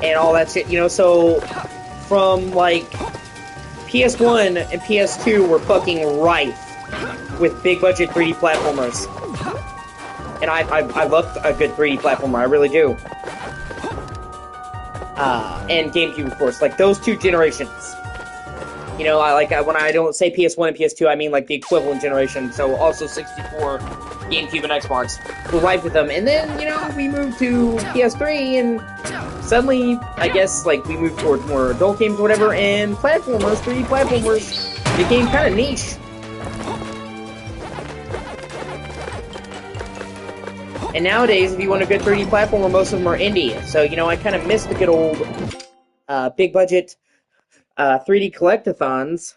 And all that shit, you know, so from, like, PS1 and PS2 were fucking rife with big-budget 3D platformers. And I love a good 3D platformer, I really do. And GameCube, of course, like, those two generations. You know, when I don't say PS1 and PS2, I mean, like, the equivalent generation, so also 64, GameCube, and Xbox were rife with them. And then, you know, we moved to PS3, and suddenly, I guess, like, we moved towards more adult games or whatever, and platformers, 3D platformers, became kind of niche. And nowadays, if you want a good 3D platformer, most of them are indie. So, you know, I kind of miss the good old big budget 3D collectathons.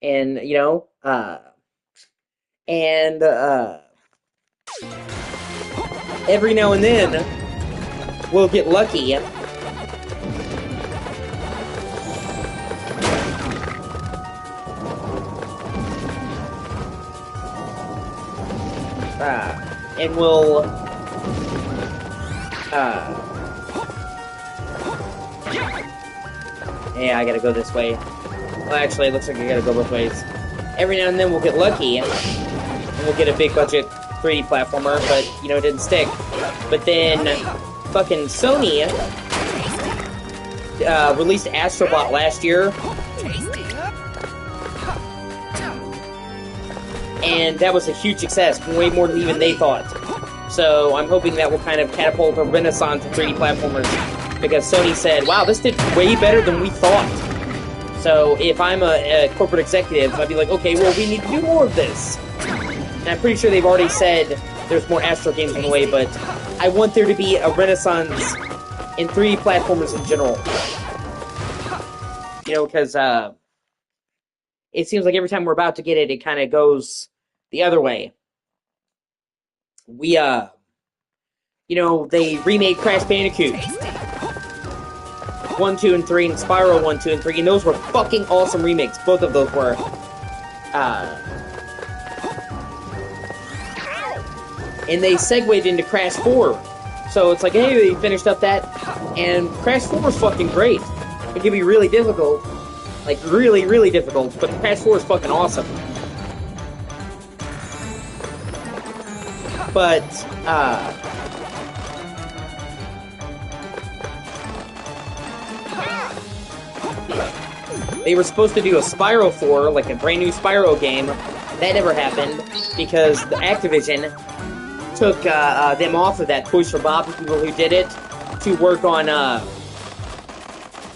And, you know, every now and then, we'll get lucky. And we'll, yeah, I gotta go this way. Well, actually, it looks like I gotta go both ways. Every now and then we'll get lucky, and we'll get a big budget 3D platformer, but, you know, it didn't stick. But then, fucking Sony released Astrobot last year. And that was a huge success, way more than even they thought. So I'm hoping that will kind of catapult a renaissance of 3D platformers, because Sony said, wow, this did way better than we thought. So if I'm a corporate executive, I'd be like, okay, well, we need to do more of this. And I'm pretty sure they've already said there's more Astro games on the way, but I want there to be a renaissance in 3D platformers in general. You know, because it seems like every time we're about to get it, it kind of goes the other way. We, you know, they remade Crash Bandicoot 1, 2, and 3, and Spyro 1, 2, and 3, and those were fucking awesome remakes. Both of those were. And they segued into Crash 4. So it's like, hey, they finished up that, and Crash 4 was fucking great. It can be really difficult. Like, really, really difficult, but Crash 4 is fucking awesome. But, they were supposed to do a Spyro 4, like a brand new Spyro game. That never happened, because the Activision took them off of that Toys for Bob, the people who did it, to work on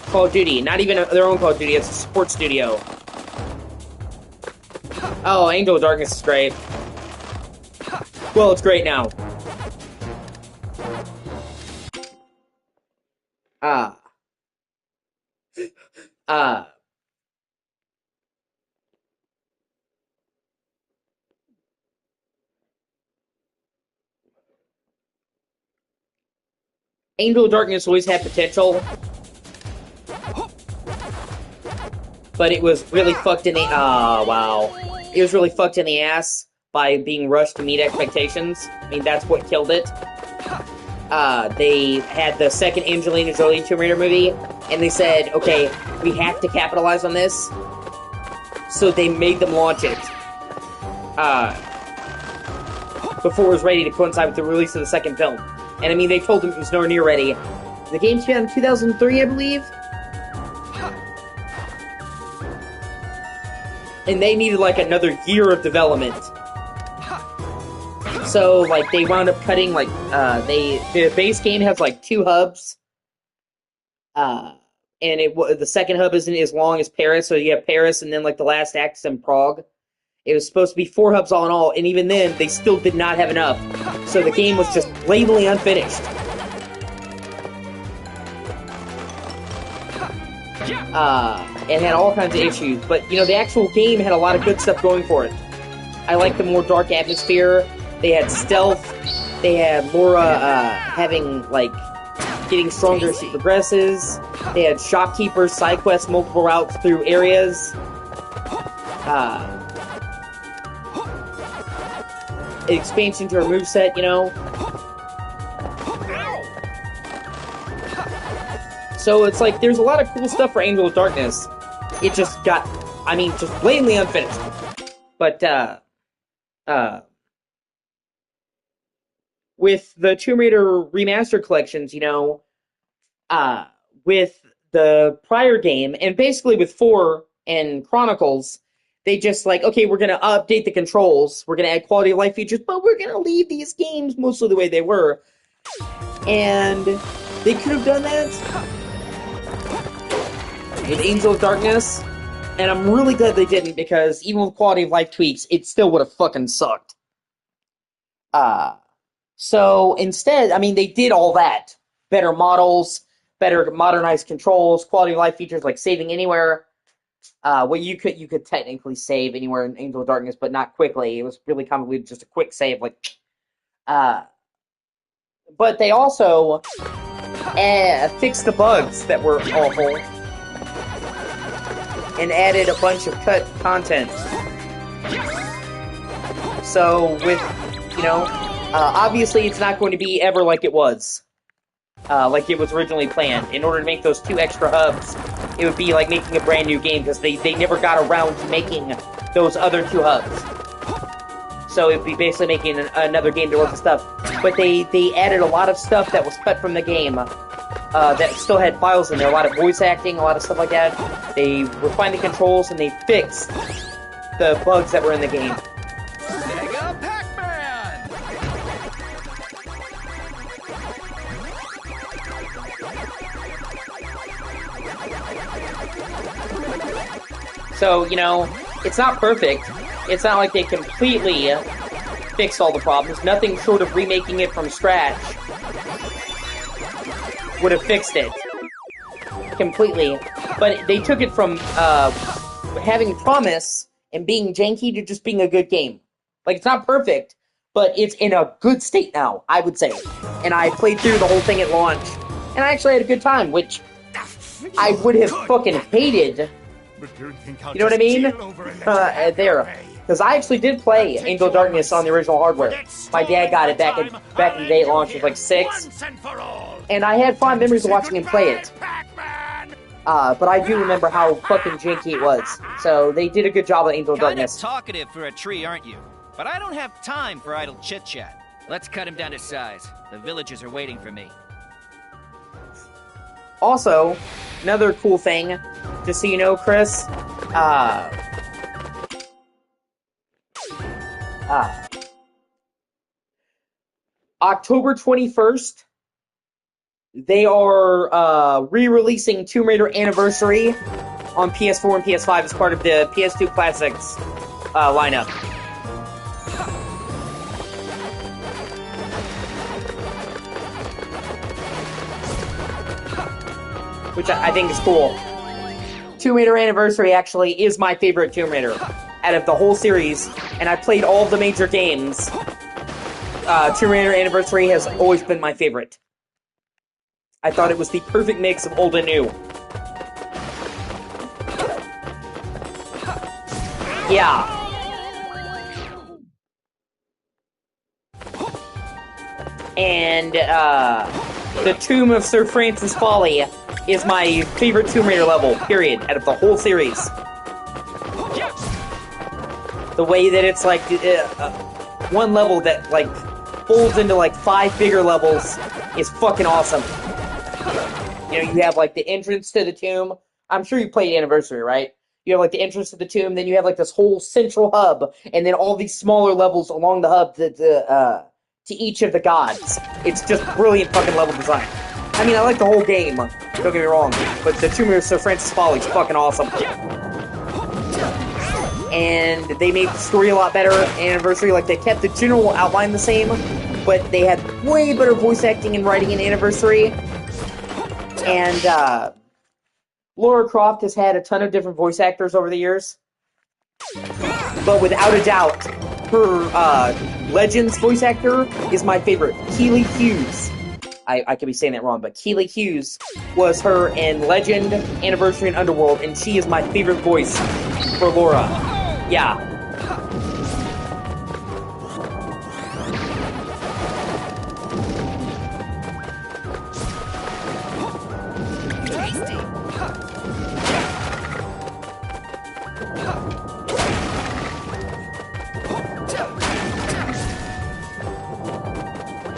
Call of Duty. Not even their own Call of Duty, it's a support studio. Oh, Angel of Darkness is great. Well, it's great now. Angel of Darkness always had potential, but it was really fucked in the, wow. It was really fucked in the ass by being rushed to meet expectations. I mean, that's what killed it. They had the second Angelina Jolie Tomb Raider movie, and they said, okay, we have to capitalize on this, so they made them launch it. Before it was ready to coincide with the release of the second film. And I mean, they told them it was nowhere near ready. The game came out in 2003, I believe? And they needed, like, another year of development. So, like, they wound up cutting, like, the base game has, like, 2 hubs. And the second hub isn't as long as Paris, so you have Paris, and then, like, the last act is in Prague. It was supposed to be 4 hubs all in all, and even then, they still did not have enough. So the game was just blatantly unfinished. It had all kinds of issues, but, you know, the actual game had a lot of good stuff going for it. I like the more dark atmosphere. They had stealth. They had Laura having, like, getting stronger as she progresses. They had shopkeepers, side quests, multiple routes through areas. Expansion to her moveset, you know? So it's like, there's a lot of cool stuff for Angel of Darkness. It just got, I mean, just blatantly unfinished. But, with the Tomb Raider Remastered collections, you know, with the prior game, and basically with 4 and Chronicles, they just like, okay, we're going to update the controls, we're going to add quality of life features, but we're going to leave these games mostly the way they were. And they could have done that with Angel of Darkness, And I'm really glad they didn't, because even with quality of life tweaks, it still would have fucking sucked. So instead, I mean, they did all that. Better models, better modernized controls, quality of life features like saving anywhere. Well, you could technically save anywhere in Angel of Darkness, but not quickly. It was really convoluted, just a quick save, like. But they also fixed the bugs that were awful and added a bunch of cut content. So with, obviously it's not going to be ever like it was originally planned. In order to make those 2 extra hubs, it would be like making a brand new game, because they never got around to making those other 2 hubs. So it'd be basically making another game to work with stuff. But they added a lot of stuff that was cut from the game that still had files in there. A lot of voice acting, a lot of stuff like that. They refined the controls, and they fixed the bugs that were in the game. Sega Pac-Man! So, it's not perfect. It's not like they completely fixed all the problems. Nothing short of remaking it from scratch would have fixed it completely. But they took it from having promise and being janky to just being a good game. Like, it's not perfect, but it's in a good state now, I would say. And I played through the whole thing at launch, and I actually had a good time, which I would have fucking hated. You know what I mean? There. Because I actually did play Angel of Darkness on the original hardware. My dad got it back in the day it launched. It was like 6. And I had fond memories of watching him play it. But I do remember how fucking janky it was. So they did a good job with Angel of Darkness. Kind of talkative for a tree, aren't you? But I don't have time for idle chit-chat. Let's cut him down to size. The villagers are waiting for me. Also, another cool thing, just so you know, Chris, October 21st, they are re-releasing Tomb Raider Anniversary on PS4 and PS5 as part of the PS2 Classics lineup. Which I think is cool. Tomb Raider Anniversary actually is my favorite Tomb Raider out of the whole series, and I played all of the major games. Tomb Raider Anniversary has always been my favorite. I thought it was the perfect mix of old and new. Yeah. And, the Tomb of Sir Francis Folly is my favorite Tomb Raider level, period, out of the whole series. The way that it's like, one level that, like, folds into, like, 5 bigger levels is fucking awesome. You know, you have, like, the entrance to the tomb. I'm sure you played Anniversary, right? You have, like, the entrance to the tomb, then you have, like, this whole central hub, and then all these smaller levels along the hub to each of the gods. It's just brilliant fucking level design. I mean, I like the whole game, don't get me wrong, but the Tomb of Sir Francis Folly is fucking awesome. And they made the story a lot better, Anniversary. Like, they kept the general outline the same, but they had way better voice acting and writing in Anniversary. And, Lara Croft has had a ton of different voice actors over the years. But without a doubt, her, Legends voice actor is my favorite, Keely Hughes. I could be saying that wrong, but Keely Hughes was her in Legend, Anniversary, and Underworld, and she is my favorite voice for Laura. Yeah.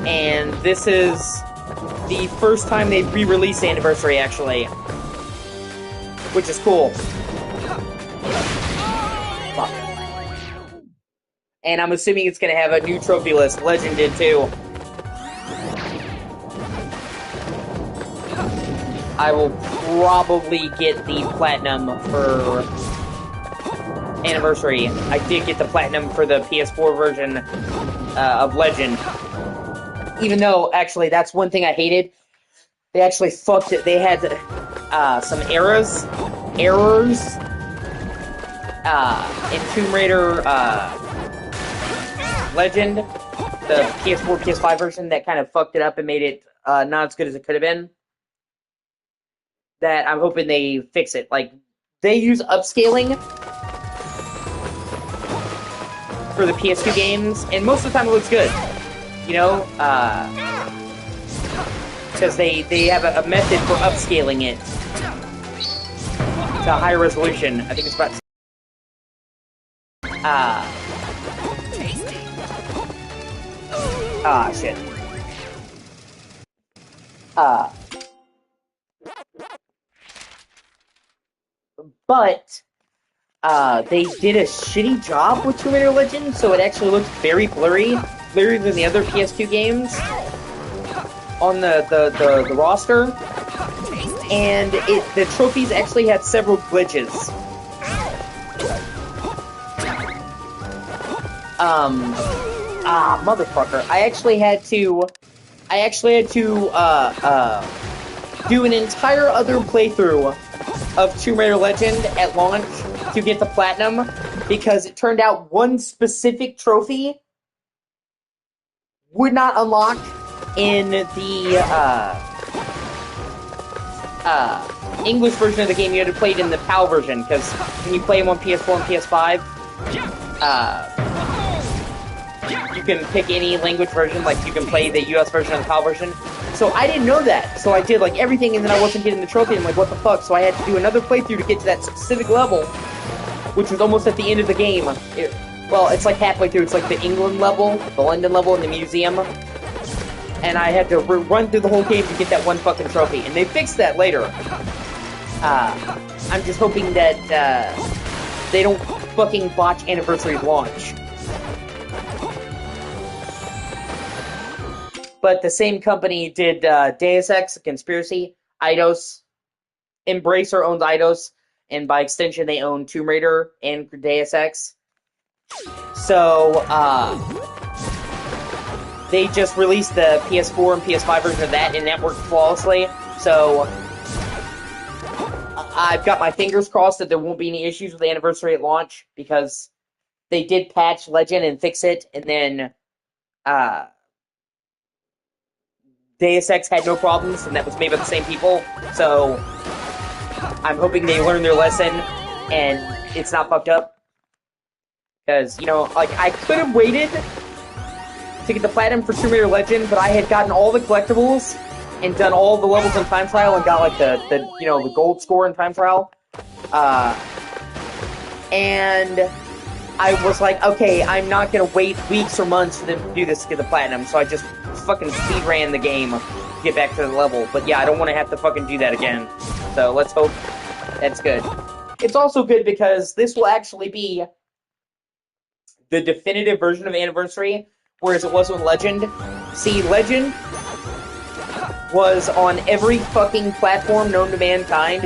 And this is the first time they've re-released Anniversary, actually. Which is cool. Fuck. And I'm assuming it's gonna have a new trophy list. Legend did too. I will probably get the Platinum for anniversary, I did get the platinum for the PS4 version of Legend. Even though, actually, that's one thing I hated. They actually fucked it. They had some errors in Tomb Raider Legend, the PS4, PS5 version, that kind of fucked it up and made it not as good as it could have been. That I'm hoping they fix it. Like, they use upscaling for the PS2 games, and most of the time it looks good. You know, because they have a method for upscaling it to higher resolution. I think it's about shit. But they did a shitty job with Tomb Raider Legend, so it actually looked very blurrier than the other PS2 games on the roster. And the trophies actually had several glitches. Motherfucker. I actually had to do an entire other playthrough of Tomb Raider Legend at launch to get the platinum, because it turned out one specific trophy would not unlock in the English version of the game. You had to play it in the PAL version, because when you play them on PS4 and PS5, you can pick any language version, like you can play the US version and the PAL version. So I didn't know that, so I did like everything, and then I wasn't getting the trophy. I'm like, what the fuck? So I had to do another playthrough to get to that specific level, which was almost at the end of the game. Well, it's like halfway through. It's like the England level, the London level in the museum. And I had to run through the whole game to get that one fucking trophy. And they fixed that later. I'm just hoping that they don't fucking botch Anniversary launch. But the same company did Deus Ex, Conspiracy, Eidos. Embracer owns Eidos, and by extension they own Tomb Raider and Deus Ex. So, they just released the PS4 and PS5 version of that, and that worked flawlessly. So, I've got my fingers crossed that there won't be any issues with the Anniversary at launch, because they did patch Legend and fix it, and then, Deus Ex had no problems, and that was made by the same people. So, I'm hoping they learn their lesson, and it's not fucked up. Because, you know, like, I could have waited to get the platinum for Tomb Raider Legend, but I had gotten all the collectibles and done all the levels in time trial and got, like, the gold score in time trial. And I was like, okay, I'm not gonna wait weeks or months for them to do this to get the platinum, so I just fucking speedran the game to get back to the level. But yeah, I don't want to have to fucking do that again. So let's hope that's good. It's also good because this will actually be the definitive version of Anniversary, whereas it was with Legend. See, Legend was on every fucking platform known to mankind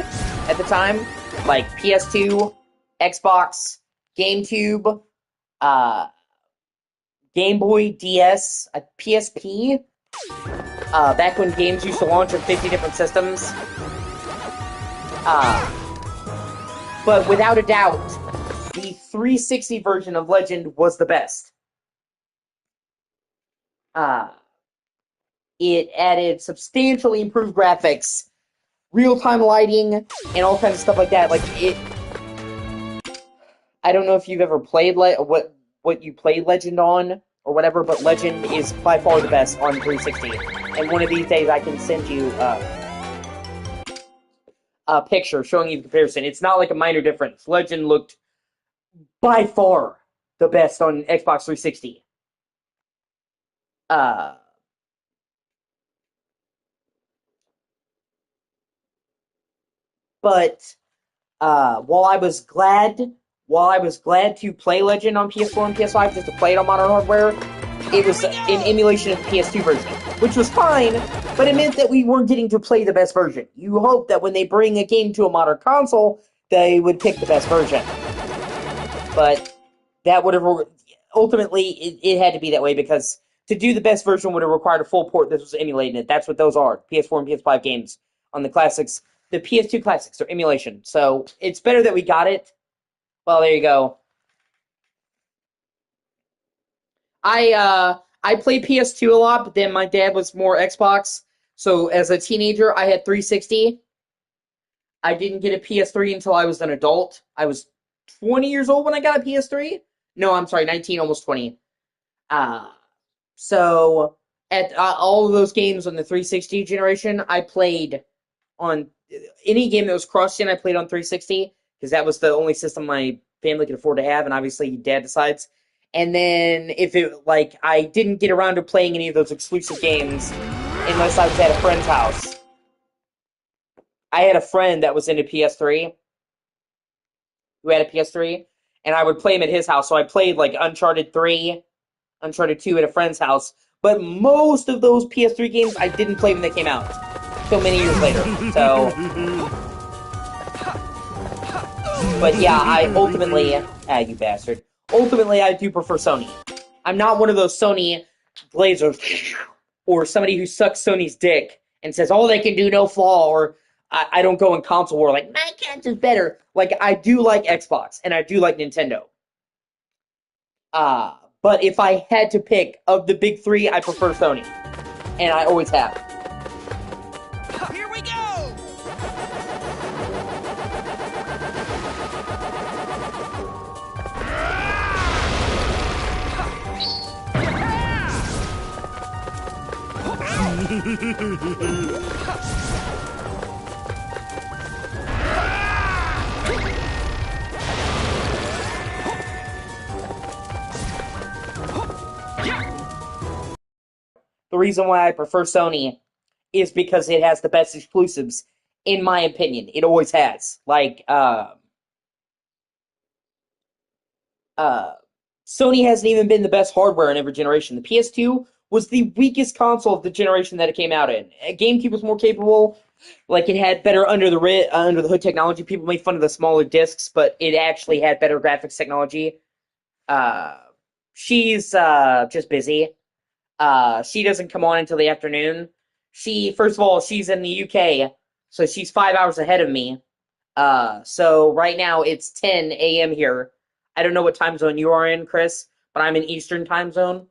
at the time, like PS2, Xbox, GameCube, Game Boy, DS, PSP, back when games used to launch on 50 different systems. But without a doubt, the 360 version of Legend was the best. It added substantially improved graphics, real-time lighting, and all kinds of stuff like that. Like, I don't know if you've ever played what you played Legend on, or whatever, but Legend is by far the best on 360. And one of these days I can send you a picture showing you the comparison. It's not like a minor difference. Legend looked by far the best on Xbox 360. But while I was glad to play Legend on PS4 and PS5 just to play it on modern hardware, it was an emulation of the PS2 version, which was fine, but it meant that we weren't getting to play the best version. You hope that when they bring a game to a modern console, they would pick the best version. but that would have ultimately it had to be that way because to do the best version would have required a full port that was emulating it. That's what those are, PS4 and PS5 games on the classics. The PS2 classics are emulation, so it's better that we got it. Well, there you go. I played PS2 a lot, but then my dad was more Xbox. So as a teenager, I had 360. I didn't get a PS3 until I was an adult. I was 20 years old when I got a PS3. No, I'm sorry, 19, almost 20. So at all of those games on the 360 generation, I played on any game that was cross-gen. I played on 360 because that was the only system my family could afford to have, and obviously Dad decides. And then if it I didn't get around to playing any of those exclusive games unless I was at a friend's house. I had a friend that was into PS3 who had a PS3, and I would play him at his house. So I played Uncharted 3, Uncharted 2 at a friend's house. But most of those PS3 games I didn't play when they came out until many years later. So, but yeah, I ultimately, you bastard. Ultimately, I do prefer Sony. I'm not one of those Sony glazers or somebody who sucks Sony's dick and says all they can do, no flaw, or I don't go in console war my console's better. I do like Xbox and I do like Nintendo. But if I had to pick of the big three, I prefer Sony, and I always have. Here we go. The reason why I prefer Sony is because it has the best exclusives, in my opinion. It always has. Sony hasn't even been the best hardware in every generation. The PS2 was the weakest console of the generation that it came out in. GameCube was more capable. It had better under the hood technology. People made fun of the smaller discs, but it actually had better graphics technology. She's just busy. She doesn't come on until the afternoon. First of all, she's in the UK, so she's 5 hours ahead of me. So right now it's 10 a.m. here. I don't know what time zone you are in, Chris, but I'm in Eastern time zone.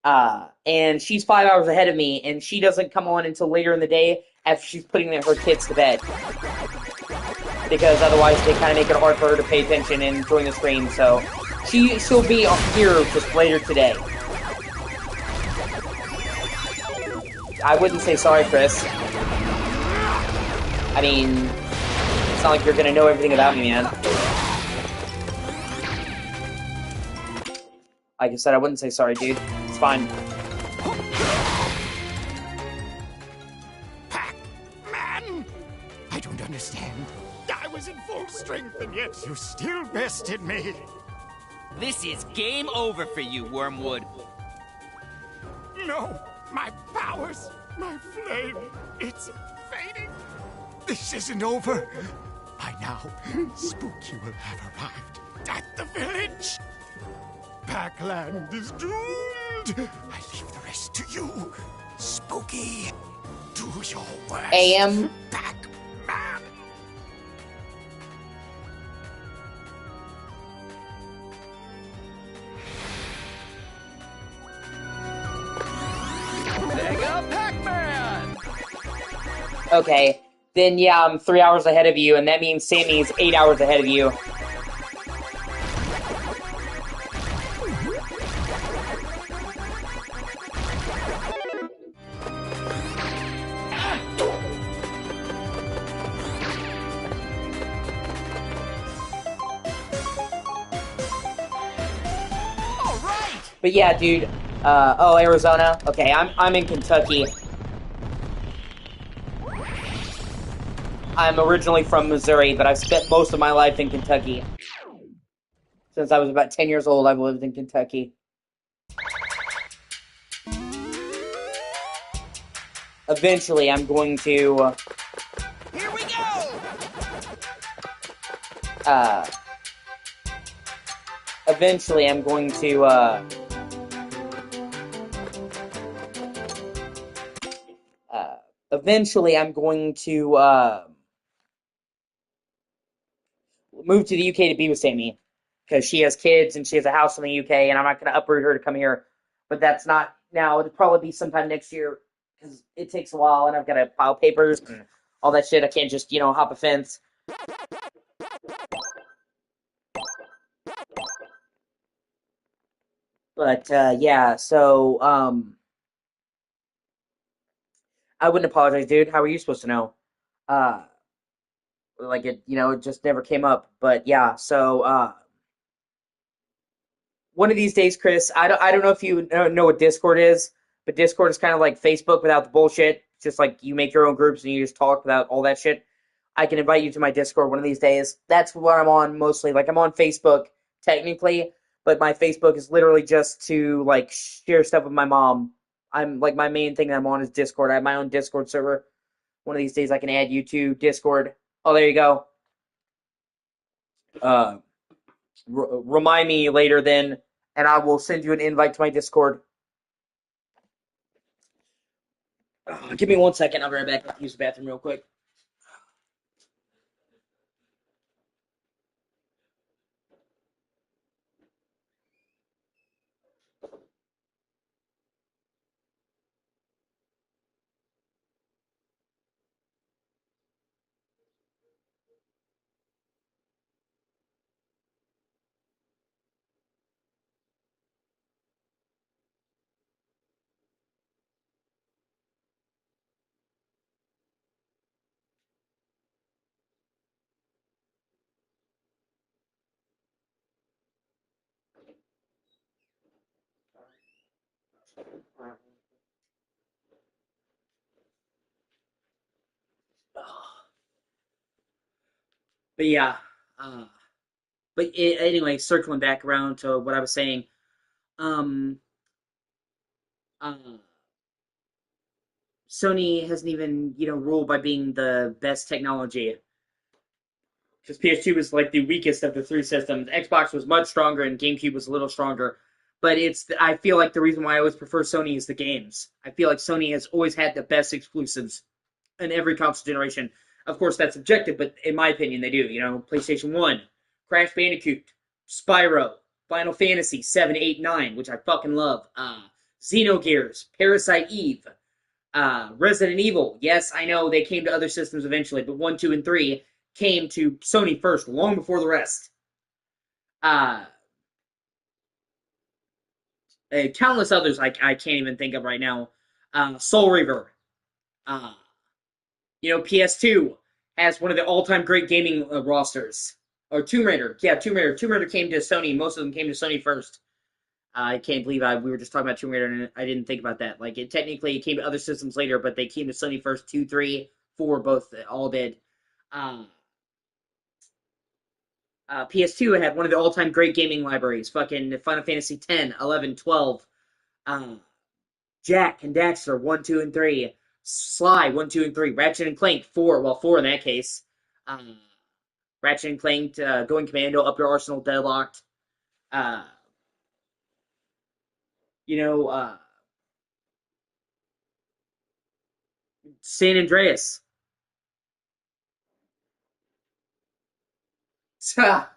And she's 5 hours ahead of me, and she doesn't come on until later in the day after she's putting her kids to bed. Because otherwise they kind of make it hard for her to pay attention and join the stream, so she'll be here just later today. I wouldn't say sorry, Chris. I mean, it's not like you're gonna know everything about me, man. Like I said, I wouldn't say sorry, dude. It's fine. PAC-MAN! I don't understand. I was in full strength, and yet you still bested me. This is game over for you, Wormwood. No, my powers, my flame, it's fading. This isn't over. By now, Spooky will have arrived at the village. PAC-Land is doomed. I leave the rest to you. Spooky, do your worst. AM. PAC-MAN. Mega Pac-Man! Okay, then yeah, I'm 3 hours ahead of you, and that means Sammy's 8 hours ahead of you. But yeah, dude. Oh, Arizona. Okay, I'm in Kentucky. I'm originally from Missouri, but I've spent most of my life in Kentucky. Since I was about 10 years old, I've lived in Kentucky. Eventually, I'm going to... Here we go! eventually I'm going to, move to the UK to be with Sammy, because she has kids and she has a house in the UK, and I'm not going to uproot her to come here. But that's not now. It'll probably be sometime next year, because it takes a while, and I've got to file papers and all that shit. I can't just, hop a fence. But, yeah, so, I wouldn't apologize, dude. How are you supposed to know? Uh, it just never came up. But, yeah, so, one of these days, Chris, I don't know if you know what Discord is, but Discord is kind of like Facebook without the bullshit. It's just like you make your own groups and you just talk without all that shit. I can invite you to my Discord one of these days. That's what I'm on mostly. Like, I'm on Facebook, technically, but my Facebook is literally just to, like, share stuff with my mom. I'm, like, my main thing that I'm on is Discord. I have my own Discord server. One of these days I can add you to Discord. Oh, there you go. Remind me later then, and I will send you an invite to my Discord. Give me 1 second. I'll be right back. I'll use the bathroom real quick. But yeah, anyway, circling back around to what I was saying, um, uh, Sony hasn't even ruled by being the best technology, because PS2 was like the weakest of the three systems. Xbox was much stronger and GameCube was a little stronger. But I feel like the reason why I always prefer Sony is the games. I feel like Sony has always had the best exclusives in every console generation. Of course, that's subjective, but in my opinion, they do. PlayStation 1, Crash Bandicoot, Spyro, Final Fantasy 7, 8, 9, which I fucking love. Xenogears, Parasite Eve, Resident Evil. Yes, I know they came to other systems eventually, but 1, 2, and 3 came to Sony first, long before the rest. Countless others I can't even think of right now. Soul Reaver. PS2 has one of the all-time great gaming rosters. Or Tomb Raider. Yeah, Tomb Raider. Tomb Raider came to Sony. Most of them came to Sony first. I can't believe we were just talking about Tomb Raider and I didn't think about that. Like, it technically came to other systems later, but they came to Sony first. 2, 3, 4, both all did. PS2 had one of the all-time great gaming libraries. Fucking Final Fantasy 10, 11, 12. Jack and Daxter, 1, 2, and 3. Sly, 1, 2, and 3. Ratchet and Clank, 4. Well, 4 in that case. Ratchet and Clank, Going Commando, Up Your Arsenal, Deadlocked. San Andreas. Well,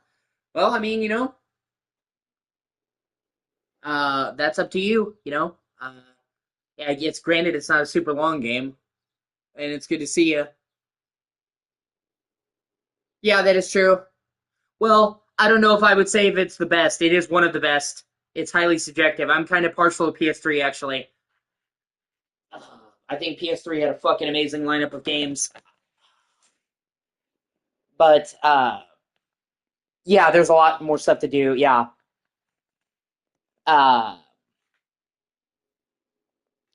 I mean, that's up to you, yeah, it's granted it's not a super long game, and it's good to see you. Yeah, that is true. Well, I don't know if I would say if it's the best. It is one of the best. It's highly subjective. I'm kind of partial to PS3, actually. I think PS3 had a fucking amazing lineup of games. But, yeah, there's a lot more stuff to do, yeah.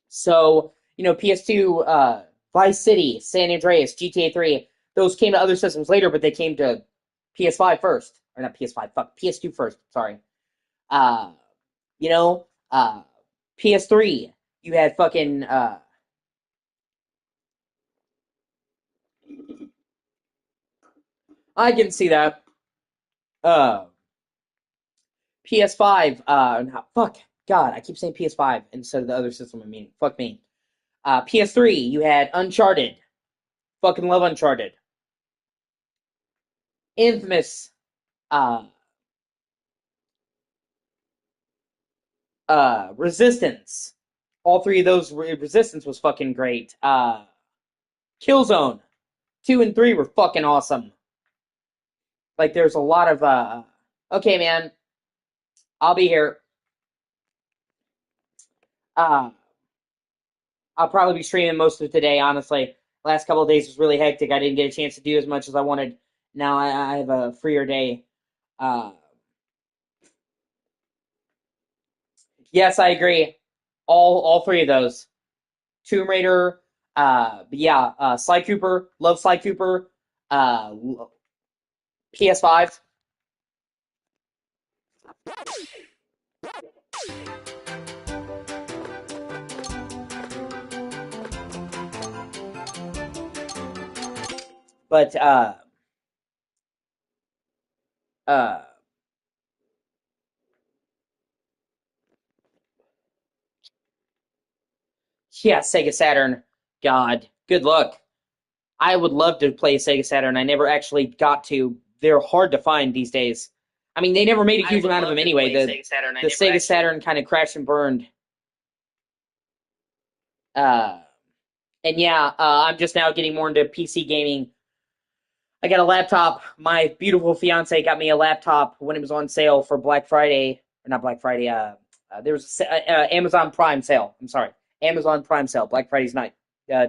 So, PS2, Vice City, San Andreas, GTA 3, those came to other systems later, but they came to PS5 first. Or not PS5, fuck, PS2 first, sorry. You know, PS3, you had fucking, I can see that. Uh, PS5, fuck, God, I keep saying PS5 instead of the other system I'm meaning. Fuck me. PS3, you had Uncharted. Fucking love Uncharted. Infamous, Resistance. All three of those, Resistance was fucking great. Killzone 2 and 3 were fucking awesome. Like, there's a lot of, okay, man. I'll be here. I'll probably be streaming most of today, honestly. Last couple of days was really hectic. I didn't get a chance to do as much as I wanted. Now I have a freer day. Yes, I agree. All three of those. Tomb Raider, Sly Cooper, love Sly Cooper, PS5. But yeah, Sega Saturn. God, good luck. I would love to play Sega Saturn. I never actually got to. They're hard to find these days. I mean, they never made a huge amount of them anyway. The Sega Saturn kind of crashed and burned. And yeah, I'm just now getting more into PC gaming. I got a laptop. My beautiful fiance got me a laptop when it was on sale for Black Friday. Or not Black Friday. There was a Amazon Prime sale. I'm sorry, Amazon Prime sale. Black Friday's night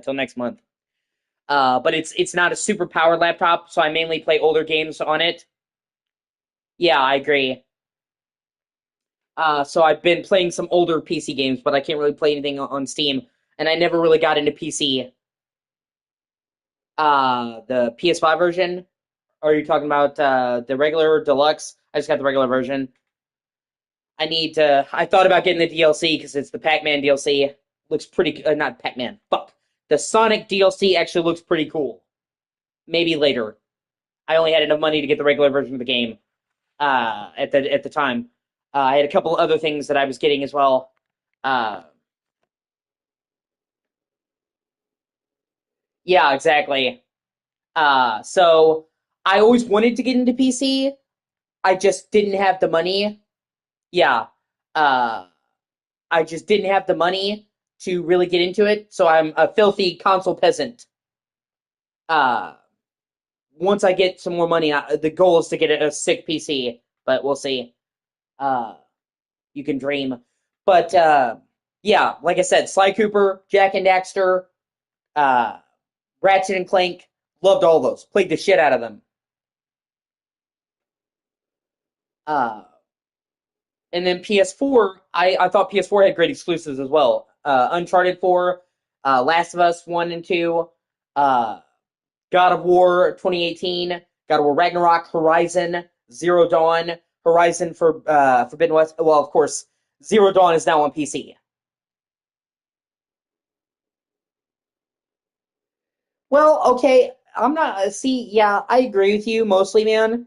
till next month. But it's not a super powered laptop, so I mainly play older games on it. Yeah, I agree. So I've been playing some older PC games, but I can't really play anything on Steam, and I never really got into PC. The PS5 version? Or are you talking about the regular deluxe? I just got the regular version. I thought about getting the DLC because it's the Pac-Man DLC. Looks pretty, not Pac-Man, fuck. The Sonic DLC actually looks pretty cool. Maybe later. I only had enough money to get the regular version of the game at the time. I had a couple other things that I was getting as well. Yeah, exactly. So I always wanted to get into PC. I just didn't have the money. Yeah. I just didn't have the money to really get into it, so I'm a filthy console peasant. Once I get some more money, the goal is to get a sick PC, but we'll see. You can dream. But, yeah, like I said, Sly Cooper, Jack and Daxter, Ratchet and Clank, loved all those. Played the shit out of them. And then PS4, I thought PS4 had great exclusives as well. Uncharted 4, Last of Us 1 and 2, God of War 2018, God of War Ragnarok, Horizon, Zero Dawn, Horizon for Forbidden West. Well, of course, Zero Dawn is now on PC. Well, okay, I'm not. See, yeah, I agree with you mostly, man.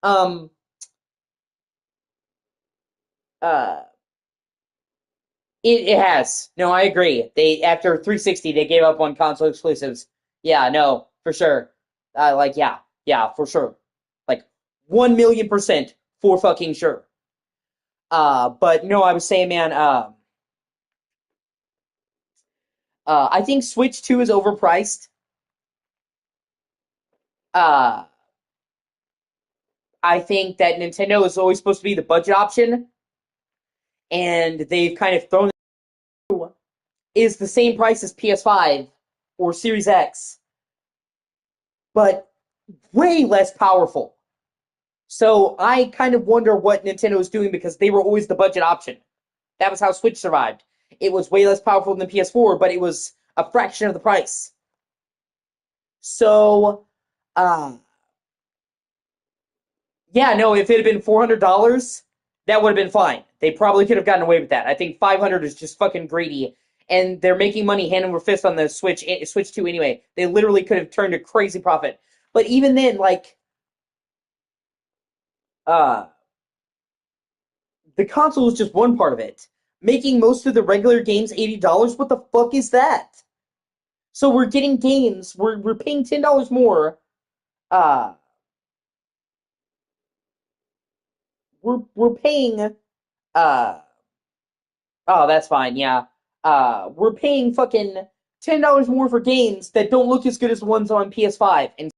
Um, uh, it has. No, I agree. They after 360, they gave up on console exclusives. Yeah, no, for sure. Yeah, for sure. Like 1,000,000% for fucking sure. But no, I was saying, man. I think Switch 2 is overpriced. Uh, I think that Nintendo is always supposed to be the budget option, and they've kind of thrown is the same price as PS5 or Series X, but way less powerful. So I kind of wonder what Nintendo is doing because they were always the budget option. That was how Switch survived. It was way less powerful than the PS4, but it was a fraction of the price. So, yeah, no, if it had been $400, that would have been fine. They probably could have gotten away with that. I think 500 is just fucking greedy, and they're making money hand over fist on the Switch 2 anyway. They literally could have turned a crazy profit. But even then, like, the console is just one part of it. Making most of the regular games $80, what the fuck is that? So we're getting games, we're paying $10 more, we're paying, oh, that's fine, yeah. We're paying fucking $10 more for games that don't look as good as the ones on PS5, and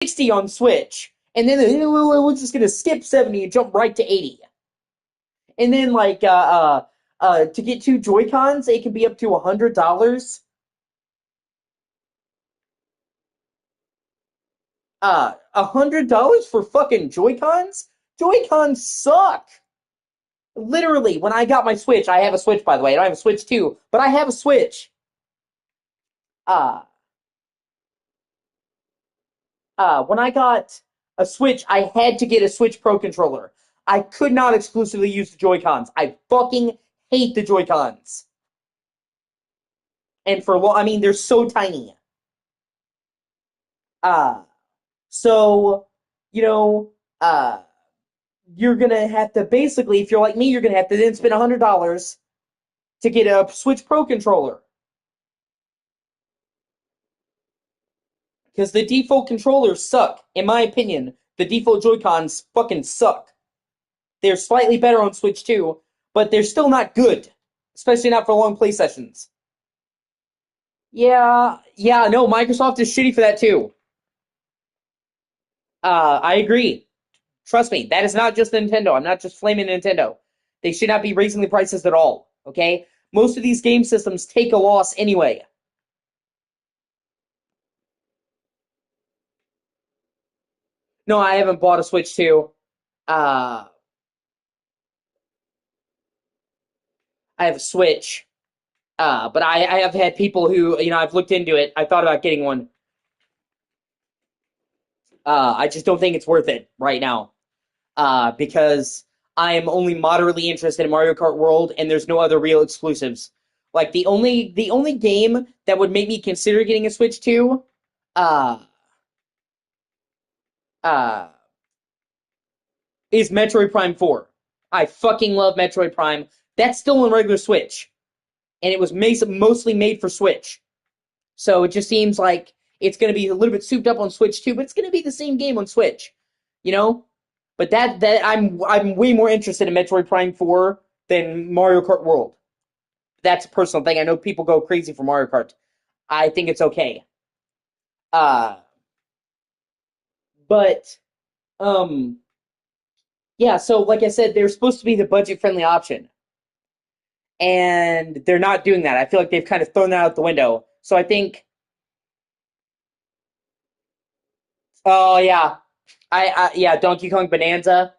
60 on Switch, and then we're just gonna skip 70 and jump right to 80. And then, like, to get 2 Joy-Cons, it can be up to $100. $100 for fucking Joy-Cons? Joy-Cons suck! Literally, when I got my Switch, I have a Switch, by the way. I don't have a Switch 2, but I have a Switch. When I got a Switch, I had to get a Switch Pro controller. I could not exclusively use the Joy-Cons. I fucking hate the Joy-Cons. And I mean, they're so tiny. So, you know, you're gonna have to, basically, if you're like me, you're gonna have to then spend $100 to get a Switch Pro controller. Because the default controllers suck. In my opinion, the default Joy-Cons fucking suck. They're slightly better on Switch 2, but they're still not good. Especially not for long play sessions. Yeah, no, Microsoft is shitty for that too. I agree. Trust me, that is not just Nintendo. I'm not just flaming Nintendo. They should not be raising the prices at all, okay? Most of these game systems take a loss anyway. No, I haven't bought a Switch 2. I have a Switch. But I have had people who, I've looked into it. I thought about getting one. I just don't think it's worth it right now. Because I am only moderately interested in Mario Kart World, and there's no other real exclusives. Like, the only game that would make me consider getting a Switch 2, is Metroid Prime 4. I fucking love Metroid Prime. That's still on regular Switch. And it was mostly made for Switch. So it just seems like it's going to be a little bit souped up on Switch too, but it's going to be the same game on Switch, you know? But that I'm way more interested in Metroid Prime 4 than Mario Kart World. That's a personal thing. I know people go crazy for Mario Kart. I think it's okay. But yeah, so like I said, they're supposed to be the budget-friendly option. And they're not doing that. I feel like they've kind of thrown that out the window. So I think, oh yeah, yeah, Donkey Kong Bonanza.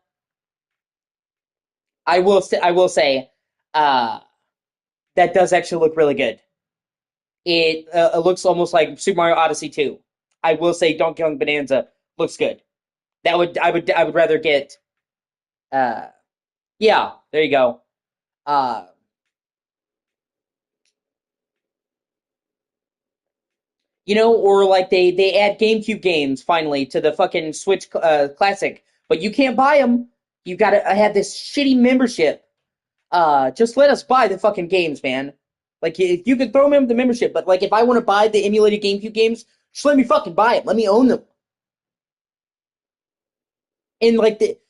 I will say, that does actually look really good. It looks almost like Super Mario Odyssey 2. I will say Donkey Kong Bonanza looks good. I would rather get, yeah, there you go. Or like they add GameCube games finally to the fucking Switch Classic, but you can't buy them. You gotta have this shitty membership. Just let us buy the fucking games, man. Like, if you could throw them in the membership, but like if I want to buy the emulated GameCube games, just let me fucking buy them. Let me own them. And like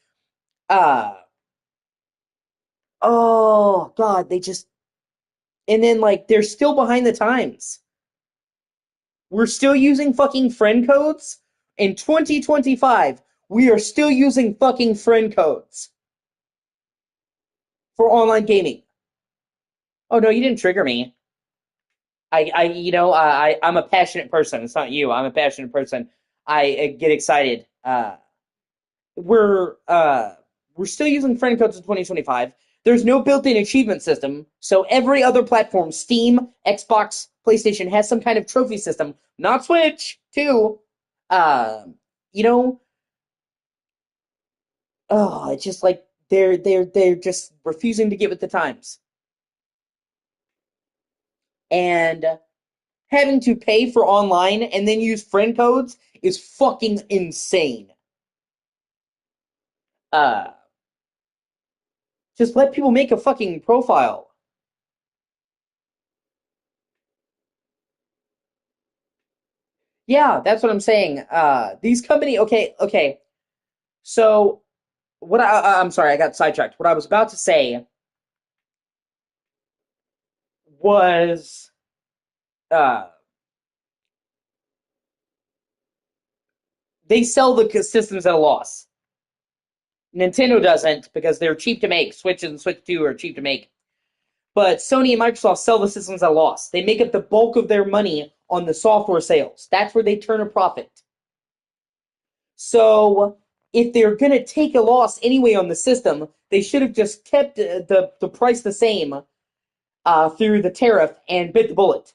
oh god, and then like they're still behind the times. We're still using fucking friend codes? In 2025, we are still using fucking friend codes for online gaming. Oh no, you didn't trigger me. I'm a passionate person. It's not you. I'm a passionate person. I get excited. We're still using friend codes in 2025. There's no built-in achievement system, so every other platform, Steam, Xbox, PlayStation, has some kind of trophy system. Not Switch, too. It's just like they're just refusing to get with the times. And having to pay for online and then use friend codes is fucking insane. Just let people make a fucking profile. Yeah, that's what I'm saying. These company, okay. So, I'm sorry, I got sidetracked. What I was about to say was, they sell the systems at a loss. Nintendo doesn't because they're cheap to make. Switch and Switch 2 are cheap to make. But Sony and Microsoft sell the systems at a loss. They make up the bulk of their money on the software sales. That's where they turn a profit. So if they're going to take a loss anyway on the system, they should have just kept the price the same through the tariff and bit the bullet.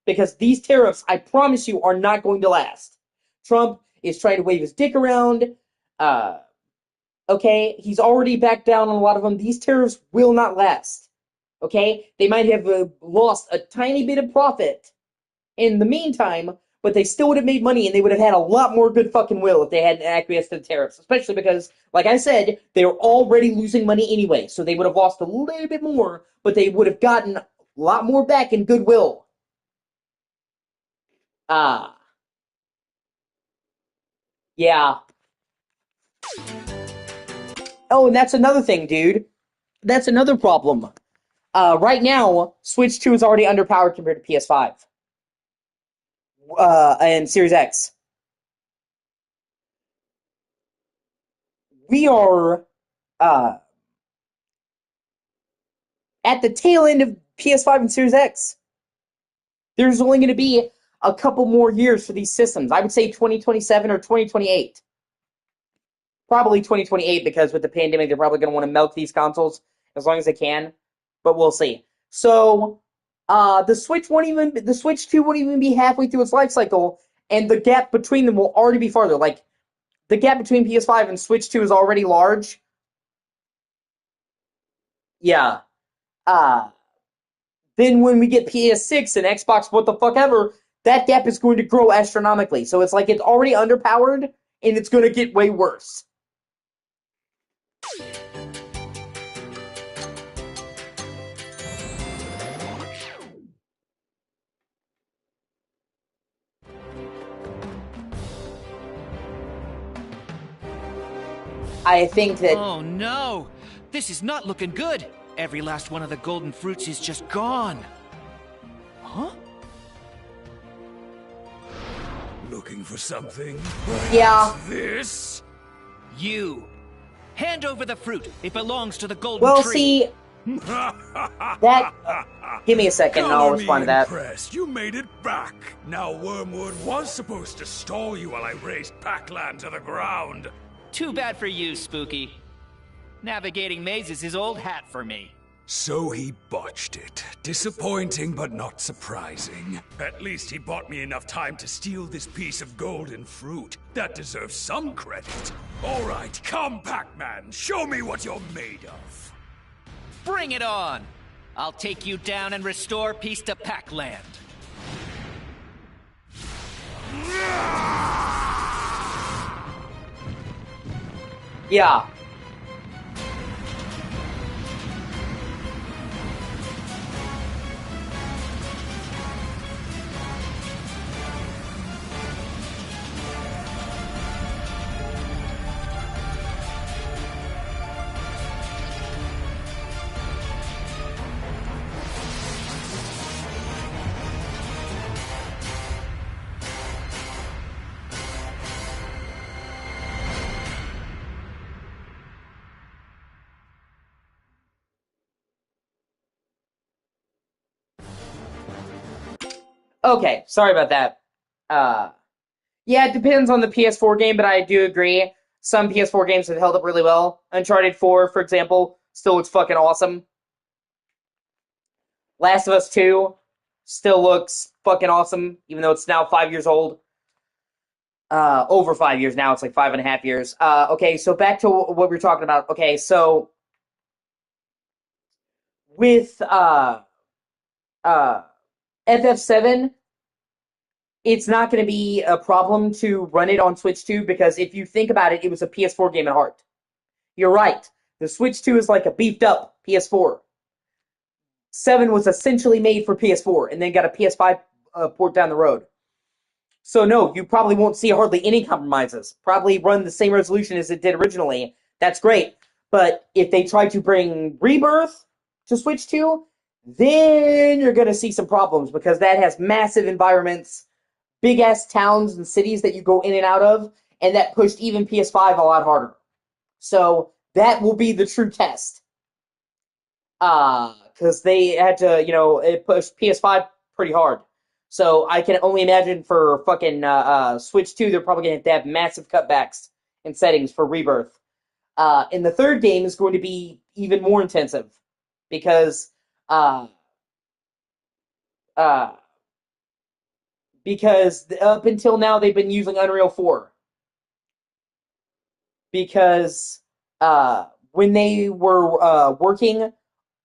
Because these tariffs, I promise you, are not going to last. Trump is trying to wave his dick around. Okay, he's already backed down on a lot of them. These tariffs will not last. Okay, they might have lost a tiny bit of profit in the meantime, but they still would have made money and they would have had a lot more good fucking will if they hadn't acquiesced to the tariffs. Especially because, like I said, they were already losing money anyway, so they would have lost a little bit more, but they would have gotten a lot more back in goodwill. Yeah. Oh, and that's another thing, dude. That's another problem. Right now, Switch 2 is already underpowered compared to PS5. And Series X. We are at the tail end of PS5 and Series X. There's only going to be a couple more years for these systems. I would say 2027 or 2028. Probably 2028 because with the pandemic, they're probably going to want to milk these consoles as long as they can. But we'll see. So, the Switch 2 won't even be halfway through its life cycle, and the gap between them will already be farther. Like, the gap between PS5 and Switch 2 is already large. Yeah. Then when we get PS6 and Xbox what the fuck ever, that gap is going to grow astronomically. So it's like it's already underpowered, and it's going to get way worse. I think that... Oh no! This is not looking good! Every last one of the golden fruits is just gone! Huh? Looking for something? Yeah. This? You! Hand over the fruit! It belongs to the golden Well, tree! see... that... give me a second and I'll respond to that. Impressed. You made it back. Now Wormwood was supposed to stall you while I raised Pac-Man to the ground. Too bad for you, Spooky. Navigating mazes is old hat for me. So he botched it. Disappointing, but not surprising. At least he bought me enough time to steal this piece of golden fruit. That deserves some credit. All right, come, Pac-Man. Show me what you're made of. Bring it on! I'll take you down and restore peace to Pac-Land. Yeah. Okay, sorry about that. Yeah, it depends on the PS4 game, but I do agree. Some PS4 games have held up really well. Uncharted 4, for example, still looks fucking awesome. Last of Us 2 still looks fucking awesome, even though it's now 5 years old. Over 5 years now, it's like 5.5 years. Okay, so back to what we were talking about. Okay, so with FF7, it's not going to be a problem to run it on Switch 2 because if you think about it, it was a PS4 game at heart. You're right. The Switch 2 is like a beefed up PS4. 7 was essentially made for PS4 and then got a PS5 port down the road. So no, you probably won't see hardly any compromises. Probably run the same resolution as it did originally. That's great. But if they try to bring Rebirth to Switch 2, then you're going to see some problems because that has massive environments, big-ass towns and cities that you go in and out of, and that pushed even PS5 a lot harder. So that will be the true test. Because they had to, it pushed PS5 pretty hard. So I can only imagine for fucking Switch 2, they're probably going to have massive cutbacks in settings for Rebirth. And the third game is going to be even more intensive because up until now they've been using Unreal 4. Because when they were working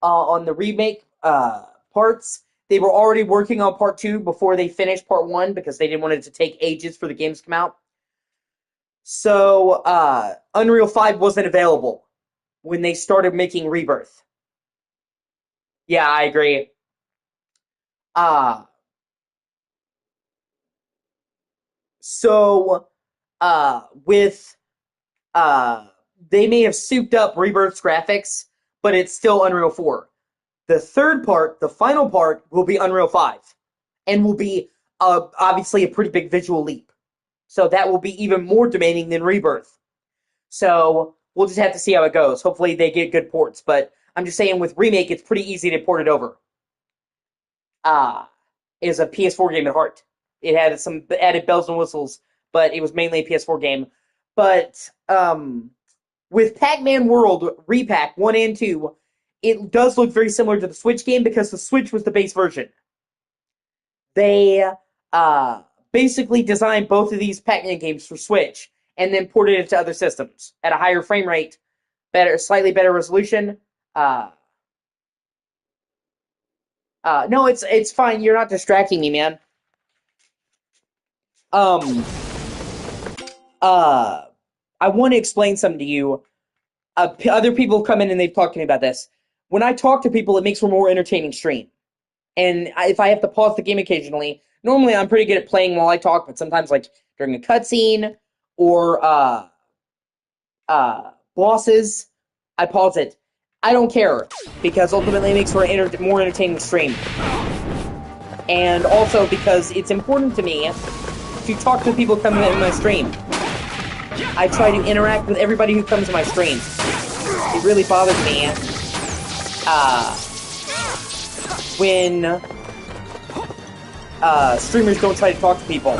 on the remake parts, they were already working on part 2 before they finished part 1 because they didn't want it to take ages for the games to come out. So Unreal 5 wasn't available when they started making Rebirth. Yeah, I agree. So with they may have souped up Rebirth's graphics, but it's still Unreal 4. The third part, the final part, will be Unreal 5, and will be obviously a pretty big visual leap. So that will be even more demanding than Rebirth. So we'll just have to see how it goes. Hopefully they get good ports, but I'm just saying with Remake, it's pretty easy to port it over. It is a PS4 game at heart. It had some added bells and whistles, but it was mainly a PS4 game. But with Pac-Man World, Re-PAC 1 and 2, it does look very similar to the Switch game because the Switch was the base version. They basically designed both of these Pac-Man games for Switch and then ported it to other systems at a higher frame rate, slightly better resolution. No, it's fine. You're not distracting me, man. I want to explain something to you. Other people come in and they've talked to me about this. When I talk to people, it makes for a more entertaining stream. And if I have to pause the game occasionally, normally I'm pretty good at playing while I talk, but sometimes like during a cutscene or bosses, I pause it. I don't care, because ultimately it makes for a more entertaining stream. And also because it's important to me to talk to people coming in my stream. I try to interact with everybody who comes to my stream. It really bothers me when streamers don't try to talk to people.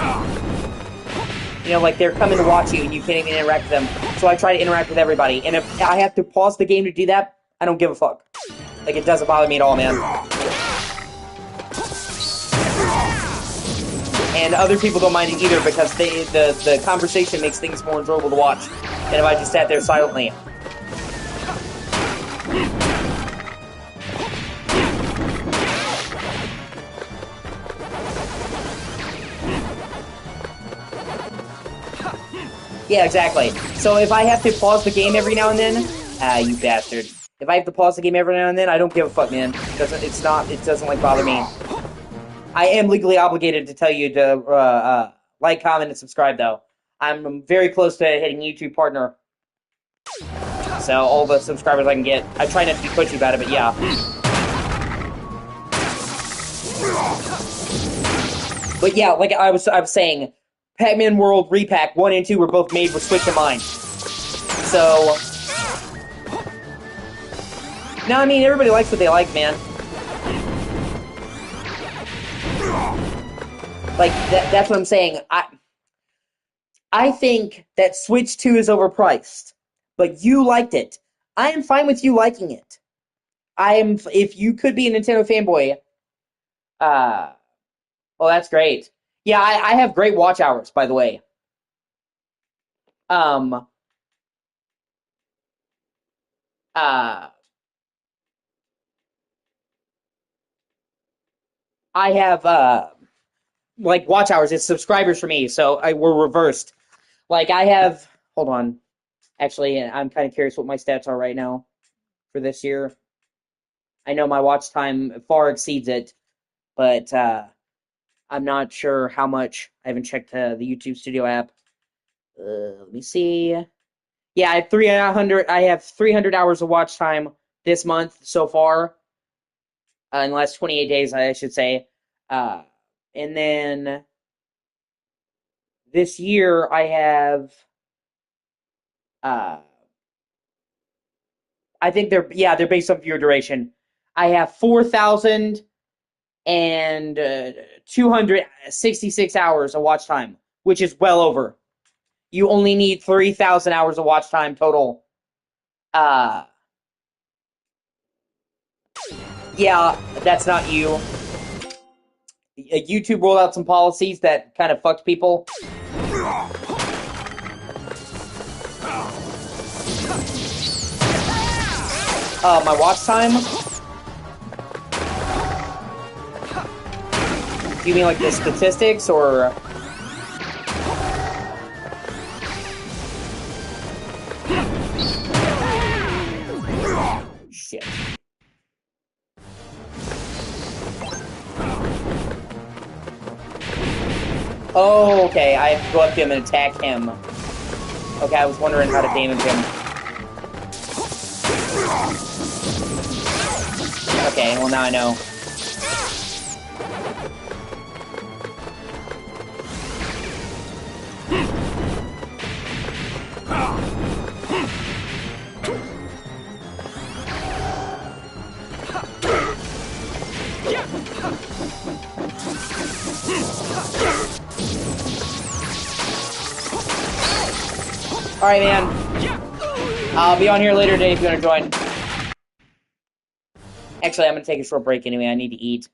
You know, like they're coming to watch you and you can't even interact with them. So I try to interact with everybody. And if I have to pause the game to do that, I don't give a fuck. Like, it doesn't bother me at all, man. And other people don't mind it either because the conversation makes things more enjoyable to watch than if I just sat there silently. Yeah, exactly. So if I have to pause the game every now and then, you bastard. If I have to pause the game every now and then, I don't give a fuck, man. It doesn't like bother me. I am legally obligated to tell you to like, comment, and subscribe, though. I'm very close to hitting YouTube partner. So all the subscribers I can get. I try not to be pushy about it, but yeah. But yeah, like I was saying, Pac-Man World, Re-PAC 1 and 2 were both made with Switch in mind. So no, I mean, everybody likes what they like, man. Like, that's what I'm saying. I think that Switch 2 is overpriced, but you liked it. I am fine with you liking it. If you could be a Nintendo fanboy, well, that's great. Yeah, I have great watch hours, by the way. I have, like, watch hours. It's subscribers for me, so we're reversed. Like, I have... Hold on. Actually, I'm kind of curious what my stats are right now. for this year. I know my watch time far exceeds it, but I'm not sure how much. I haven't checked the YouTube Studio app. Let me see. Yeah, I have 300. I have 300 hours of watch time this month so far. In the last 28 days, I should say. And then this year, I have. I think they're based on viewer duration. I have 4,266 hours of watch time, which is well over. You only need 3,000 hours of watch time total. Yeah, that's not you. YouTube rolled out some policies that kind of fucked people. My watch time? Do you mean like the statistics, or...? Shit. Oh, okay, I have to go up to him and attack him. Okay, I was wondering how to damage him. Okay, well now I know. Alright, man. I'll be on here later today if you want to join. Actually, I'm going to take a short break anyway. I need to eat.